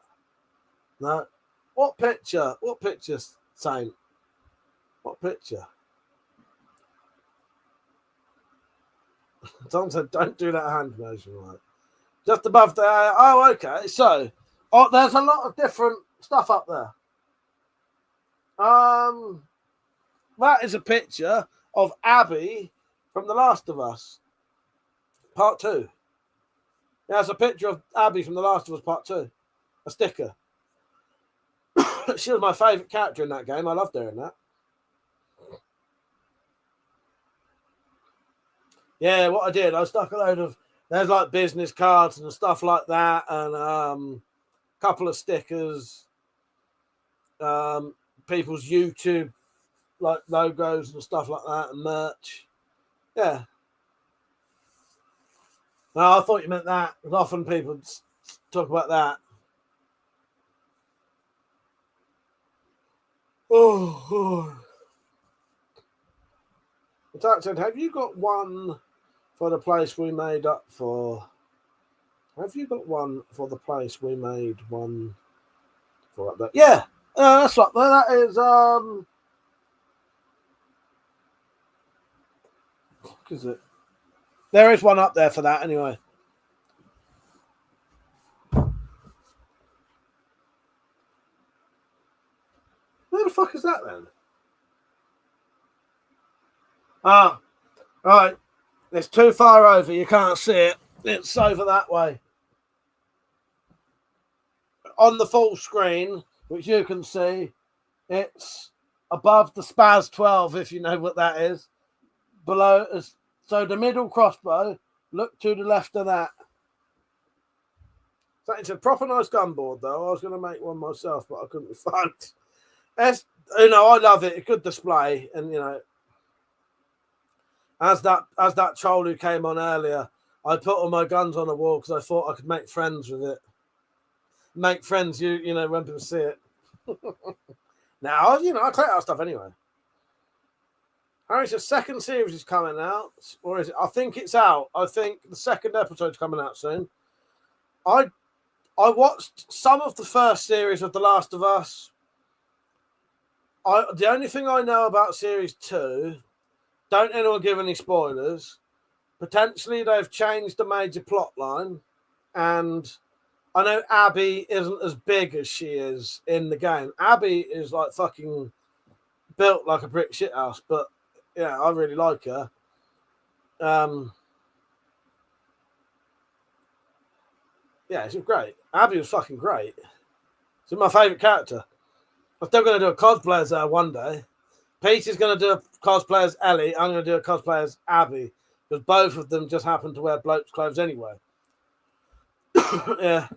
No. What picture? What picture, Saint? What picture? Tom said, don't do that hand motion, right? Just above there. Oh, okay. So, there's a lot of different stuff up there. That is a picture of Abby from The Last of Us, Part 2. There's a picture of Abby from The Last of Us, Part 2. A sticker. She was my favourite character in that game. I loved her in that. Yeah, what I did, I stuck a load of, there's like business cards and stuff like that, and a couple of stickers, people's YouTube like logos and stuff like that, and merch. Yeah. No, I thought you meant that. Often people talk about that. Oh. Attack said, have you got one for the place we made up for? Have you got one for the place we made one for up there? Yeah, that's right. That is what is it? There is one up there for that anyway. Where the fuck is that then? Ah, right. It's too far over. You can't see it. It's over that way. On the full screen, which you can see, it's above the Spaz 12, if you know what that is. Below is so the middle crossbow. Look to the left of that. So it's a proper nice gun board, though. I was going to make one myself, but I couldn't be found. It's, I love it. A good display, and as that troll who came on earlier, I put all my guns on a wall because I thought I could make friends with it. Make friends, when people see it. Now, I collect that stuff anyway. Harry says second series is coming out, or is it? I think it's out. I think the second episode's coming out soon. I watched some of the first series of The Last of Us. The only thing I know about series 2, don't anyone give any spoilers. Potentially they've changed the major plot line, and I know Abby isn't as big as she is in the game. Abby is like fucking built like a brick shithouse, but yeah, I really like her. Yeah, she's great. Abby was fucking great. She's my favourite character. I'm still going to do a cosplay as her one day. Pete is going to do a cosplay as Ellie. I'm going to do a cosplay as Abby, because both of them just happen to wear bloke's clothes anyway. Yeah.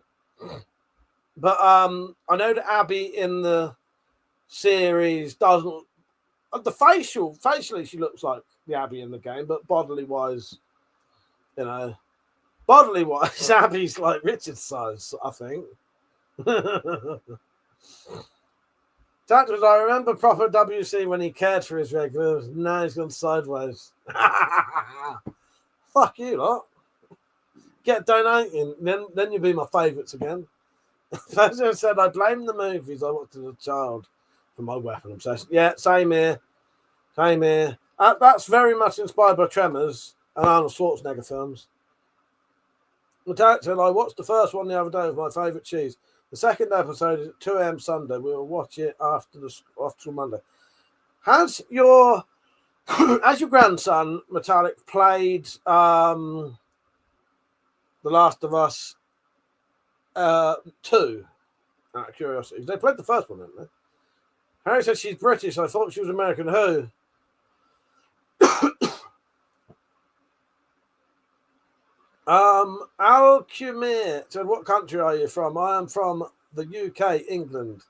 But I know that Abby in the series doesn't... Facially she looks like the Abby in the game, but bodily-wise, Abby's like Richard's size, I think. I remember proper WC when he cared for his regulars. Now he's gone sideways. Fuck you, lot. Get donating, then you'll be my favourites again. Fazio said, I blame the movies I watched as a child for my weapon obsession. Yeah, same here. Same here. That's very much inspired by Tremors and Arnold Schwarzenegger films. Metallic said, I watched the first one the other day with my favourite cheese. The second episode is at 2 a.m. Sunday. We'll watch it after Monday. Has your grandson, Metallic, played The Last of Us 2? Out of curiosity. They played the first one, didn't they? Harry said she's British. I thought she was American. Who? Alcumir said, what country are you from? I am from the UK, England.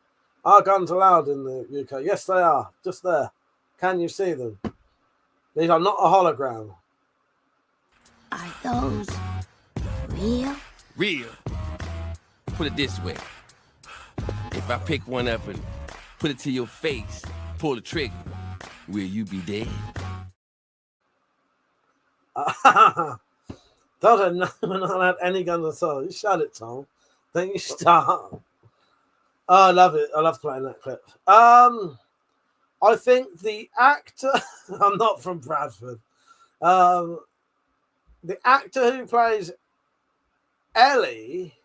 Are guns allowed in the UK? Yes, they are. Just there. Can you see them? These are not a hologram. Are those real? Real. Put it this way. If I pick one up and put it to your face, pull the trigger, will you be dead? Don't know. We're not allowed any guns at all. You shut it, Tom. Then you start. Oh, I love it. I love playing that clip. I think the actor. I'm not from Bradford. The actor who plays Ellie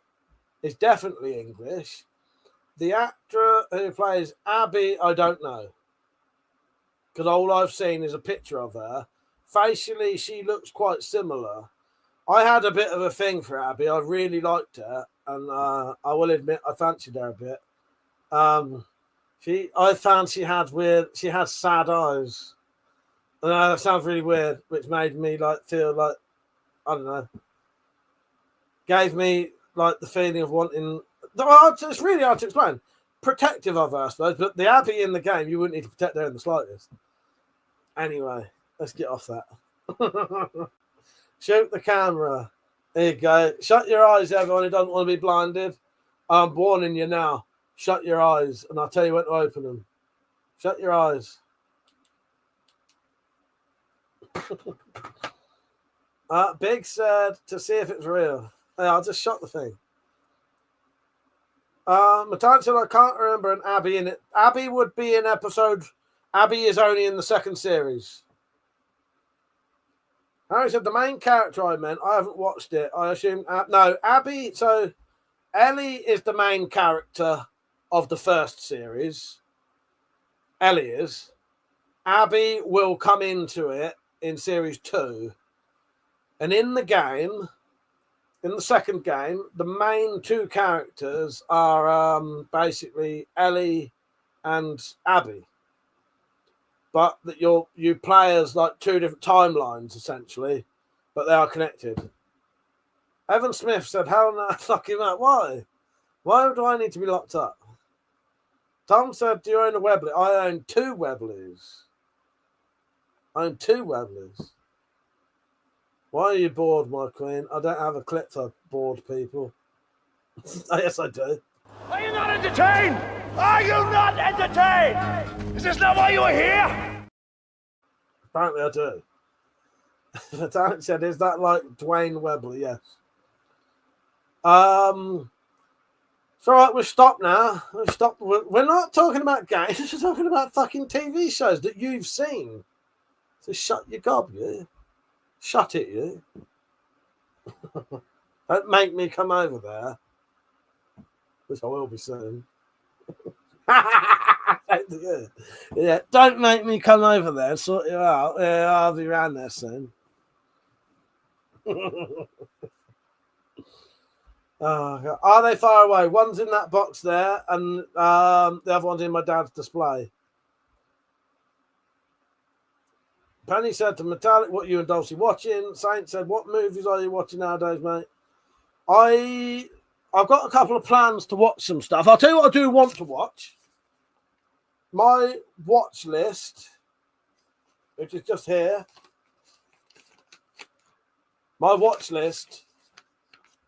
is definitely English. The actor who plays Abby, I don't know. Because all I've seen is a picture of her. Facially, she looks quite similar. I had a bit of a thing for Abby. I really liked her. And I will admit, I fancied her a bit. I found she had sad eyes. And that sounds really weird, which made me feel like, I don't know, gave me the feeling of wanting. It's really hard to explain. Protective of her, I suppose, but the Abby in the game, you wouldn't need to protect her in the slightest. Anyway, let's get off that. Shoot the camera. There you go. Shut your eyes, everyone who doesn't want to be blinded. I'm warning you now. Shut your eyes, and I'll tell you when to open them. Shut your eyes. Big said to see if it's real. Yeah, I'll just shut the thing. Metallic said, I can't remember an Abby in it. Abby would be in episode. Abby is only in the second series. Harry said, the main character I meant, I haven't watched it. I assume. No, Abby. So Ellie is the main character of the first series. Ellie is. Abby will come into it in series 2. And in the game, in the second game, the main two characters are basically Ellie and Abby. But that you play as two different timelines, essentially, but they are connected. Evan Smith said, how am I lock him up? Why? Why do I need to be locked up? Tom said, do you own a Webley? I own 2 Webleys. I own 2 Webleys. Why are you bored, my queen? I don't have a clip for bored people. Yes, I do. Are you not entertained? Are you not entertained? Is this not why you are here? Apparently I do. Metallic said, is that like Dwayne Webley? Yes. It's all right, we've stopped now. We've stopped. We're not talking about games. We're talking about fucking TV shows that you've seen. So shut your gob, you. Shut it, you. Don't make me come over there. Which I will be soon. Yeah, don't make me come over there and sort you out. Yeah, I'll be around there soon. Oh, are they far away? One's in that box there, and the other one's in my dad's display. Penny said to Metallic, what are you and Dulcie watching? Saint said, what movies are you watching nowadays, mate? I've got a couple of plans to watch some stuff. I'll tell you what I do want to watch. My watch list, which is just here. My watch list.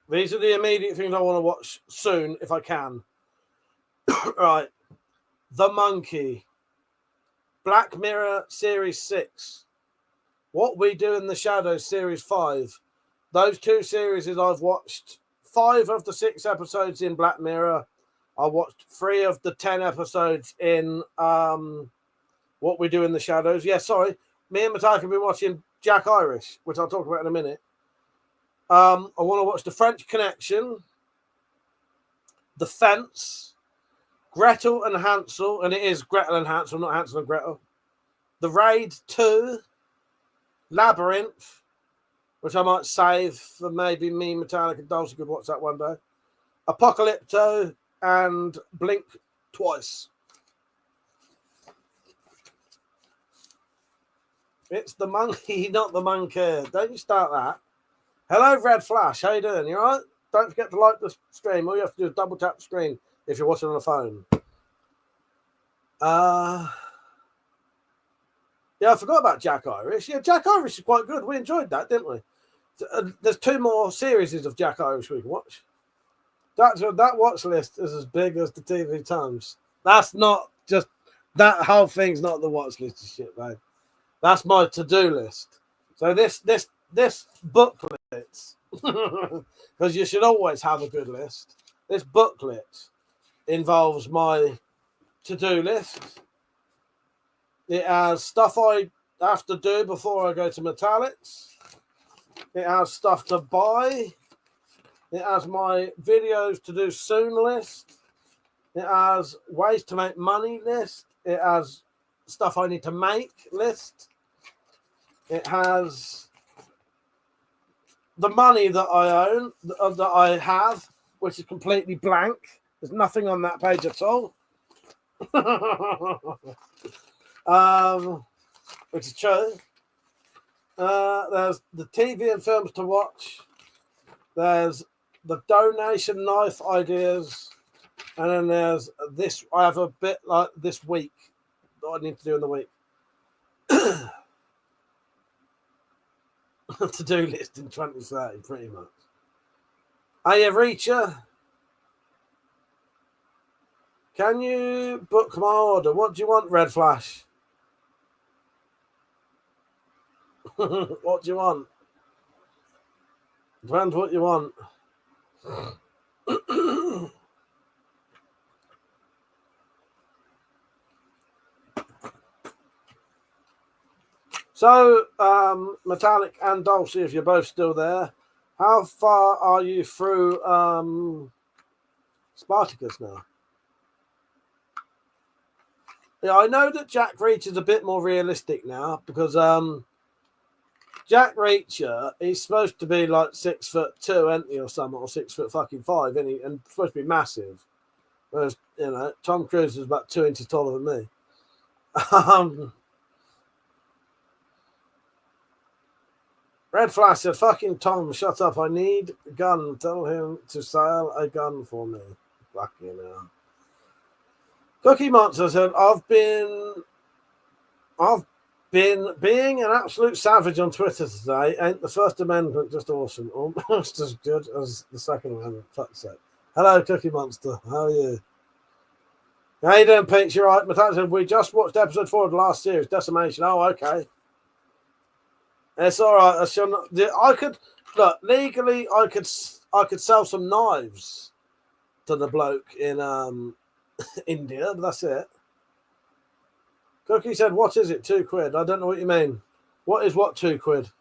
These are the immediate things I want to watch soon, if I can. Right. The Monkey. Black Mirror Series 6. What We Do in the Shadows Series 5. Those 2 series I've watched 5 of the 6 episodes in Black Mirror. I watched 3 of the 10 episodes in What We Do in the Shadows. Yeah, sorry. me and Metallica have been watching Jack Irish, which I'll talk about in a minute. I want to watch The French Connection, The Fence, Gretel and Hansel, and it is Gretel and Hansel, not Hansel and Gretel. The Raid 2, Labyrinth, which I might save for maybe me, Metallica, and Dulcie could watch that one day. Apocalypto and Blink Twice. It's the monkey, not the monkey. Don't you start that. Hello, Red Flash. How you doing? You all right? Don't forget to like the stream. All you have to do is double tap the screen if you're watching on a phone. Yeah, I forgot about Jack Irish. Yeah, Jack Irish is quite good. We enjoyed that, didn't we? There's 2 more series of Jack Irish we can watch. That watch list is as big as the TV Times. That's not just... That whole thing's not the watch list of shit, mate. That's my to-do list. So this booklet, because you should always have a good list. This booklet involves my to-do list. It has stuff I have to do before I go to Metallics. It has stuff to buy. It has my videos to do soon list. It has ways to make money list. It has stuff I need to make list. It has the money that I own, that I have, which is completely blank. There's nothing on that page at all. Which is true. There's the TV and films to watch. There's the donation knife ideas. And then there's this. I have a bit like this week that I need to do in the week. To-do list in 2030, pretty much. Are you Reacher? Can you book my order? What do you want, Red Flash? What do you want? Depends what you want. So, Metallic and Dulcie, if you're both still there, how far are you through Spartacus now? Yeah, I know that Jack Reacher is a bit more realistic now because Jack Reacher, he's supposed to be like 6'2", isn't he, or something, or 6'5", isn't he? And supposed to be massive. Whereas, you know, Tom Cruise is about 2 inches taller than me. Red Flash said, fucking Tom, shut up. I need a gun. Tell him to sell a gun for me. Fucking hell. Cookie Monster said, I've been being an absolute savage on Twitter today. Ain't the First Amendment just awesome? Almost as good as the Second Amendment. Fuck's sake. Hello, Cookie Monster. How are you? How you doing, Peach? You're right. Metallica said, we just watched episode 4 of the last series, Decimation. Oh, okay. It's all right. I could look legally. I could sell some knives to the bloke in India, but that's it. Cookie said, "What is it? £2? I don't know what you mean. What is what £2?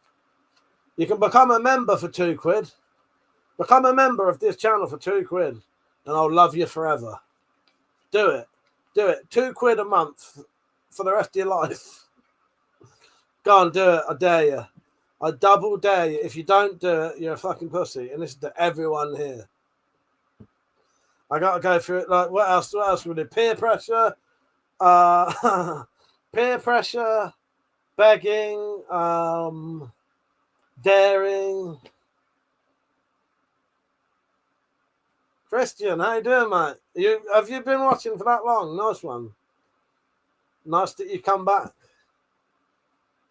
You can become a member for £2. Become a member of this channel for £2, and I'll love you forever. Do it. Do it. £2 a month for the rest of your life." Go on, do it. I dare you. I double dare you. If you don't do it, you're a fucking pussy. And this is to everyone here. I got to go through it. Like, what else? What else we do? Peer pressure. Peer pressure. Begging. Daring. Christian, how you doing, mate? Have you been watching for that long? Nice one. Nice that you come back.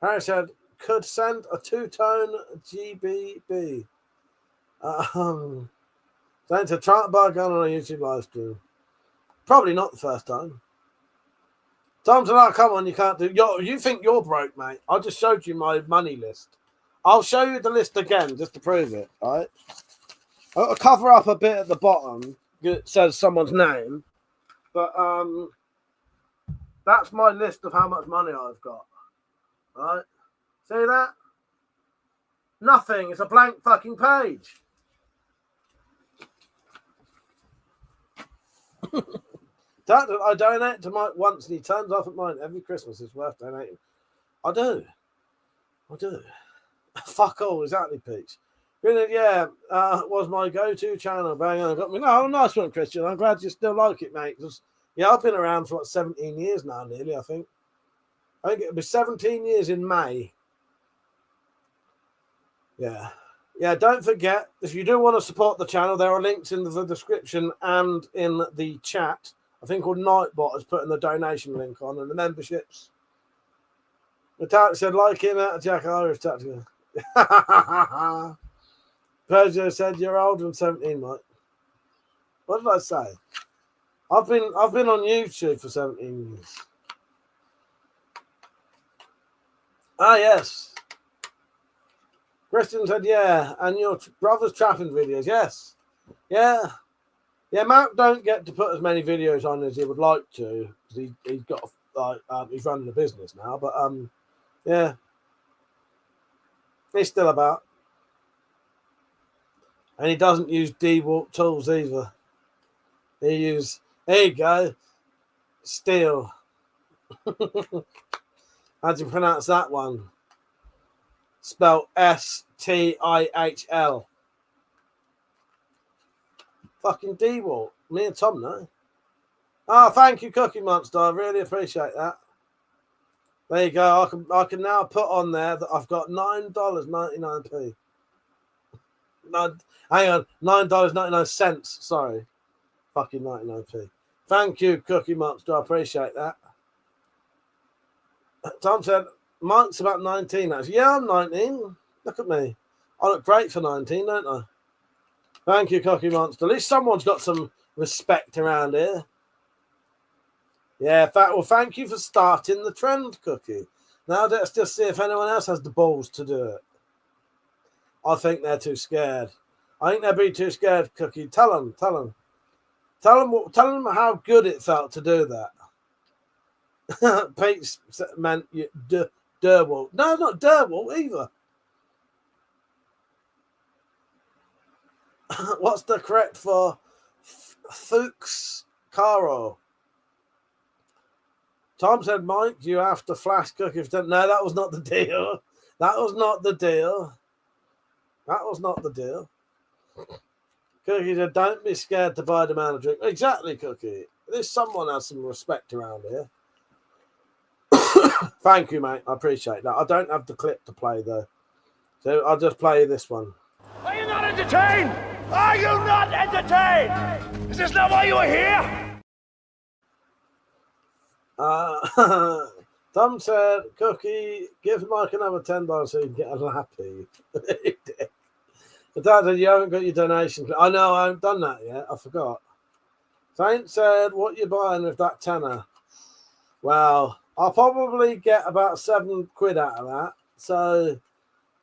Harry said, could send a 2-tone GBB. Saying to try to buy a gun on a YouTube live stream. Probably not the first time. Tom said, oh, come on, you can't do... You think you're broke, mate. I just showed you my money list. I'll show you the list again just to prove it, all right? I'll cover up a bit at the bottom. It says someone's name. But that's my list of how much money I've got. All right? See that? Nothing. It's a blank fucking page. I donate to Mike once and he turns off at mine every Christmas. It's worth donating. I do. Fuck all, exactly, Peach. Brilliant, yeah. Was my go-to channel. Bang on, got me. No, nice one, Christian. I'm glad you still like it, mate. Yeah, I've been around for 17 years now, nearly, I think. I think it'll be 17 years in May. Yeah. Yeah, don't forget, if you do want to support the channel, there are links in the description and in the chat. I think called Nightbot has put in the donation link on and the memberships. The tactic said, like him out of Jack Irish tactical. Persia said, you're older than 17, Mike. What did I say? I've been on YouTube for 17 years. Ah, yes. Christian said, yeah, and your brother's trapping videos, yes. Yeah. Yeah, Mark don't get to put as many videos on as he would like to, because he's got, he's running a business now, but, yeah. He's still about. And he doesn't use D-Walk tools either. He uses, there you go, steel. How do you pronounce that one? Spelled S-T-I-H-L. Fucking D-Walk. Me and Tom know. Oh, thank you, Cookie Monster. I really appreciate that. There you go. I can now put on there that I've got $9.99p. No, hang on, $9.99. Sorry. Fucking 99p. Thank you, Cookie Monster. I appreciate that. Tom said, Mike's about 19 actually. Yeah, I'm 19. Look at me. I look great for 19, don't I? Thank you, Cookie Monster. At least someone's got some respect around here. Yeah, well, thank you for starting the trend, Cookie. Now let's just see if anyone else has the balls to do it. I think they're too scared. I think they'd be too scared, Cookie. Tell them how good it felt to do that. Pete meant Derwalt. No, not Derwalt either. What's the correct for Fuchs Caro? Tom said, Mike, you have to flash Cookie. No, that was not the deal. That was not the deal. That was not the deal. Cookie said, don't be scared to buy the man a drink. Exactly, Cookie. At least someone has some respect around here. Thank you, mate. I appreciate that. I don't have the clip to play, though. So I'll just play this one. Are you not entertained? Are you not entertained? Is this not why you are here? Tom said, Cookie, give Mike another $10 so you can get a lappy. But Dad said, you haven't got your donation. I know, I haven't done that yet. I forgot. Saint said, what you buying with that tenner? Well, I'll probably get about £7 out of that. So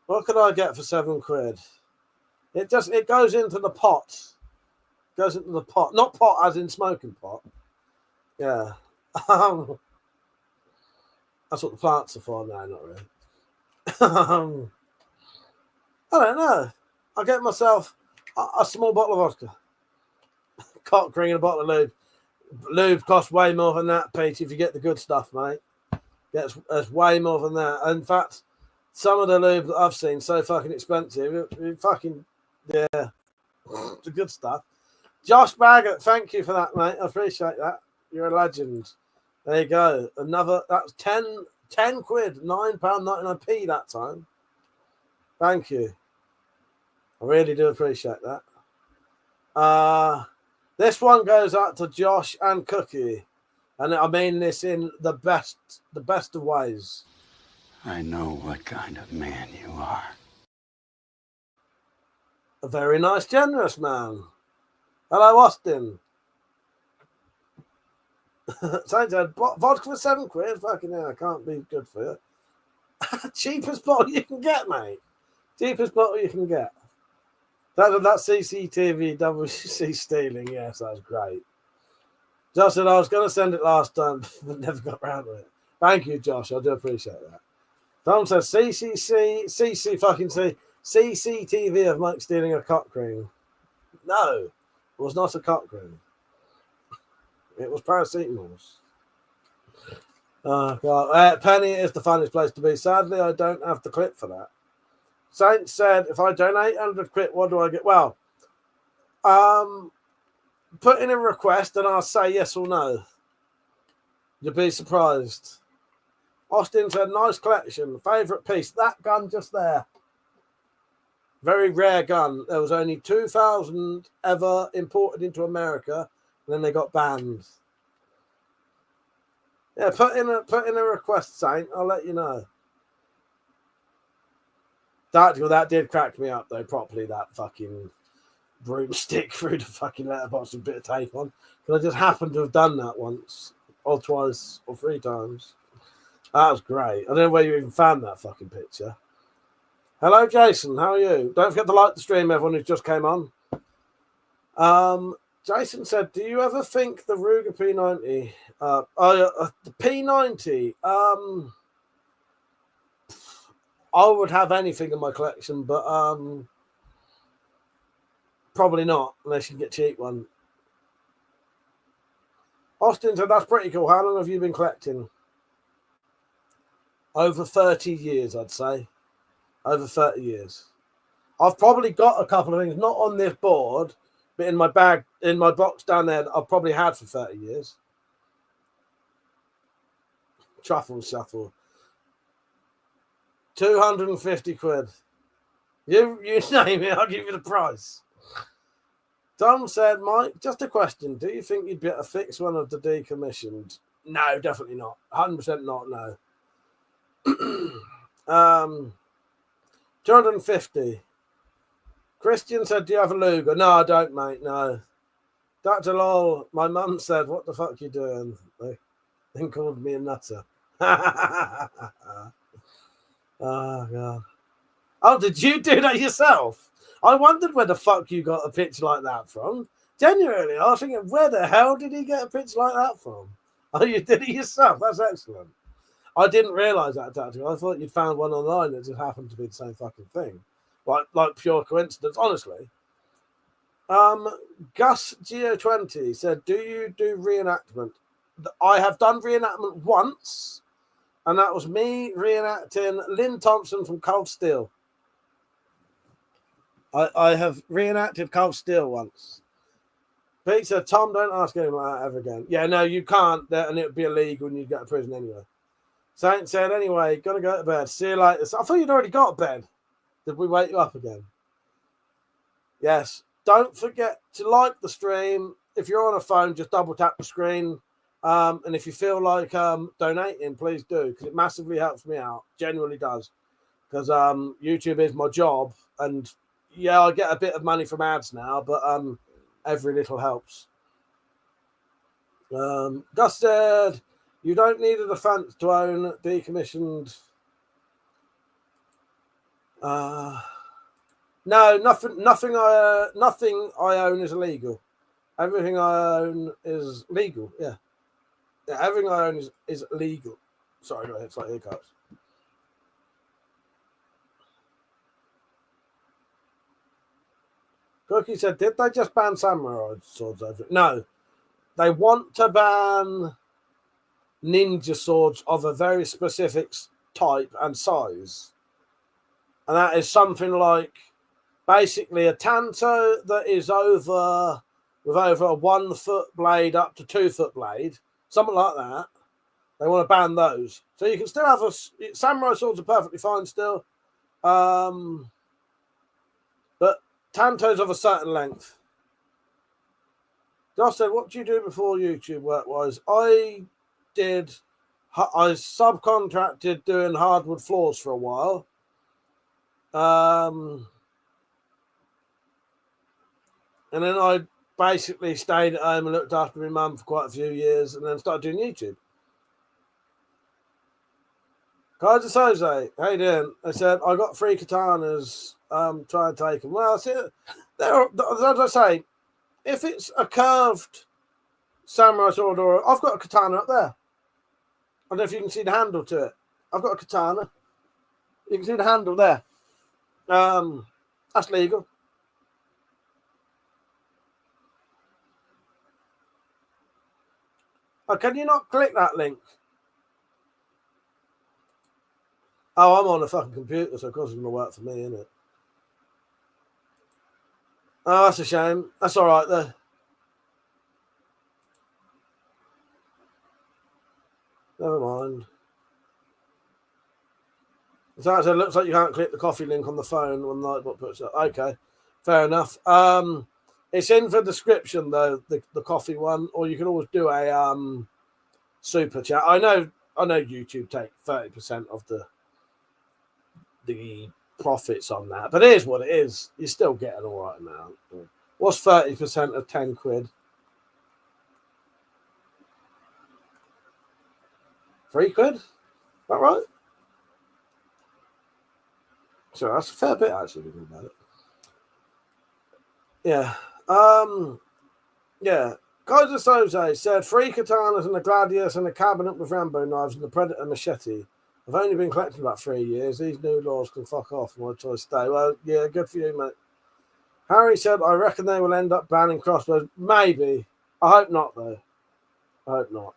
what could I get for £7? It goes into the pot. Goes into the pot. Not pot as in smoking pot. Yeah. That's what the plants are for. No, not really. I don't know. I'll get myself a small bottle of vodka. Cock ring and a bottle of lube. Lube costs way more than that, Pete, if you get the good stuff, mate. It's way more than that. In fact, some of the lube that I've seen so fucking expensive. Fucking, yeah. The good stuff. Josh Baggett, thank you for that, mate. I appreciate that. You're a legend. There you go. Another, that's 10 quid, £9.99p that time. Thank you. I really do appreciate that. This one goes out to Josh and Cookie. And I mean this in the best of ways. I know what kind of man you are. A very nice, generous man. Hello, Austin. Saint said, vodka for £7? Fucking hell, I can't be good for you. Cheapest bottle you can get, mate. Cheapest bottle you can get. That CCTV WC stealing, yes, that was great. Josh said, I was going to send it last time, but never got around to it. Thank you, Josh. I do appreciate that. Tom says CCC fucking C CCTV of Mike stealing a cock ring. No, it was not a cock ring. It was paracetamols. Oh God, Penny is the funniest place to be. Sadly, I don't have the clip for that. Saint said, if I donate 100 quid, what do I get? Well, put in a request and I'll say yes or no. You'll be surprised. Austin said, nice collection. Favourite piece. That gun just there. Very rare gun. There was only 2,000 ever imported into America, and then they got banned. Yeah, put in a request, Saint. I'll let you know. That did crack me up though properly. That fucking broomstick through the fucking letterbox with a bit of tape on. Because I just happened to have done that once, or twice, or 3 times. That was great. I don't know where you even found that fucking picture. Hello, Jason. How are you? Don't forget to like the stream, everyone who just came on. Jason said, do you ever think the Ruger P90, the P90, I would have anything in my collection, but probably not, unless you can get a cheap one. Austin said, that's pretty cool. How long have you been collecting? Over 30 years, I'd say. Over 30 years. I've probably got a couple of things, not on this board, but in my bag, in my box down there, that I've probably had for 30 years. Truffle shuffle. 250 quid. You name it, I'll give you the price. Tom said, Mike, just a question. Do you think you'd be able to fix one of the decommissioned? No, definitely not. 100% not, no. 250. Christian said, do you have a Luger? No, I don't, mate, no. Dr. Lol, my mum said, what the fuck you doing? They then called me a nutter. Oh, God. Oh, did you do that yourself? I wondered where the fuck you got a picture like that from. Genuinely, I was thinking, where the hell did he get a picture like that from? Oh, you did it yourself? That's excellent. I didn't realise that, actually. I thought you'd found one online that just happened to be the same fucking thing. Like pure coincidence, honestly. Gus Geo20 said, do you do reenactment? I have done reenactment once, and that was me reenacting Lynn Thompson from Cold Steel. I have reenacted Cold Steel once. Pete said, Tom, don't ask anyone that ever again. Yeah, no, you can't, and it would be illegal and you'd go to prison anyway. Saint said, anyway, got to go to bed. See you later. I thought you'd already got to bed. Did we wake you up again? Yes. Don't forget to like the stream. If you're on a phone, just double tap the screen. And if you feel like donating, please do, because it massively helps me out. Genuinely does. Because YouTube is my job. And yeah, I get a bit of money from ads now, but every little helps. Gus said, you don't need a defense to own decommissioned. No, nothing I own is illegal. Everything I own is legal. Yeah, everything I own is legal. Sorry, it's like hiccups. Cookie said, did they just ban samurai swords over it? No, they want to ban ninja swords of a very specific type and size. And that is something like basically a tanto that is with over a 1 foot blade up to 2 foot blade, something like that. They want to ban those. So you can still have samurai swords are perfectly fine still. But tantos of a certain length. Josh said, what do you do before YouTube work-wise? I subcontracted doing hardwood floors for a while. And then I basically stayed at home and looked after my mum for quite a few years and then started doing YouTube. Kaiser Soze, how you doing? I said, I got 3 katanas, try and take them. Well, see, as I say, if it's a curved samurai sword, or I've got a katana up there. I don't know if you can see the handle to it. I've got a katana. You can see the handle there. That's legal. Oh, can you not click that link? Oh, I'm on a fucking computer, so of course it's going to work for me, isn't it? Oh, that's a shame. That's all right, though. Never mind. So it looks like you can't click the coffee link on the phone when Nightbot puts it. Okay, fair enough. It's in the description though, the coffee one, or you can always do a super chat. I know YouTube take 30% of the profits on that, but it is what it is. You're still getting all right amount. What's 30% of 10 quid? 3 quid? Is that right? So that's a fair bit actually thinking about it. Yeah. Yeah. Kaiser Soze said 3 katanas and a gladius and a cabinet with Rambo knives and the Predator machete. I've only been collecting about 3 years. These new laws can fuck off. My choice stay. Well, yeah, good for you, mate. Harry said, I reckon they will end up banning crossbows. Maybe. I hope not, though. I hope not.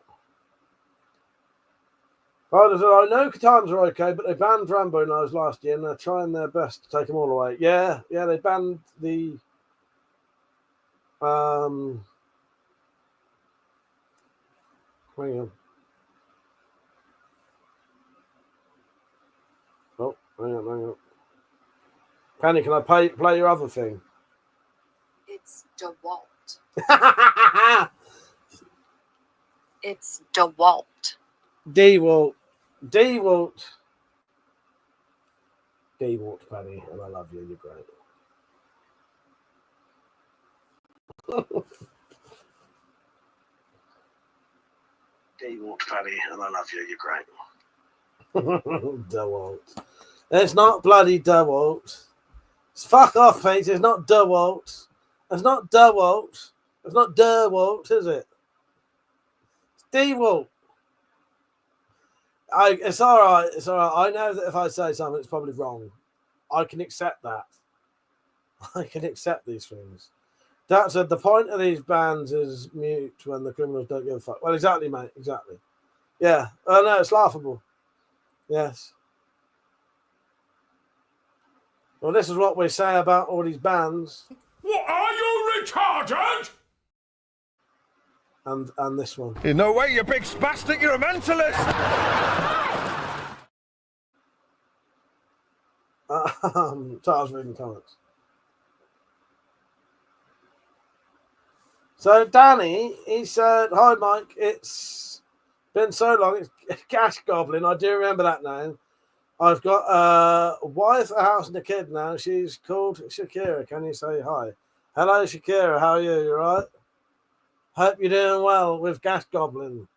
Kaiser said, I know katanas are okay, but they banned Rambo knives last year and they're trying their best to take them all away. Yeah, they banned the hang on. Oh, hang on. Penny, can I play your other thing? It's DeWalt. It's DeWalt. DeWalt, Penny, and I love you. You're great. DeWalt, Penny, and I love you. You're great. DeWalt. It's not bloody DeWalt. Fuck off, Pete. It's not DeWalt. It's not DeWalt. It's not DeWalt, is it? It's DeWalt. It's all right. It's all right. I know that if I say something, it's probably wrong. I can accept that. I can accept these things. That said, the point of these bans is mute when the criminals don't give a fuck. Well, exactly, mate. Exactly. Yeah. Oh, no, it's laughable. Yes. Well, this is what we say about all these bans. What, are you retarded? And this one. In no way, you big spastic, you're a mentalist! So I was reading comments. So Danny, he said, hi Mike, it's been so long, it's Cash Goblin, I do remember that name. I've got a wife, a house and a kid now. She's called Shakira. Can you say hi? Hello Shakira, how are you? You alright? Hope you're doing well with Gas Goblin.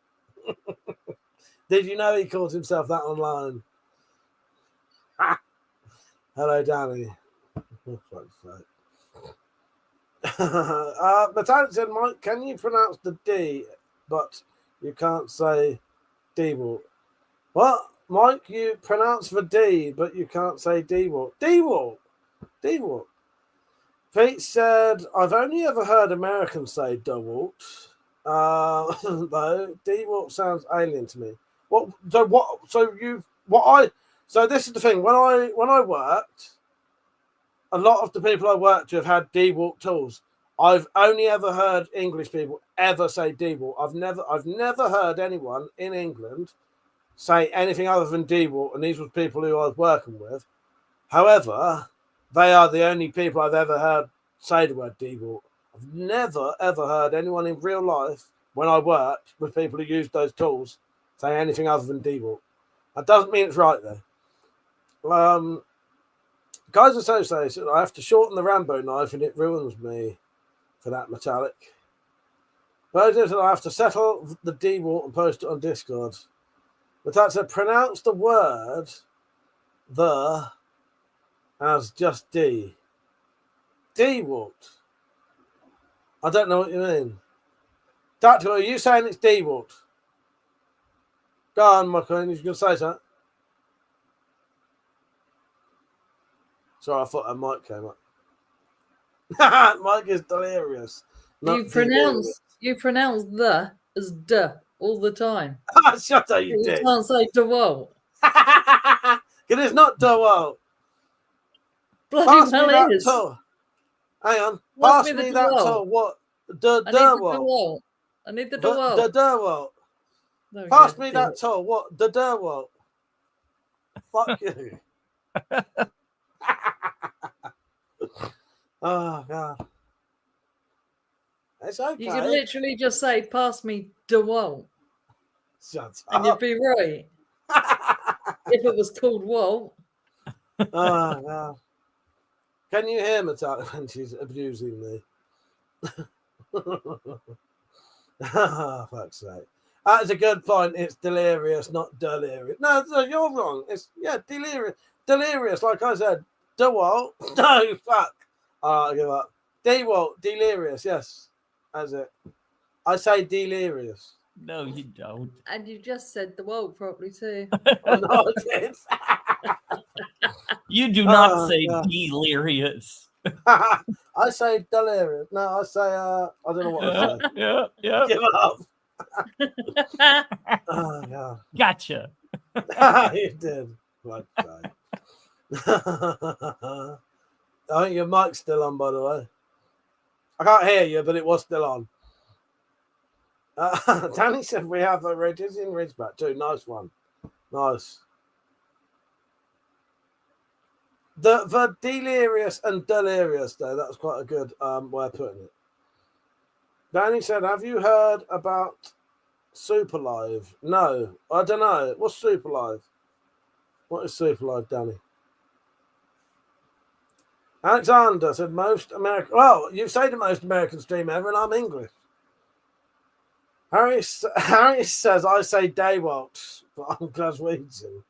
Did you know he calls himself that online? Hello, Danny. Metallic said, Mike, can you pronounce the D, but you can't say D-Walt? What? Mike, you pronounce the D, but you can't say D-Walt. D-Walt. D-Walt. Pete said, I've only ever heard Americans say DeWalt. Though DeWalt sounds alien to me. So this is the thing. When I worked, a lot of the people I worked with had DeWalt tools. I've only ever heard English people ever say DeWalt. I've never heard anyone in England say anything other than DeWalt, and these were people who I was working with. However, they are the only people I've ever heard say the word DeWalt. I've never, ever heard anyone in real life, when I worked with people who used those tools, say anything other than DeWalt. That doesn't mean it's right, though. Guys are so I have to shorten the Rambo knife and it ruins me for that metallic. But I have to settle the DeWalt and post it on Discord. But that's pronounce the word the as just D. DeWalt. I don't know what you mean. Tactical, are you saying it's DeWalt? Go on, my queen, you're going to say something. Sorry, I thought a mic came up. Mike is delirious. You pronounce the as duh all the time. Shut up, you You dick. can't say DeWalt. Because it's not DeWalt. Bloody Pass me well that is. tool. Hang on. Pass Pass me me the that DeWalt. tool. What? I need the DeWalt. DeWalt. I need the The DeWalt. DeWalt. There we Pass go, me did that it. tool. What? The DeWalt. Fuck you. Oh, God. It's okay. You could literally just say, pass me DeWalt. Shut And you'd up. be right. If it was called Walt. Oh, God. Can you hear Matata when she's abusing me? Oh, fuck's sake. That's a good point. It's delirious, not delirious. No, you're wrong. It's, delirious. Delirious, like I said. DeWalt? No, fuck. All right, I give up. DeWalt, delirious, yes. That's it. I say delirious. No, you don't. And you just said DeWalt properly too. Oh, no, I did. You do not say God. delirious. I say delirious. No, I say, I don't know what I say. Yeah. Give up. Oh, God. Gotcha. You did. Right, I think your mic's still on, by the way. I can't hear you, but it was still on. Danny said we have a Ridges in Ridgeback too. Nice one. Nice. The delirious and delirious, though, that was quite a good way of putting it. Danny said, have you heard about Super Live? No, I don't know. What's Super Live? What is Super Live, Danny? Alexander said most American. Well, you say the most American stream ever, and I'm English. Harry says I say DeWalt, but I'm Glaswegian.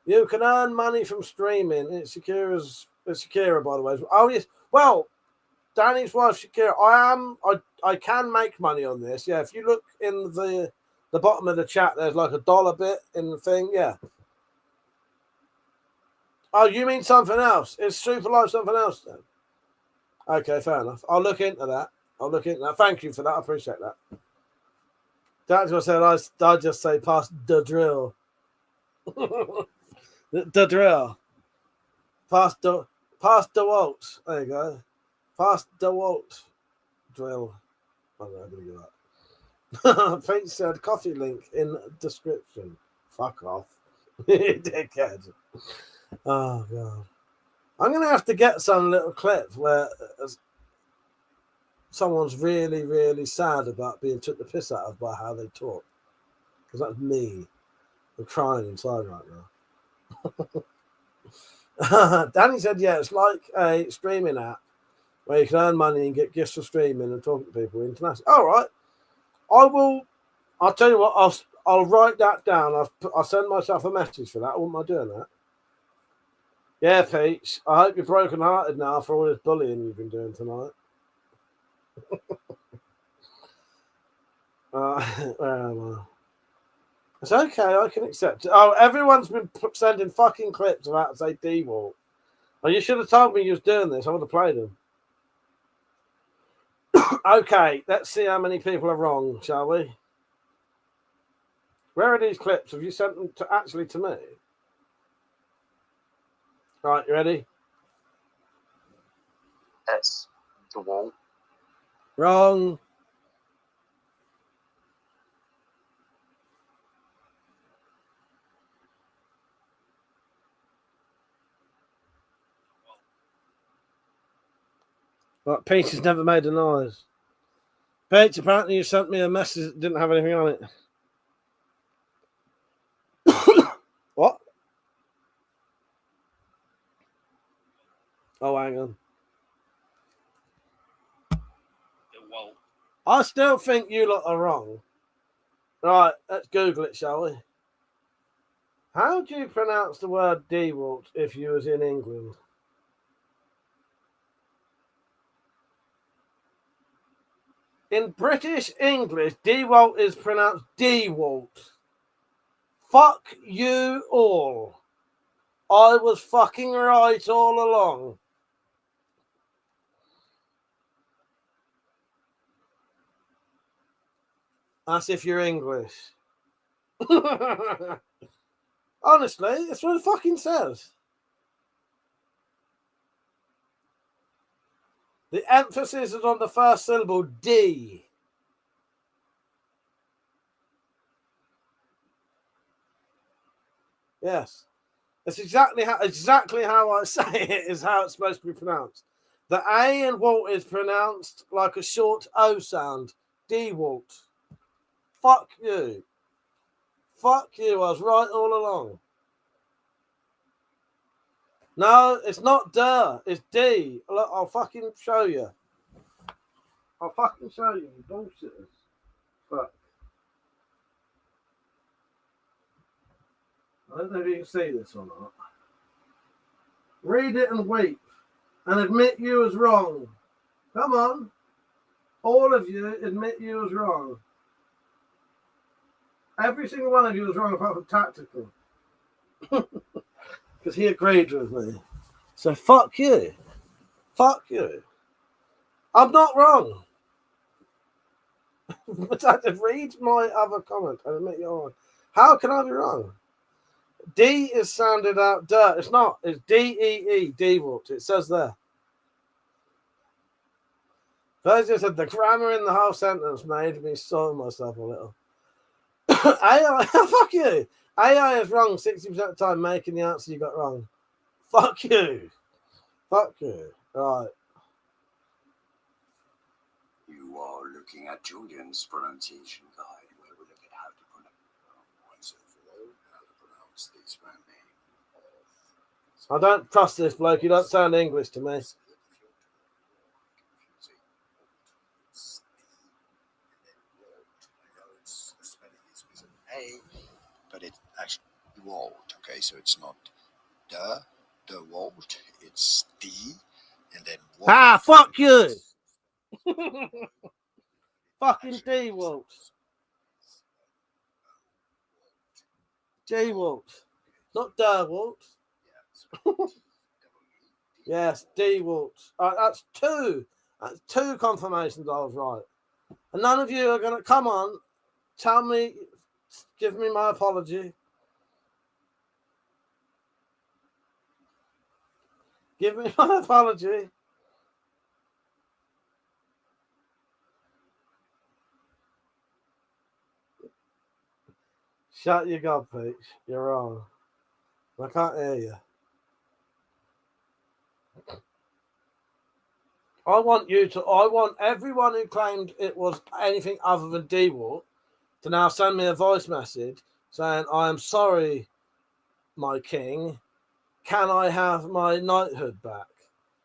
You can earn money from streaming. It's Shakira, by the way. Oh yes. Well, Danny's wife Shakira. I can make money on this. Yeah, if you look in the bottom of the chat, there's like $1 bit in the thing. Yeah. Oh, you mean something else? Is Super Live something else then? Okay, fair enough. I'll look into that. Thank you for that. I appreciate that. That's what I said. I just say pass the drill. the drill. Pass the waltz. There you go. Pass the waltz. Drill. I'm not going to give that. Pete said coffee link in description. Fuck off. Dickhead. Oh, God. I'm going to have to get some little clip where someone's really, really sad about being took the piss out of by how they talk. Because that's me. I'm crying inside right now. Danny said, yeah, it's like a streaming app where you can earn money and get gifts for streaming and talking to people internationally. All right. I'll tell you what, I'll write that down. I'll send myself a message for that. I wouldn't mind doing that. Yeah, Peach. I hope you're broken-hearted now for all this bullying you've been doing tonight. Where am I? It's okay. I can accept it. Oh, everyone's been sending fucking clips about say DeWalt. Oh, you should have told me you was doing this. I would have played them. Okay, let's see how many people are wrong, shall we? Where are these clips? Have you sent them to me? Right, you ready? It's DeWalt. Wrong. Right, Peach has never made a noise. Peach, apparently you sent me a message that didn't have anything on it. What? Oh, hang on. DeWalt. I still think you lot are wrong. Right, let's Google it, shall we? How do you pronounce the word DeWalt if you was in England? In British English, DeWalt is pronounced DeWalt. Fuck you all. I was fucking right all along. That's if you're English. Honestly, that's what it fucking says. The emphasis is on the first syllable, D. Yes. That's exactly how I say it is how it's supposed to be pronounced. The A in Walt is pronounced like a short O sound. D Walt. Fuck you. Fuck you. I was right all along. No, it's not duh. It's D. Look, I'll fucking show you. I'll fucking show you. You bullshitters. Fuck. I don't know if you can see this or not. Read it and weep. And admit you was wrong. Come on. All of you admit you was wrong. Every single one of you was wrong apart from tactical. Because he agreed with me. So fuck you. Fuck you. I'm not wrong. But I did read my other comment and admit you're wrong. How can I be wrong? D is sounded out dirt. It's not. It's D-E-E, D-Walt. It says there. First just said the grammar in the whole sentence made me soil myself a little. AI, fuck you. AI is wrong 60% of the time, making the answer you got wrong. Fuck you. Fuck you. Right. You are looking at Julian's pronunciation guide, where we look at how to pronounce these brand names. I don't trust this bloke. You don't sound English to me. A, but it's actually Walt, okay? So it's not the Walt, it's D, and then Walt. Ah, fuck you! Fucking D Walt. D Walt. Not Der Walt. Yes, D Walt. That's two. That's two confirmations I was right. And none of you are going to come on, tell me, give me my apology. Give me my apology. Shut your gob, Peach. You're wrong. I can't hear you. I want everyone who claimed it was anything other than D-Walt to now send me a voice message saying, I am sorry, my king. Can I have my knighthood back?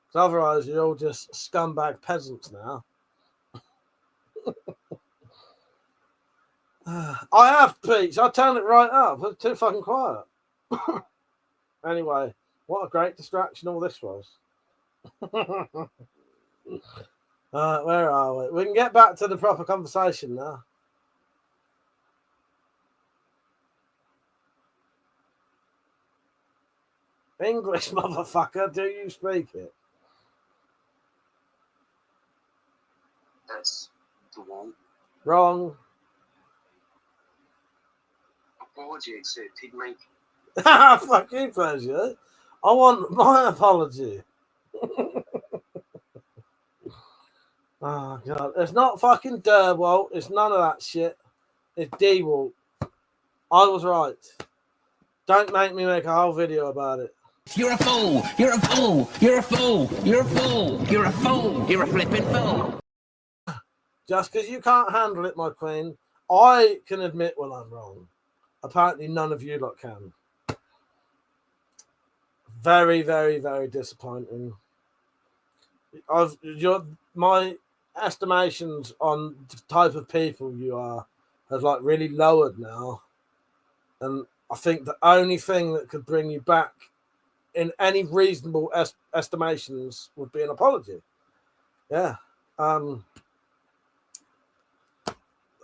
Because otherwise you're all just scumbag peasants now. I have, Peach. I turned it right up. It's too fucking quiet. Anyway, what a great distraction all this was. Where are we? We can get back to the proper conversation now. English, motherfucker. Do you speak it? That's the one. Wrong. Apology accepted, mate. Fuck you, pleasure. I want my apology. Oh, God. It's not fucking Walt. It's none of that shit. It's D-Walt. I was right. Don't make me make a whole video about it. You're a fool! You're a fool! You're a fool! You're a fool! You're a fool! You're a flippin' fool! Just because you can't handle it, my queen, I can admit when I'm wrong. Apparently none of you lot can. Very, very, very disappointing. My estimations on the type of people you are has like really lowered now. And I think the only thing that could bring you back in any reasonable estimations would be an apology. Yeah.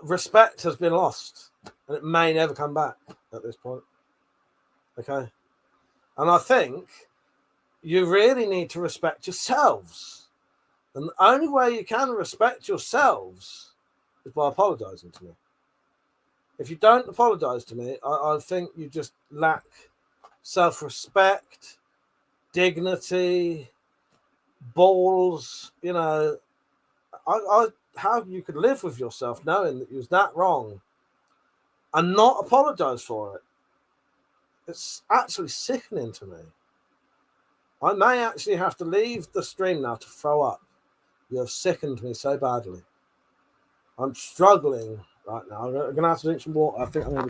Respect has been lost and it may never come back at this point. Okay. And I think you really need to respect yourselves. And the only way you can respect yourselves is by apologizing to me. If you don't apologize to me, I think you just lack self-respect, dignity, balls. You know, how you could live with yourself knowing that you was that wrong and not apologize for it. It's actually sickening to me. I may actually have to leave the stream now to throw up. You have sickened me so badly. I'm struggling right now. I'm going to have to drink some water. I think I'm going to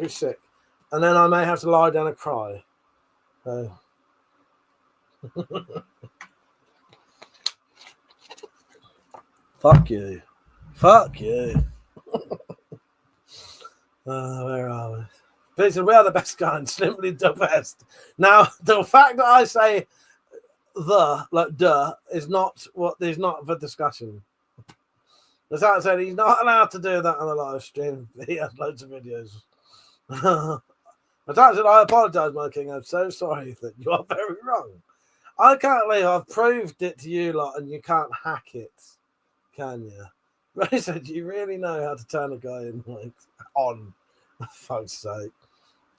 be sick. And then I may have to lie down and cry. So. Fuck you. Where are we? Peter, we are the best kind, simply the best. Now, the fact that I say is not for discussion. As I said, he's not allowed to do that on the live stream. He has loads of videos. But I said, I apologize, my king. I'm so sorry that you are very wrong. I can't believe I've proved it to you lot and you can't hack it, can you? Ray said, you really know how to turn a guy in like on. For fuck's sake.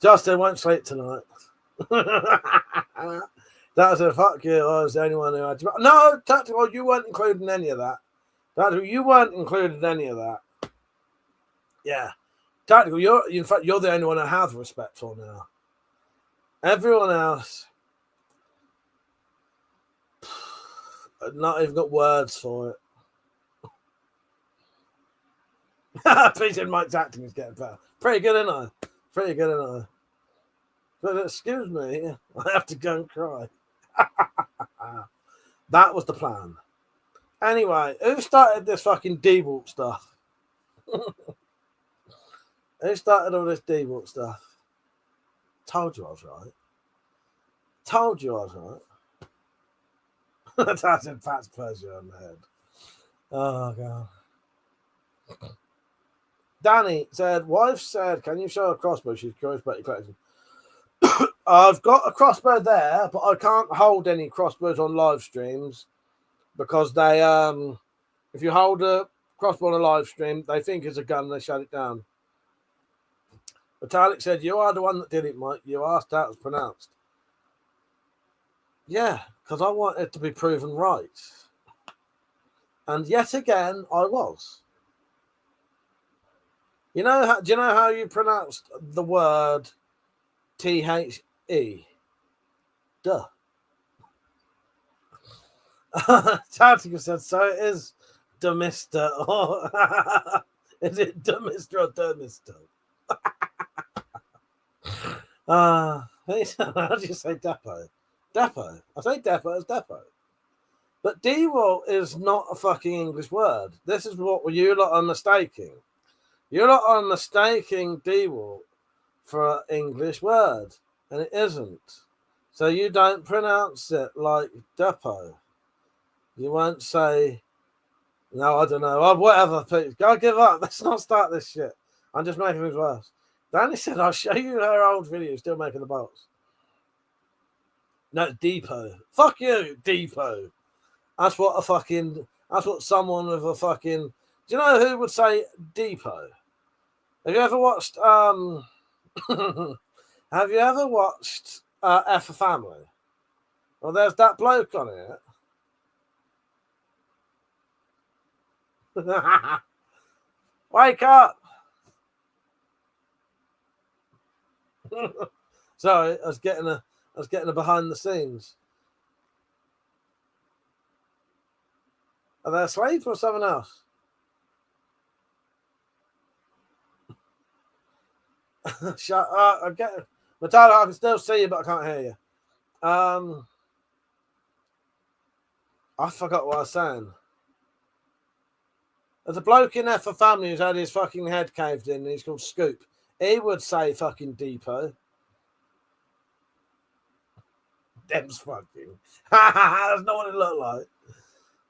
Justin won't sleep tonight. That's a fuck you. I was the only one who had to. No, Tactical, you weren't included in any of that. Tactical, you weren't included in any of that. Yeah. Tactical, you're the only one I have respect for now. Everyone else, not even got words for it. Peter Mike's acting is getting better. Pretty good, isn't I? But excuse me, I have to go and cry. That was the plan. Anyway, who started this fucking D-Walk stuff? Who started all this D-Walk stuff? Told you I was right. That's in Pat's pleasure on the head. Oh, God. Danny said, wife said, can you show a crossbow? She's curious about your collection. I've got a crossbow there, but I can't hold any crossbows on live streams because they, if you hold a crossbow on a live stream, they think it's a gun and they shut it down. Vitalik said, you are the one that did it, Mike. You asked how it was pronounced. Yeah, because I want it to be proven right. And yet again, I was. Do you know how you pronounced the word T-H-E? Duh. Tactical said, so it is Demister. Or is it Demister or Demister? How do you say depot? Depot. I say depot as depot. But D-Wall is not a fucking English word. This is what you lot are mistaking. You lot are mistaking D-Wall for an English word, and it isn't. So you don't pronounce it like depot. You won't say, no, I don't know. Oh, whatever, please. Go give up. Let's not start this shit. I'm just making things worse. Danny said, I'll show you her old video, still making the bolts. No, depot. Fuck you, depot. That's what someone with a fucking, do you know who would say depot? Have you ever watched, F a Family? Well, there's that bloke on it. Wake up. Sorry, I was getting a behind the scenes. Are they asleep or something else? Shut up. I get it. Matala, I can still see you, but I can't hear you. I forgot what I was saying. There's a bloke in there for family who's had his fucking head caved in, and he's called Scoop. He would say fucking depot. Them's fucking. That's not what it looked like.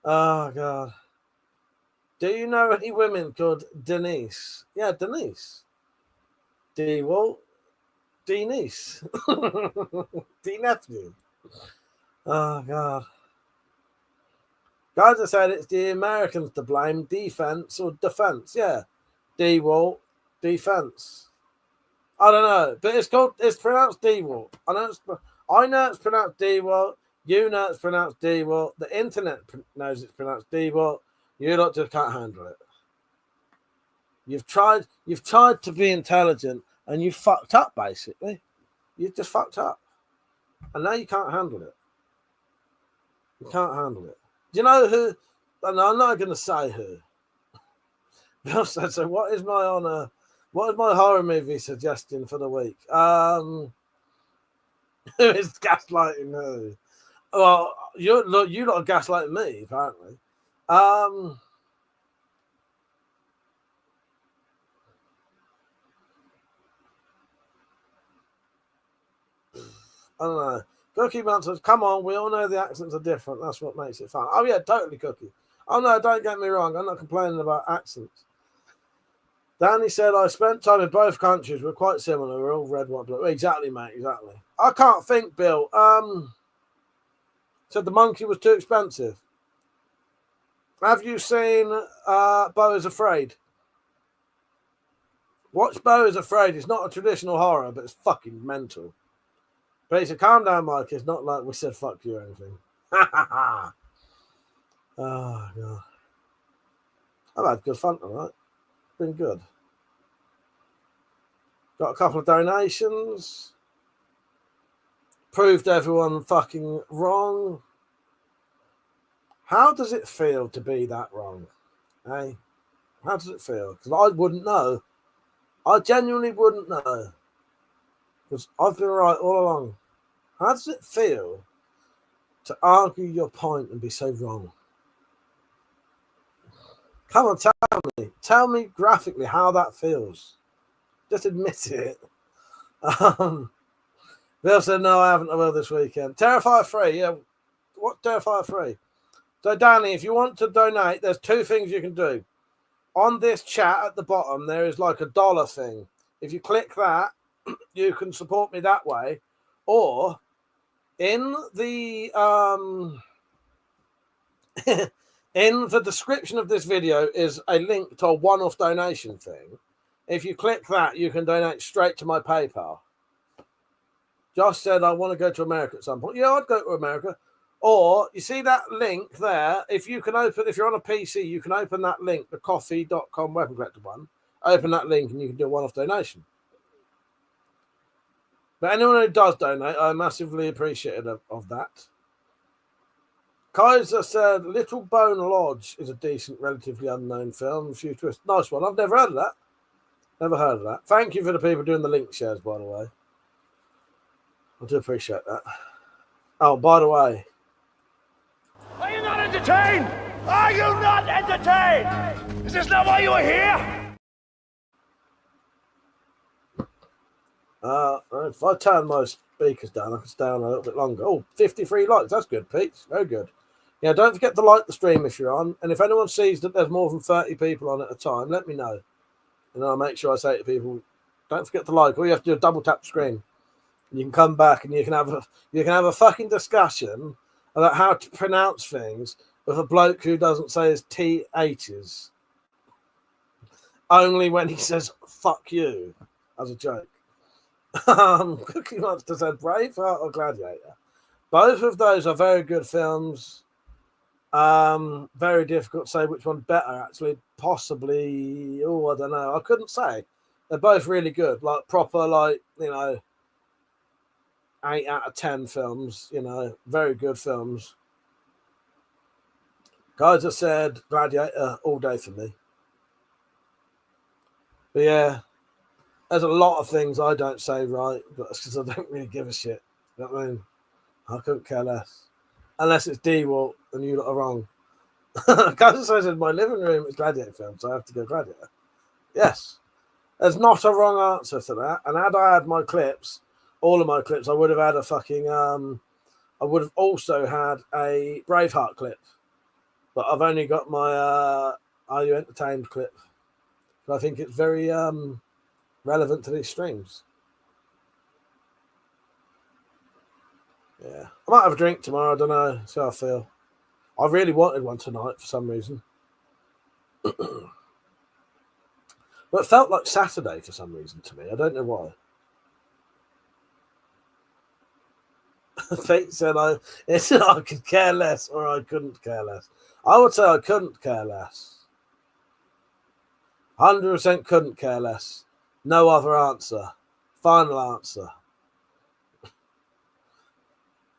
Oh, God. Do you know any women called Denise? Yeah, Denise. D-Wall. D niece. D nephew. Oh God. Guys, I said it's the Americans to blame. Defense or defense? Yeah. D-Walt. Defense. I don't know, but it's pronounced D-Walt. I know it's pronounced D-Walt. You know it's pronounced D-Walt. The internet knows it's pronounced D-Walt. You lot just can't handle it. You've tried to be intelligent and you fucked up, basically. You've just fucked up. And now you can't handle it. You can't handle it. Do you know who? And I'm not going to say who. Bill said, so what is my horror movie suggestion for the week? Who is gaslighting who? Well, you lot are gaslighting me, apparently. I don't know. Cookie Man says, come on, we all know the accents are different. That's what makes it fun. Oh, yeah, totally, Cookie. Oh, no, don't get me wrong. I'm not complaining about accents. Danny said, I spent time in both countries. We're quite similar. We're all red, white, blue. Exactly, mate, exactly. I can't think, Bill. Said the monkey was too expensive. Have you seen Beau is Afraid? Watch Beau is Afraid. It's not a traditional horror, but it's fucking mental. But he said, calm down, Mike. It's not like we said fuck you or anything. Oh, God. I've had good fun tonight. Been good. Got a couple of donations. Proved everyone fucking wrong. How does it feel to be that wrong? Hey? How does it feel? Because I wouldn't know. I genuinely wouldn't know. Because I've been right all along. How does it feel to argue your point and be so wrong? Come on, tell me. Tell me graphically how that feels. Just admit it. Bill said, no, I haven't. I will this weekend. Terrifier 3, yeah. What Terrifier 3? So, Danny, if you want to donate, there's two things you can do. On this chat at the bottom, there is like a $1 thing. If you click that, you can support me that way. Or in the in the description of this video is a link to a one-off donation thing. If you click that, you can donate straight to my PayPal. Josh said, I want to go to America at some point. Yeah, I'd go to America. Or you see that link there? If you're on a PC, you can open that link, the coffee.com weapon collector one. Open that link and you can do a one-off donation. But anyone who does donate, I massively appreciate of that. Kaiser said, Little Bone Lodge is a decent, relatively unknown film. A few twists. Nice one. I've never heard of that. Never heard of that. Thank you for the people doing the link shares, by the way. I do appreciate that. Oh, by the way. Are you not entertained? Are you not entertained? Is this not why you are here? If I turn my speakers down, I can stay on a little bit longer. Oh, 53 likes. That's good, Pete. Very good. Yeah, don't forget to like the stream if you're on. And if anyone sees that there's more than 30 people on at a time, let me know. And I'll make sure I say to people, don't forget to like. All you have to do is double tap the screen. And you can come back and you can have a fucking discussion about how to pronounce things with a bloke who doesn't say his T-H's. Only when he says, fuck you, as a joke. Cookie Monster said Braveheart or Gladiator. Both of those are very good films. Very difficult to say which one better, actually. Possibly, I don't know. I couldn't say. They're both really good. Like, proper, 8 out of 10 films, very good films. Guys have said Gladiator all day for me. But yeah, there's a lot of things I don't say right, but it's because I don't really give a shit. You know what I mean? I couldn't care less. Unless it's D-Walt and you lot are wrong. Guys says in my living room it's Gladiator film, so I have to go Gladiator. Yes. There's not a wrong answer to that. And had I had my clips, all of my clips, I would have had a fucking I would have also had a Braveheart clip. But I've only got my Are You Entertained clip. But I think it's very relevant to these streams. Yeah. I might have a drink tomorrow. I don't know. See how I feel. I really wanted one tonight for some reason. But it felt like Saturday for some reason to me. I don't know why. Fate said I could care less or I couldn't care less. I would say I couldn't care less. 100% couldn't care less. No other answer. Final answer.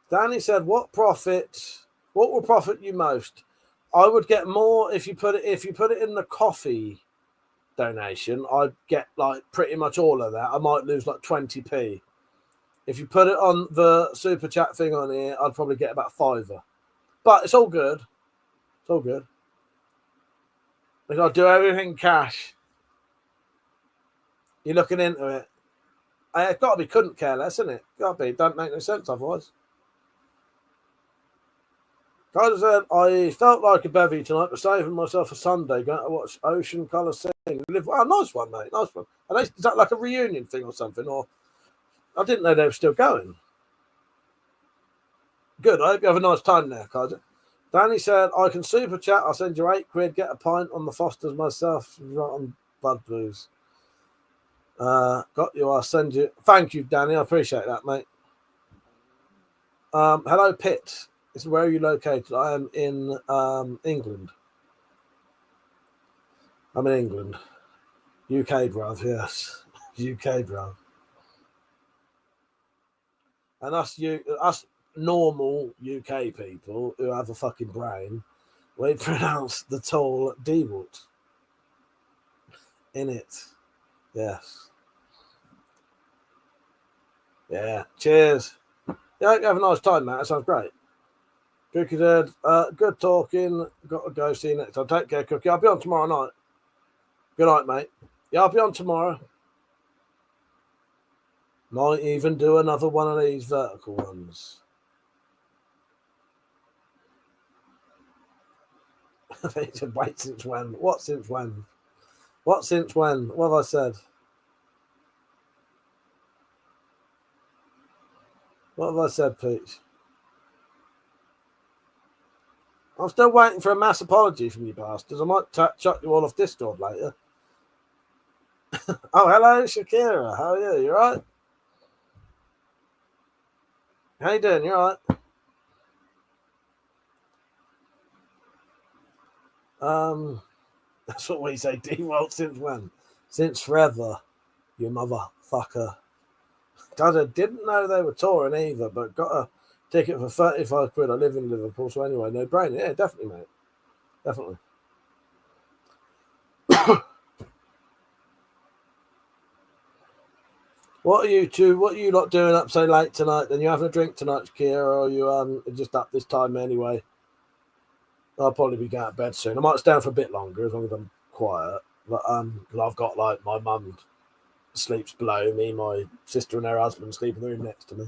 Danny said, what will profit you most? I would get more if you put it in the coffee donation. I'd get like pretty much all of that. I might lose like 20p. If you put it on the super chat thing on here, I'd probably get about $5. But it's all good. It's all good. Because I'll do everything cash. You're looking into it. It's got to be couldn't care less, isn't it? Got to be. Don't make no sense otherwise. Guys said, I felt like a bevy tonight, but saving myself for Sunday, going to watch Ocean Colour Sing. Oh, nice one, mate. Nice one. Is that like a reunion thing or something? Or I didn't know they were still going. Good. I hope you have a nice time there, Kaiser. Danny said, I can super chat. I'll send you £8, get a pint on the Fosters myself. Right on Bud Blues. Got you. I'll send you. Thank you, Danny. I appreciate that, mate. Hello, Pitt. Where are you located? I am in England. I'm in England. UK, bruv, yes. UK, bruv. And us normal UK people who have a fucking brain, we pronounce the tall D-Walt. In it. Yes. Yeah. Cheers. Yeah, have a nice time, mate. That sounds great. Cookie said, good talking. Got to go. See you next time. Take care, Cookie. I'll be on tomorrow night. Good night, mate. Yeah, I'll be on tomorrow. Might even do another one of these vertical ones. They said, wait, since when? What since when? What since when? What have I said? What have I said, Peach? I'm still waiting for a mass apology from you bastards. I might chuck you all off Discord later. Oh, hello, Shakira. How are you? You all right? How you doing? You all right? That's what we say. D-Walt, since when? Since forever, you motherfucker. I didn't know they were touring either, but got a ticket for £35. I live in Liverpool, so anyway, no brainer. Yeah, definitely, mate. Definitely. What are you lot doing up so late tonight? Then you having a drink tonight, Kira, or are you just up this time anyway? I'll probably be going to bed soon. I might stay down for a bit longer as long as I'm quiet. But because I've got like my mum sleeps below me, my sister and her husband sleep in the room next to me.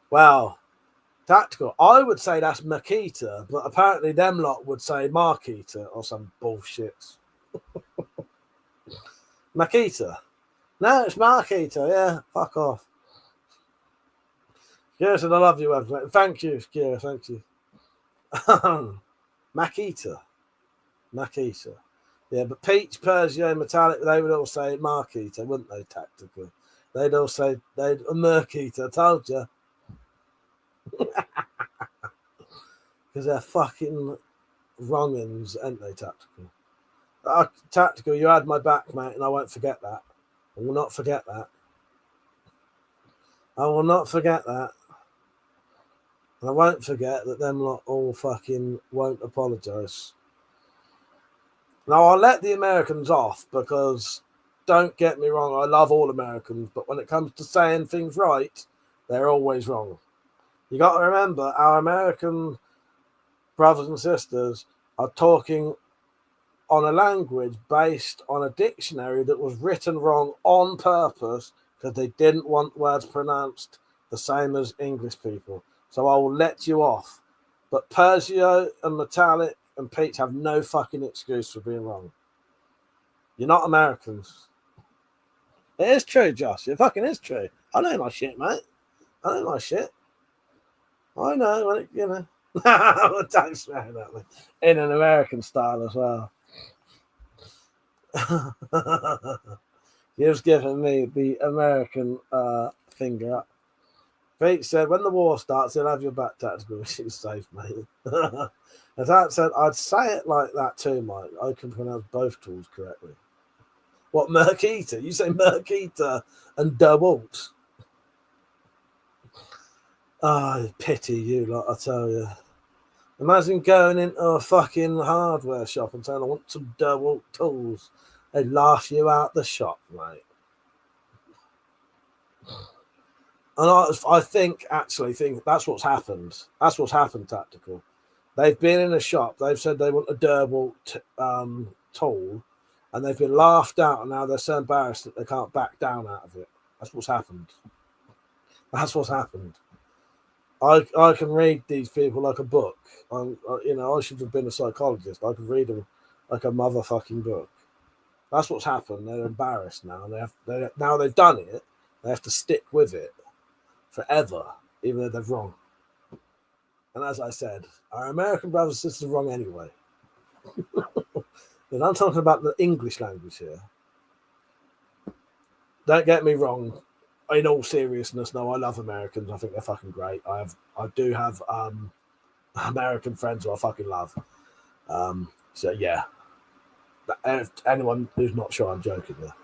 Wow. Tactical. I would say that's Makita, but apparently them lot would say Markita or some bullshit. Makita. No, it's Markita. Yeah, fuck off. Kira said, I love you, mate. Thank you, Kira. Thank you. Makita. Yeah, but Peach, Persia, Metallic, they would all say Markita, wouldn't they, tactically? They'd all say, Merkita, told you. Because they're fucking wrong-uns, ain't they, tactical? Tactical, you had my back, mate, and I won't forget that. I will not forget that. I will not forget that. And I won't forget that them lot all fucking won't apologise. Now, I'll let the Americans off because, don't get me wrong, I love all Americans, but when it comes to saying things right, they're always wrong. You got to remember, our American brothers and sisters are talking on a language based on a dictionary that was written wrong on purpose because they didn't want words pronounced the same as English people. So I will let you off. But Persio and Metallic and Peach have no fucking excuse for being wrong. You're not Americans. It is true, Josh. It fucking is true. I know my shit, mate. I don't like shit. I know, when it, you know. Don't swear at me. In an American style as well. You've given me the American finger up. Pete said, when the war starts, he'll have your back tactical. She's safe, mate. As I said, I'd say it like that too, Mike. I can pronounce both tools correctly. What, Merc Eater? You say Merc Eater and DeWalt. I pity you, lot, I tell you. Imagine going into a fucking hardware shop and saying, I want some DeWalt tools. They'd laugh you out the shop, mate. And I think that's what's happened. That's what's happened, Tactical. They've been in a shop. They've said they want a DeWalt tool, and they've been laughed out, and now they're so embarrassed that they can't back down out of it. That's what's happened. That's what's happened. I can read these people like a book. I should have been a psychologist. I could read them like a motherfucking book. That's what's happened. They're embarrassed now, and now they've done it. They have to stick with it forever, even though they're wrong. And as I said, our American brothers and sisters are wrong anyway. And I'm talking about the English language here. Don't get me wrong. In all seriousness, no, I love Americans. I think they're fucking great. I do have American friends who I fucking love. So yeah. If anyone who's not sure, I'm joking there.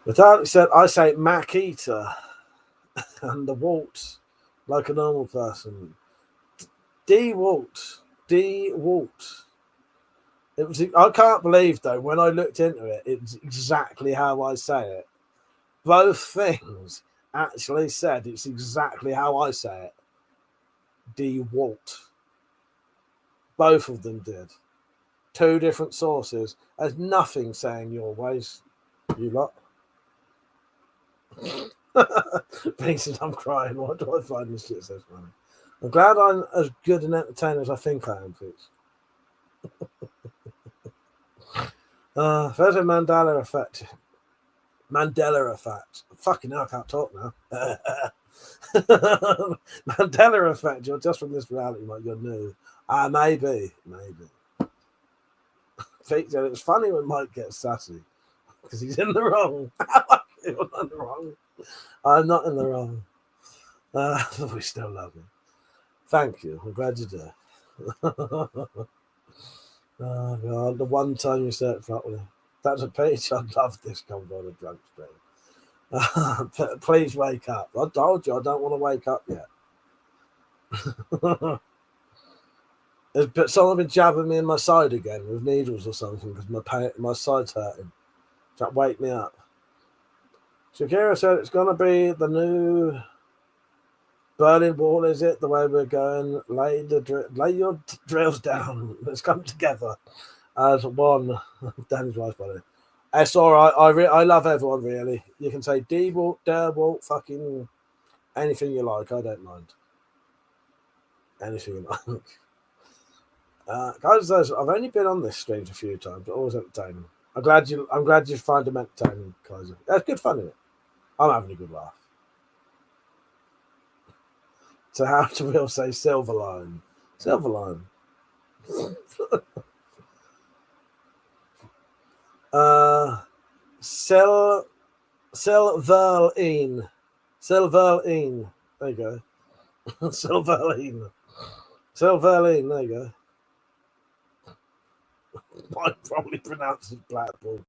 But I said, I say Mac Eater and the Walt like a normal person. DeWalt. It was. I can't believe though when I looked into it, it's exactly how I say it. Both things actually said it's exactly how I say it. DeWalt. Both of them did. Two different sources. There's nothing saying your ways, you lot. Pieces, I'm crying. Why do I find this shit so funny? I'm glad I'm as good an entertainer as I think I am, Pete. There's a Mandela effect. Mandela effect. Fucking hell, I can't talk now. Mandela effect. You're just from this reality, mate. You're new. Maybe. Pete said it's funny when Mike gets sassy because he's in the wrong. I'm not in the wrong. I'm not in the wrong. We still love him. Thank you. I'm glad you do. Oh God, the one time you said it properly. That's a page. I love this combo on a drunk stream. Please wake up. I told you I don't want to wake up yet. But someone been jabbing me in my side again with needles or something because my side's hurting. That wake me up. Shakira said it's gonna be the new Berlin Wall, is it? The way we're going. Lay your drills down. Let's come together as one. Danny's wife, buddy. It's all right. I love everyone, really. You can say D-Walt, Der-Walt, fucking anything you like. I don't mind. Anything you like. Guys, I've only been on this stream a few times, but always entertaining. I'm glad you find them entertaining, Kaiser. That's good fun, isn't it? I'm having a good laugh. So how do we all say silver line? Silver line. Silverline. Silverline. There you go. Silverline. Silverline. There you go. I probably pronounce it Blackpool.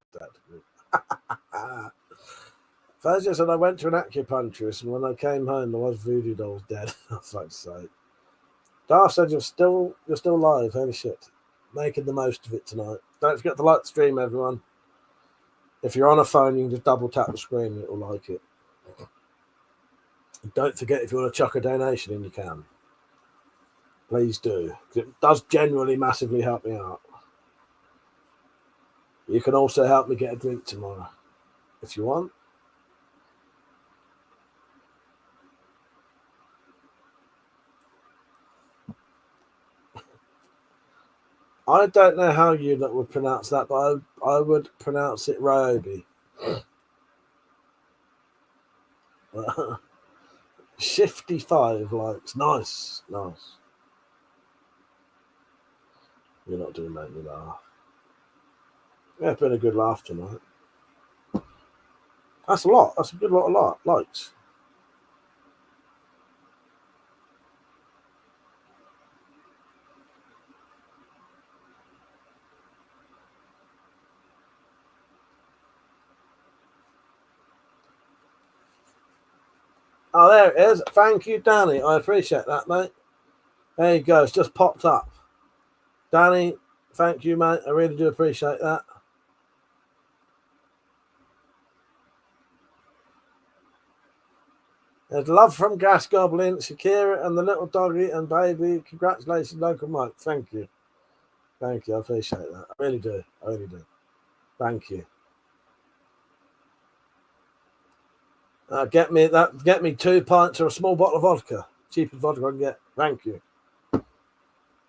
Thursday said I went to an acupuncturist, and when I came home, there was voodoo dolls dead. For fuck's sake. Darth said you're still live. Holy shit! Making the most of it tonight. Don't forget to like the stream, everyone. If you're on a phone, you can just double tap the screen, and it'll like it. And don't forget, if you want to chuck a donation in, you can. Please do. It does genuinely massively help me out. You can also help me get a drink tomorrow, if you want. I don't know how you would pronounce that, but I would pronounce it Ryobi. 55 likes. Nice. You're not doing make me laugh. Yeah, it's been a good laugh tonight. That's a lot. That's a good lot of likes. Oh, there it is. Thank you, Danny. I appreciate that, mate. There you go. It's just popped up. Danny, thank you, mate. I really do appreciate that. There's love from Gas Goblin, Shakira, and the little doggy and baby. Congratulations, Local Mike. Thank you. I appreciate that. I really do. Thank you. Get me 2 pints or a small bottle of vodka. Cheapest vodka I can get. Thank you.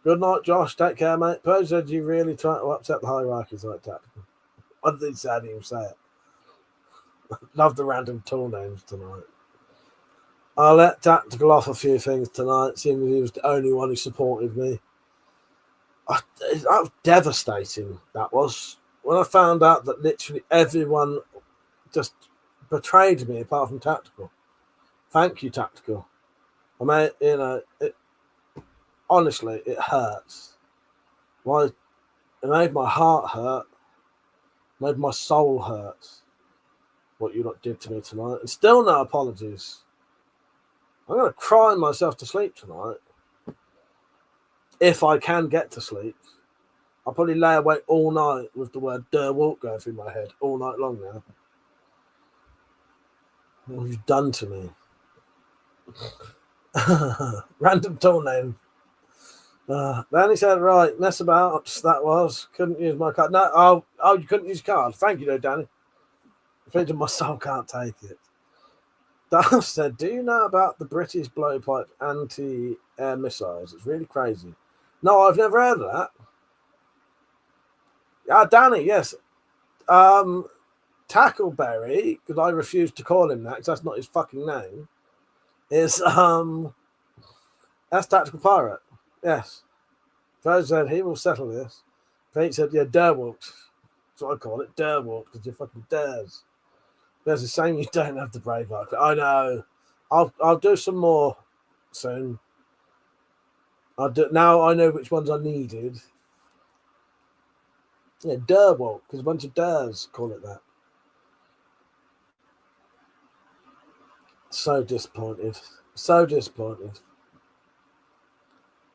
Good night, Josh. Take care, mate. Pose said you really try to upset the hierarchies like Tactical. I didn't say I didn't even say it. Love the random tool names tonight. I'll let Tactical off a few things tonight, seeing as he was the only one who supported me. That was devastating, that was. When I found out that literally everyone just betrayed me apart from Tactical. Thank you, Tactical. I mean, honestly, it hurts. It made my heart hurt. Made my soul hurt. What you lot did to me tonight. And still no apologies. I'm going to cry myself to sleep tonight. If I can get to sleep. I'll probably lay awake all night with the word Leatherwork going through my head all night long now. What have you done to me? Random tool name. Then he said, right, mess about. That was. Couldn't use my card. No, you couldn't use card. Thank you, though, Danny. Afraid my soul can't take it. Darth said, do you know about the British blowpipe anti-air missiles? It's really crazy. No, I've never heard of that. Danny, yes. Tackleberry, because I refuse to call him that because that's not his fucking name, is that's Tactical Pirate. Yes. Froze said he will settle this. Pete said, yeah, Leatherwork. That's what I call it, Leatherwork, because you're fucking dares. There's a shame you don't have the brave arc. I know. I'll do some more soon. Now I know which ones I needed. Yeah, Leatherwork, because a bunch of dares call it that. So disappointed.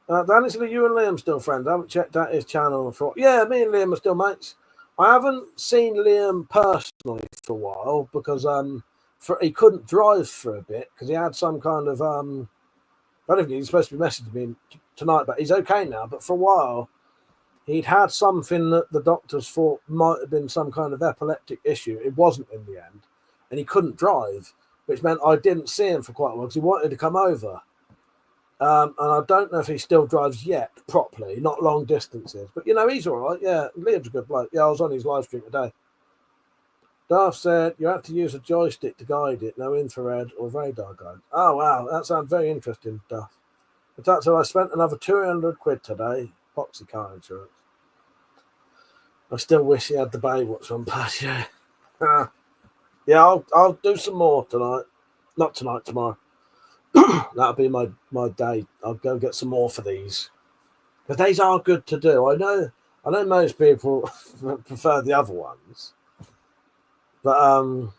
Danny, you and Liam still friends? I haven't checked out his channel for. Yeah, me and Liam are still mates. I haven't seen Liam personally for a while because he couldn't drive for a bit because he had some kind of I don't think he's supposed to be messaging me tonight, but he's okay now. But for a while, he'd had something that the doctors thought might have been some kind of epileptic issue. It wasn't in the end, and he couldn't drive, which meant I didn't see him for quite a while because he wanted to come over. And I don't know if he still drives yet properly, not long distances. But, he's all right. Yeah, Liam's a good bloke. Yeah, I was on his live stream today. Darth said you have to use a joystick to guide it, no infrared or radar guide. Oh, wow. That sounds very interesting, Darth. But that's all. I spent another 200 quid today. Boxy car insurance. I still wish he had the Baywatch on pass, yeah. Yeah, I'll do some more tonight. Not tonight, tomorrow. That'll be my day. I'll go get some more for these. But these are good to do. I know most people prefer the other ones. But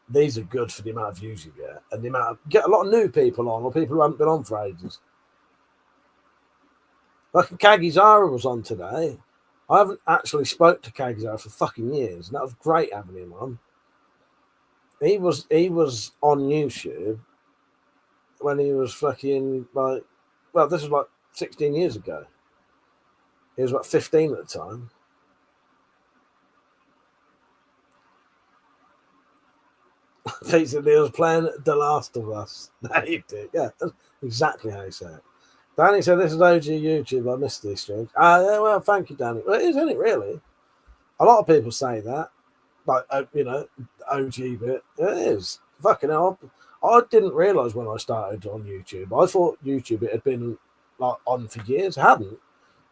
these are good for the amount of views you get. And the amount get a lot of new people on, or people who haven't been on for ages. Like Kagizara was on today. I haven't actually spoke to Kagizara for fucking years. And that was great having him on. He was on YouTube when he was fucking this was like 16 years ago. He was about 15 at the time. Pete said he was playing The Last of Us. No, he did. Yeah, that's exactly how he said it. Danny said, this is OG YouTube. I missed these streams. Yeah, well, thank you, Danny. Well, it is, isn't it, really? A lot of people say that. Like, OG bit. It is. Fucking hell. I didn't realise when I started on YouTube. I thought YouTube it had been like on for years. It hadn't.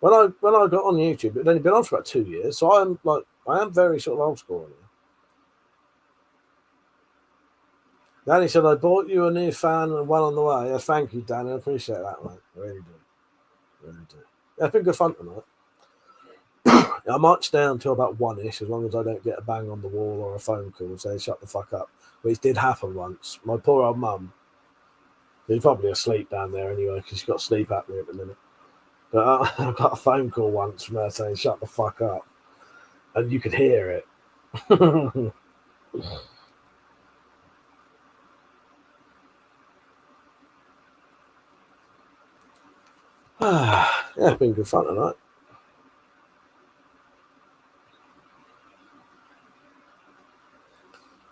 When I got on YouTube, it had only been on for about 2 years. So I am very sort of old school. Danny said, I bought you a new fan and one on the way. Yes, thank you, Danny. I appreciate that, mate. I really do. Really do. Yeah, it's been good fun tonight. I might stay until about 1-ish, as long as I don't get a bang on the wall or a phone call saying shut the fuck up, which did happen once. My poor old mum, she's probably asleep down there anyway, because she's got sleep apnea at the minute. But I got a phone call once from her saying shut the fuck up, and you could hear it. Yeah, it's been good fun tonight.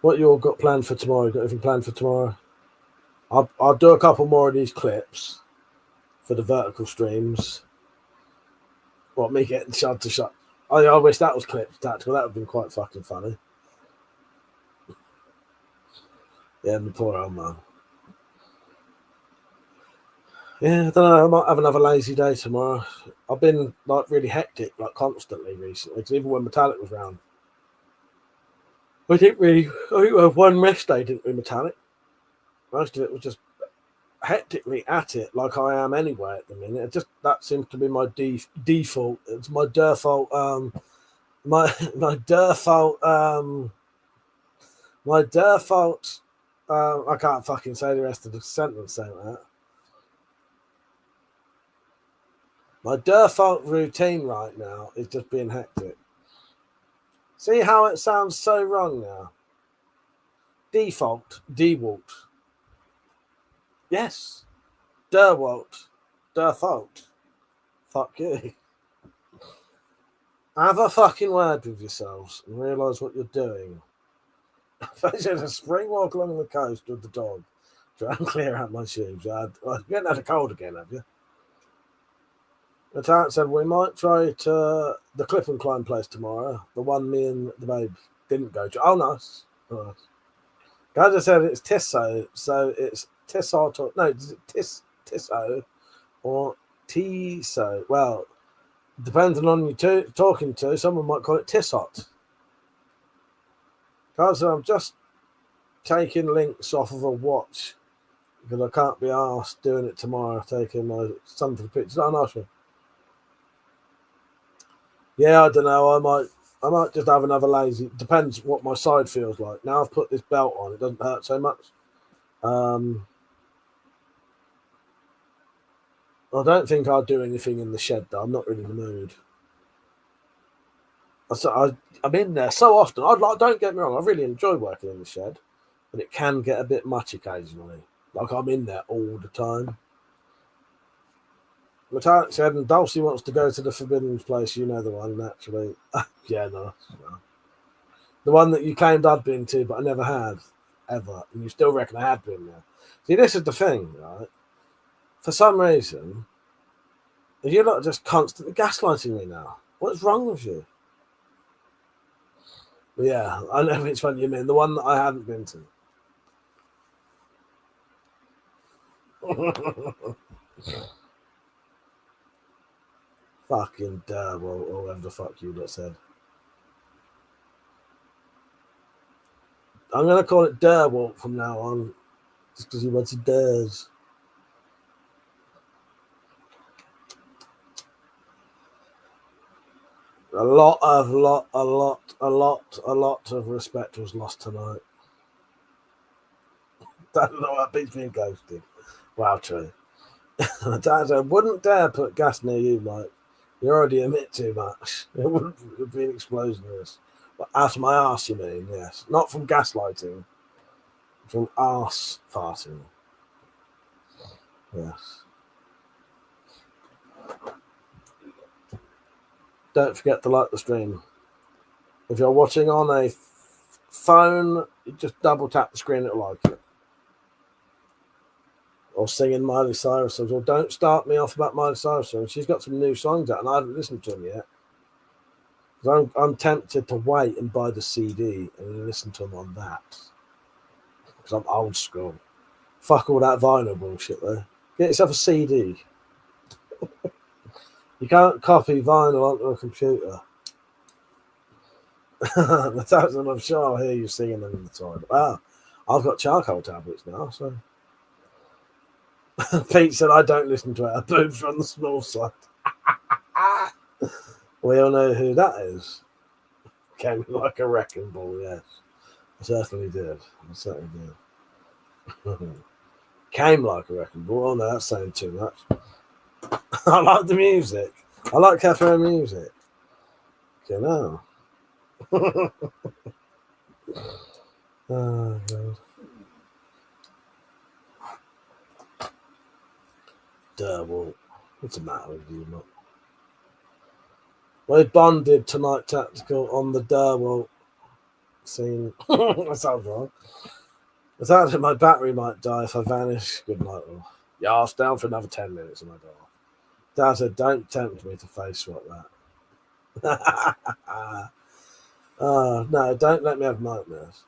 What you all got planned for tomorrow? Got anything planned for tomorrow? I'll do a couple more of these clips for the vertical streams. What, me getting shot to shot? Oh, yeah, I wish that was clipped tactical. That would have been quite fucking funny. Yeah, my poor old man. Yeah, I don't know. I might have another lazy day tomorrow. I've been like really hectic, like constantly recently. Because even when Metallic was round, I think we had one rest day, didn't we, Metallic? Most of it was just hectically at it, like I am anyway at the minute. That seems to be my default. It's my default. My default. My default. I can't fucking say the rest of the sentence saying that. My default routine right now is just being hectic. See how it sounds so wrong now? Default. Yes. Default. Fuck you. Have a fucking word with yourselves and realise what you're doing. There's a spring walk along the coast with the dog. Try and clear out my shoes. You haven't had a cold again, have you? The talent said we might try to the clip and climb place tomorrow. The one me and the babe didn't go to. Oh, nice. Guy just said it's Tisso, so it's Tisso. No, is it Tisso or Tiso? Well, depending on you talking to, someone might call it Tissot. Guy said I'm just taking links off of a watch because I can't be asked doing it tomorrow. Taking my son for the pictures. Oh, nice one. Yeah, I don't know. I might just have another lazy. Depends what my side feels like. Now I've put this belt on, it doesn't hurt so much. I don't think I'll do anything in the shed though. I'm not really in the mood. I'm in there so often. Don't get me wrong. I really enjoy working in the shed, but it can get a bit much occasionally. Like I'm in there all the time. Metallic said, and Dulcie wants to go to the Forbidden place. You know the one, naturally. Yeah, no. The one that you claimed I'd been to, but I never had, ever. And you still reckon I had been there. See, this is the thing, right? For some reason, you're not just constantly gaslighting me now. What's wrong with you? But yeah, I know which one you mean. The one that I hadn't been to. Fucking Durwalt, or whatever the fuck you just said. I'm going to call it Durwalt from now on, just because he wants to Durs. A lot of respect was lost tonight. Don't know what beats being ghosted. Wow, true. Dad, I wouldn't dare put gas near you, Mike. You already emit too much. It would be an explosion. But out of my arse, you mean? Yes. Not from gaslighting. From arse farting. Yes. Don't forget to like the stream. If you're watching on a phone, you just double tap the screen, it'll like it. Or singing Miley Cyrus songs. Or don't start me off about Miley Cyrus songs. She's got some new songs out and I haven't listened to them yet. I'm tempted to wait and buy the CD and listen to them on that. Because I'm old school. Fuck all that vinyl bullshit though. Get yourself a CD. You can't copy vinyl onto a computer. I'm sure I'll hear you singing them in the toilet. Ah, I've got charcoal tablets now, so. Pete said I don't listen to it. I boom from the small side. We all know who that is. Came like a wrecking ball, yes. I certainly did. Came like a wrecking ball. Oh no, that's saying too much. I like the music. I like cafe music. You know. Oh god. Well, what's the matter with you, mate? We bonded tonight, tactical, on the Derwell scene. That sounds wrong. I thought my battery might die if I vanish. Good night, all. Yeah, I'll stay down for another 10 minutes and I go off. Dad said, don't tempt me to face swap that. No, don't let me have nightmares.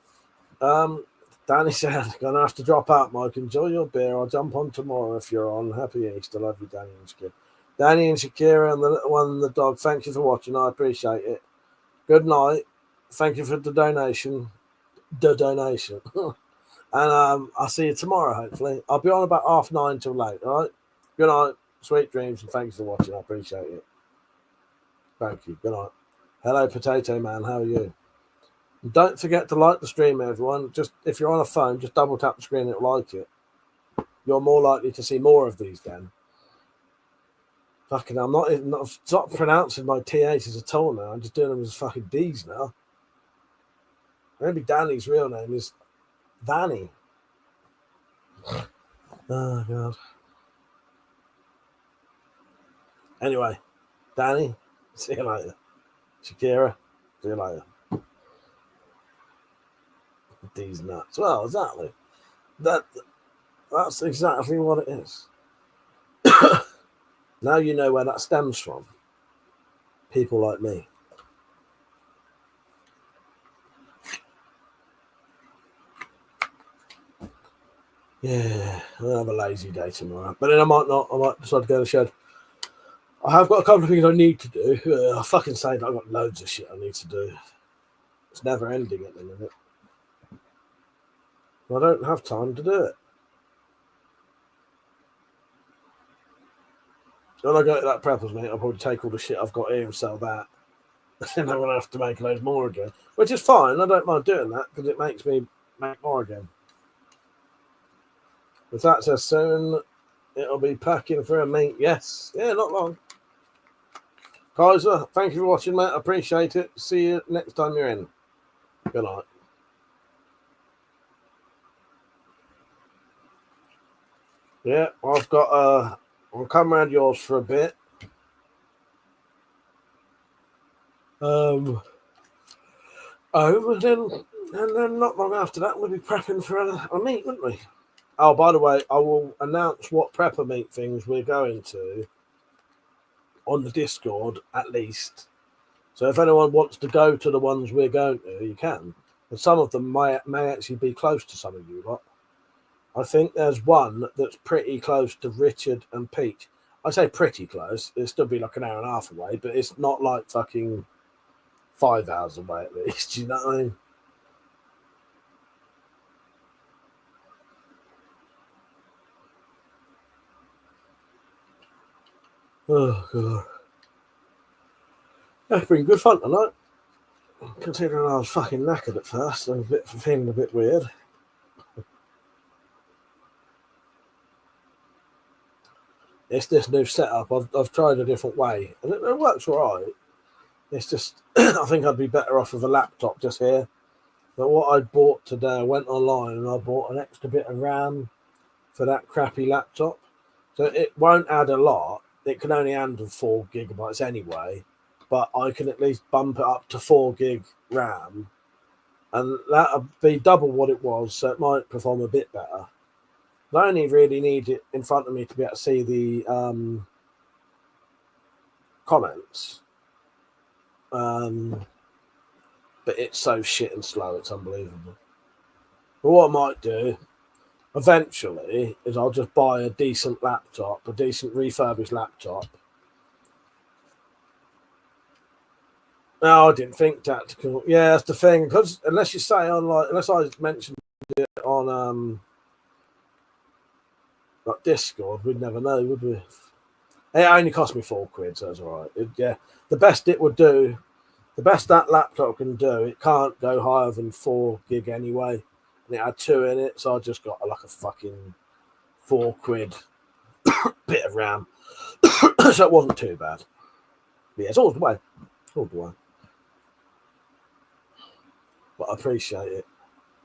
Danny said, gonna have to drop out, Mike. Enjoy your beer. I'll jump on tomorrow if you're on. Happy Easter. Love you, Danny and Shakira. Danny and Shakira and the little one and the dog, thank you for watching. I appreciate it. Good night. Thank you for the donation. And I'll see you tomorrow, hopefully. I'll be on about 9:30 till late, all right? Good night. Sweet dreams, and thanks for watching. I appreciate it. Thank you. Good night. Hello, Potato Man. How are you? And don't forget to like the stream, everyone. Just if you're on a phone, just double tap the screen, it'll like it. You're more likely to see more of these then. Fucking, I'm not pronouncing my THs at all now. I'm just doing them as fucking Ds now. Maybe Danny's real name is Vanny. Oh, God. Anyway, Danny, see you later. Shakira, see you later. These nuts. Well, exactly. That's exactly what it is. Now you know where that stems from. People like me. Yeah, I'll have a lazy day tomorrow. But then I might not. I might decide to go to the shed. I have got a couple of things I need to do. I fucking say that I've got loads of shit I need to do. It's never ending at the minute. I don't have time to do it. When I go to that preppers meet, I'll probably take all the shit I've got here and sell that. Then I'm going to have to make loads more again. Which is fine. I don't mind doing that because it makes me make more again. If that says soon, it'll be packing for a meet. Yes. Yeah, not long. Kaiser, thank you for watching, mate. I appreciate it. See you next time you're in. Good night. Yeah, I've got I'll come around yours for a bit. And then not long after that, we'll be prepping for a meet, wouldn't we? Oh, by the way, I will announce what prepper meet things we're going to on the Discord, at least. So if anyone wants to go to the ones we're going to, you can. And some of them may actually be close to some of you lot. I think there's one that's pretty close to Richard and Peach. I say pretty close. It'll still be like an hour and a half away, but it's not like fucking 5 hours away at least. Do you know what I mean? Oh, God. It's been good fun tonight. Considering I was fucking knackered at first, I'm feeling a bit weird. It's this new setup. I've tried a different way, and it works all right. It's just, I think I'd be better off with a laptop just here. But what I bought today, I went online and I bought an extra bit of RAM for that crappy laptop. So it won't add a lot. It can only handle 4 gigabytes anyway. But I can at least bump it up to 4 gig RAM. And that'll be double what it was, so it might perform a bit better. I only really need it in front of me to be able to see the comments. But it's so shit and slow, it's unbelievable. But what I might do, eventually is I'll just buy a decent laptop, a decent refurbished laptop. No, I didn't think tactical. Yeah, that's the thing. Because unless you say on unless I mentioned it on like Discord, we'd never know, would we? It only cost me £4, so it's all right. Yeah, the best it would do, the best that laptop can do, it can't go higher than 4 gig anyway. And it had 2 in it, so I just got like a fucking £4 bit of RAM. So it wasn't too bad. But yeah, it's all the way. All the way. But I appreciate it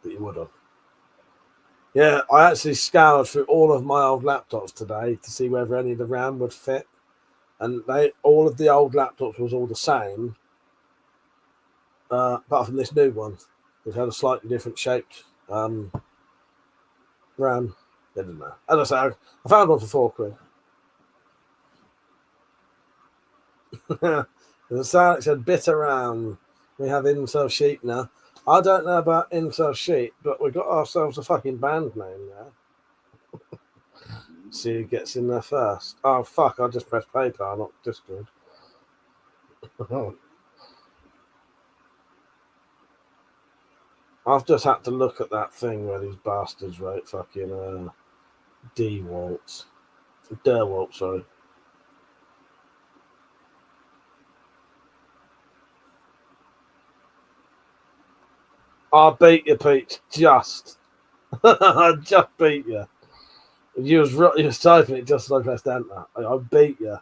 that you would have. Yeah, I actually scoured through all of my old laptops today to see whether any of the RAM would fit. And all of the old laptops was all the same, apart from this new one, which had a slightly different shaped RAM. It didn't matter. As I say, I found one for £4. The Alex said bitter RAM. We have Incel Sheep now. I don't know about Incel Sheep, but we got ourselves a fucking band name now. See who gets in there first. Oh fuck! I just pressed PayPal, not Discord. I've just had to look at that thing where these bastards wrote fucking DeWalt, sorry. I beat you, Pete. Just. I just beat you. You was typing it just as I pressed enter. I beat you.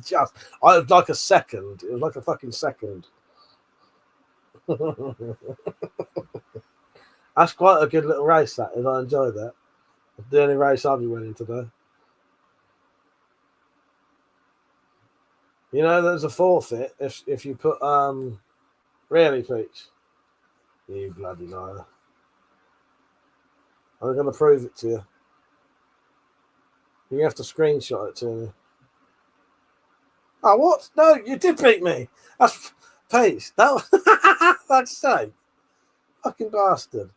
Just. It was like a second. It was like a fucking second. That's quite a good little race, that is. I enjoyed that. It's the only race I'll be winning today. You know, there's a forfeit if you put really, Peach. You bloody liar. I'm going to prove it to you. You have to screenshot it to me. Oh, what? No, you did beat me. That's Peach. That's safe. Fucking bastard.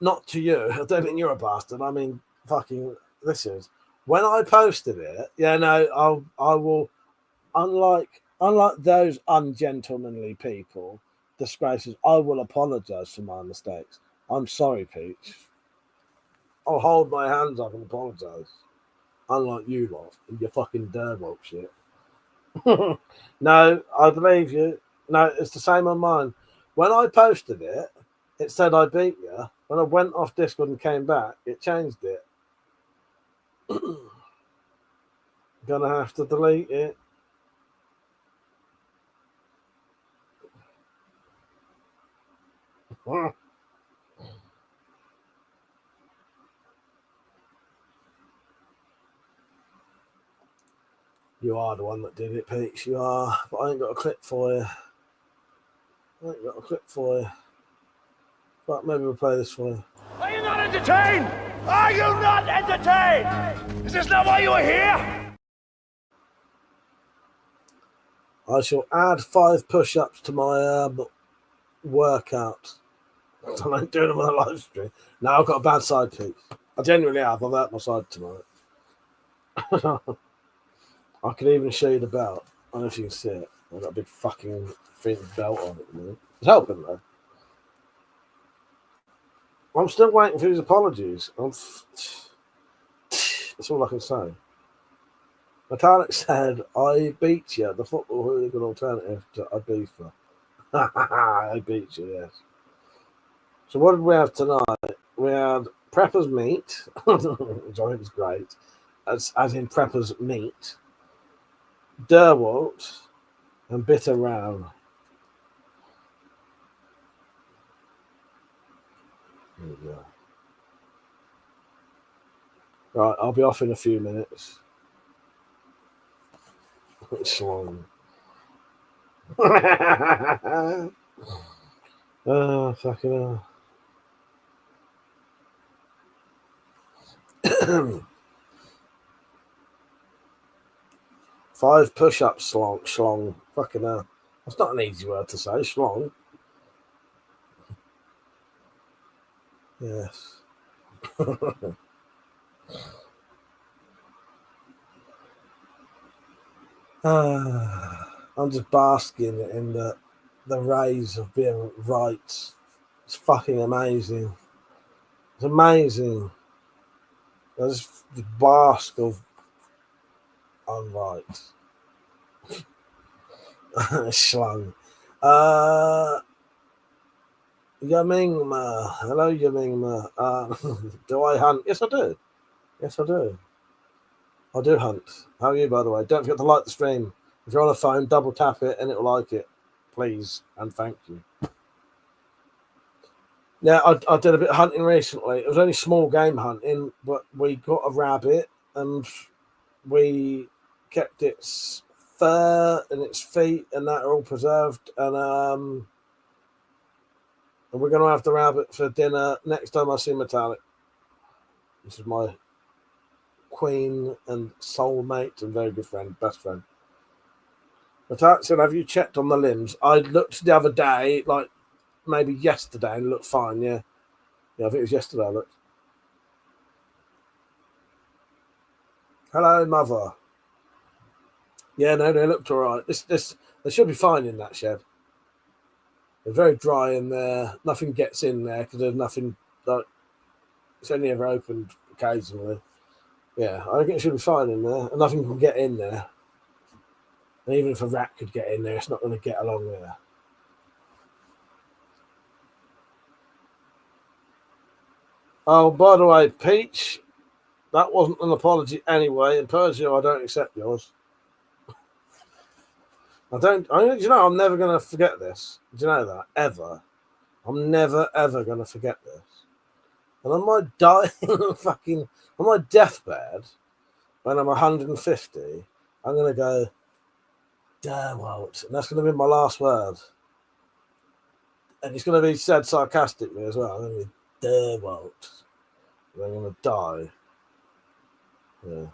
Not to you. I don't think you're a bastard. I mean, fucking, this is. When I posted it, yeah, no, I will, unlike those ungentlemanly people, disgraces, I will apologise for my mistakes. I'm sorry, Peach. I'll hold my hands up and apologise. Unlike you lot and your fucking dirtball shit. No, I believe you. No, it's the same on mine. When I posted it, it said I beat you. When I went off Discord and came back, it changed it. Gonna have to delete it. You are the one that did it, Peach. You are. But I ain't got a clip for you. But maybe we'll play this for you. Are you not entertained? Are you not entertained? Is this not why you are here? I shall add 5 push-ups to my workout. I'm not doing them on a live stream. Now I've got a bad side, Peach. I genuinely have. I've hurt my side tonight. I can even show you the belt. I don't know if you can see it. I've got a big fucking thin belt on at the minute. It's helping though. I'm still waiting for his apologies. That's all I can say. Metallic said, I beat you. The football hooligan alternative to Ibiza. I beat you, yes. So what did we have tonight? We had Prepper's Meat, which I think is great, as in Prepper's Meat, Derwalt, and Bitter Ram. There we go. Right, I'll be off in a few minutes. It's long. Oh, fucking hell. 5 push-ups, schlong. Fucking hell. That's not an easy word to say, schlong. Yes. I'm just basking in the rays of being right. It's fucking amazing. It's amazing. I just bask of I'm right. Slung. Yamingma. Hello, Yamingma. Do I hunt? Yes, I do. Yes, I do. I do hunt. How are you, by the way? Don't forget to like the stream. If you're on a phone, double tap it and it'll like it. Please and thank you. Yeah, I did a bit of hunting recently. It was only small game hunting, but we got a rabbit and we kept its fur and its feet and that are all preserved. And we're going to have the rabbit for dinner next time I see Metallic. This is my queen and soulmate and very good friend, best friend. Metallic said, have you checked on the limbs? I looked the other day, like maybe yesterday, and looked fine, yeah. Yeah, I think it was yesterday I looked. Hello, mother. Yeah, no, they looked all right. They should be fine in that shed. They're very dry in there. Nothing gets in there because there's nothing, like, it's only ever opened occasionally. Yeah, I think it should be fine in there. And nothing can get in there. And even if a rat could get in there, it's not going to get along there. Oh, by the way, Peach, that wasn't an apology anyway. And Persia, I don't accept yours. You know, I'm never going to forget this. Do you know that? Ever. I'm never, ever going to forget this. And on my on my deathbed, when I'm 150, I'm going to go, damn, Walt. And that's going to be my last word. And it's going to be said sarcastically as well. I'm going to be, damn, Walt. And I'm going to die. Yeah.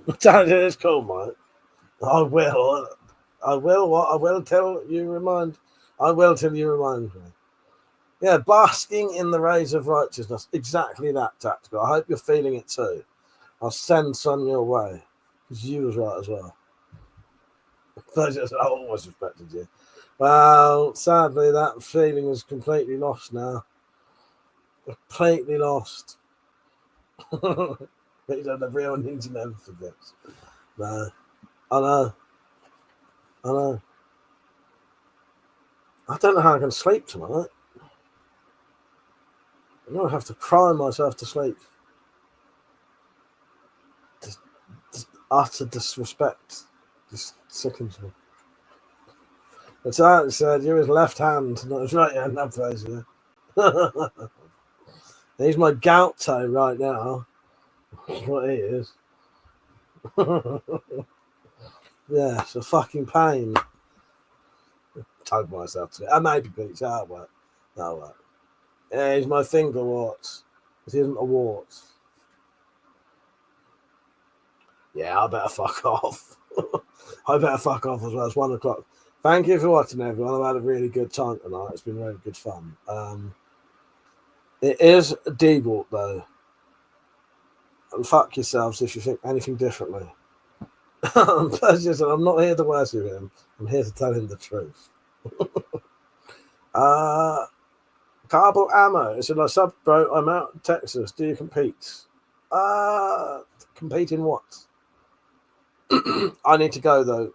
It's cool, mate. I will till you remind me. Yeah, basking in the rays of righteousness. Exactly that, Tactical. I hope you're feeling it too. I'll send some your way. Because you was right as well. I always respected you. Well, sadly, that feeling is completely lost now. Completely lost. But you don't have real ninja never forgets. No. I know. I don't know how I can sleep tonight. I'm going to have to cry myself to sleep. Just utter disrespect. Just sickens me. It's out, said, you're his left hand, not his right hand, that phrase, yeah. He's my gout toe right now. That's what he is. Yeah, it's a fucking pain. Tug myself to it. I maybe Peach, that'll work. Yeah, he's my finger warts. He isn't a wart. Yeah, I better fuck off. I better fuck off as well. It's 1 o'clock. Thank you for watching, everyone. I've had a really good time tonight. It's been very good fun. It is a D-Walk, though. And fuck yourselves if you think anything differently. I'm not here to worship him. I'm here to tell him the truth. Carbon ammo. It's a sub, bro. I'm out in Texas. Do you compete? Compete in what? I need to go though.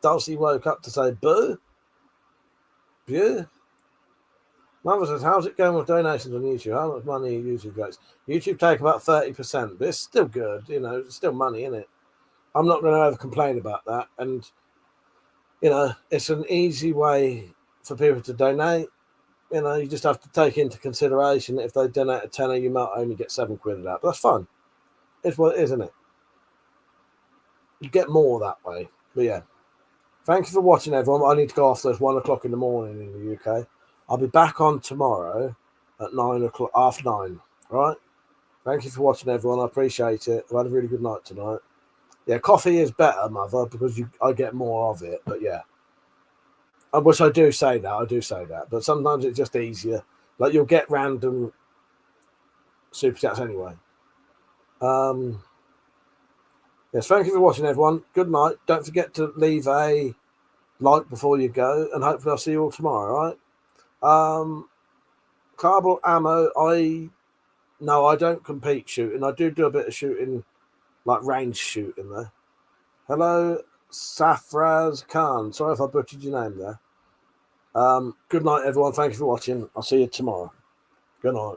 Dulcie woke up to say boo. Boo. Mother says, how's it going with donations on YouTube? How much money YouTube gets? YouTube take about 30%, but it's still good, you know, it's still money, isn't it? I'm not going to ever complain about that. And, you know, it's an easy way for people to donate. You know, you just have to take into consideration that if they donate a tenner, you might only get £7 of that. But that's fun. It's what it is, isn't it? You get more that way. But yeah. Thank you for watching, everyone. I need to go off. There's 1 o'clock in the morning in the UK. I'll be back on tomorrow at 9 o'clock, after 9. All right? Thank you for watching, everyone. I appreciate it. I've had a really good night tonight. Yeah, coffee is better, Mother, because I get more of it. But yeah. I wish I do say that, but sometimes it's just easier. Like you'll get random super chats anyway. Yes, thank you for watching, everyone. Good night. Don't forget to leave a like before you go, and hopefully I'll see you all tomorrow. All right. Carbon ammo. No, I don't compete shooting. I do a bit of shooting, like range shooting there. Hello, Safraz Khan. Sorry if I butchered your name there. Good night, everyone. Thank you for watching. I'll see you tomorrow. Good night.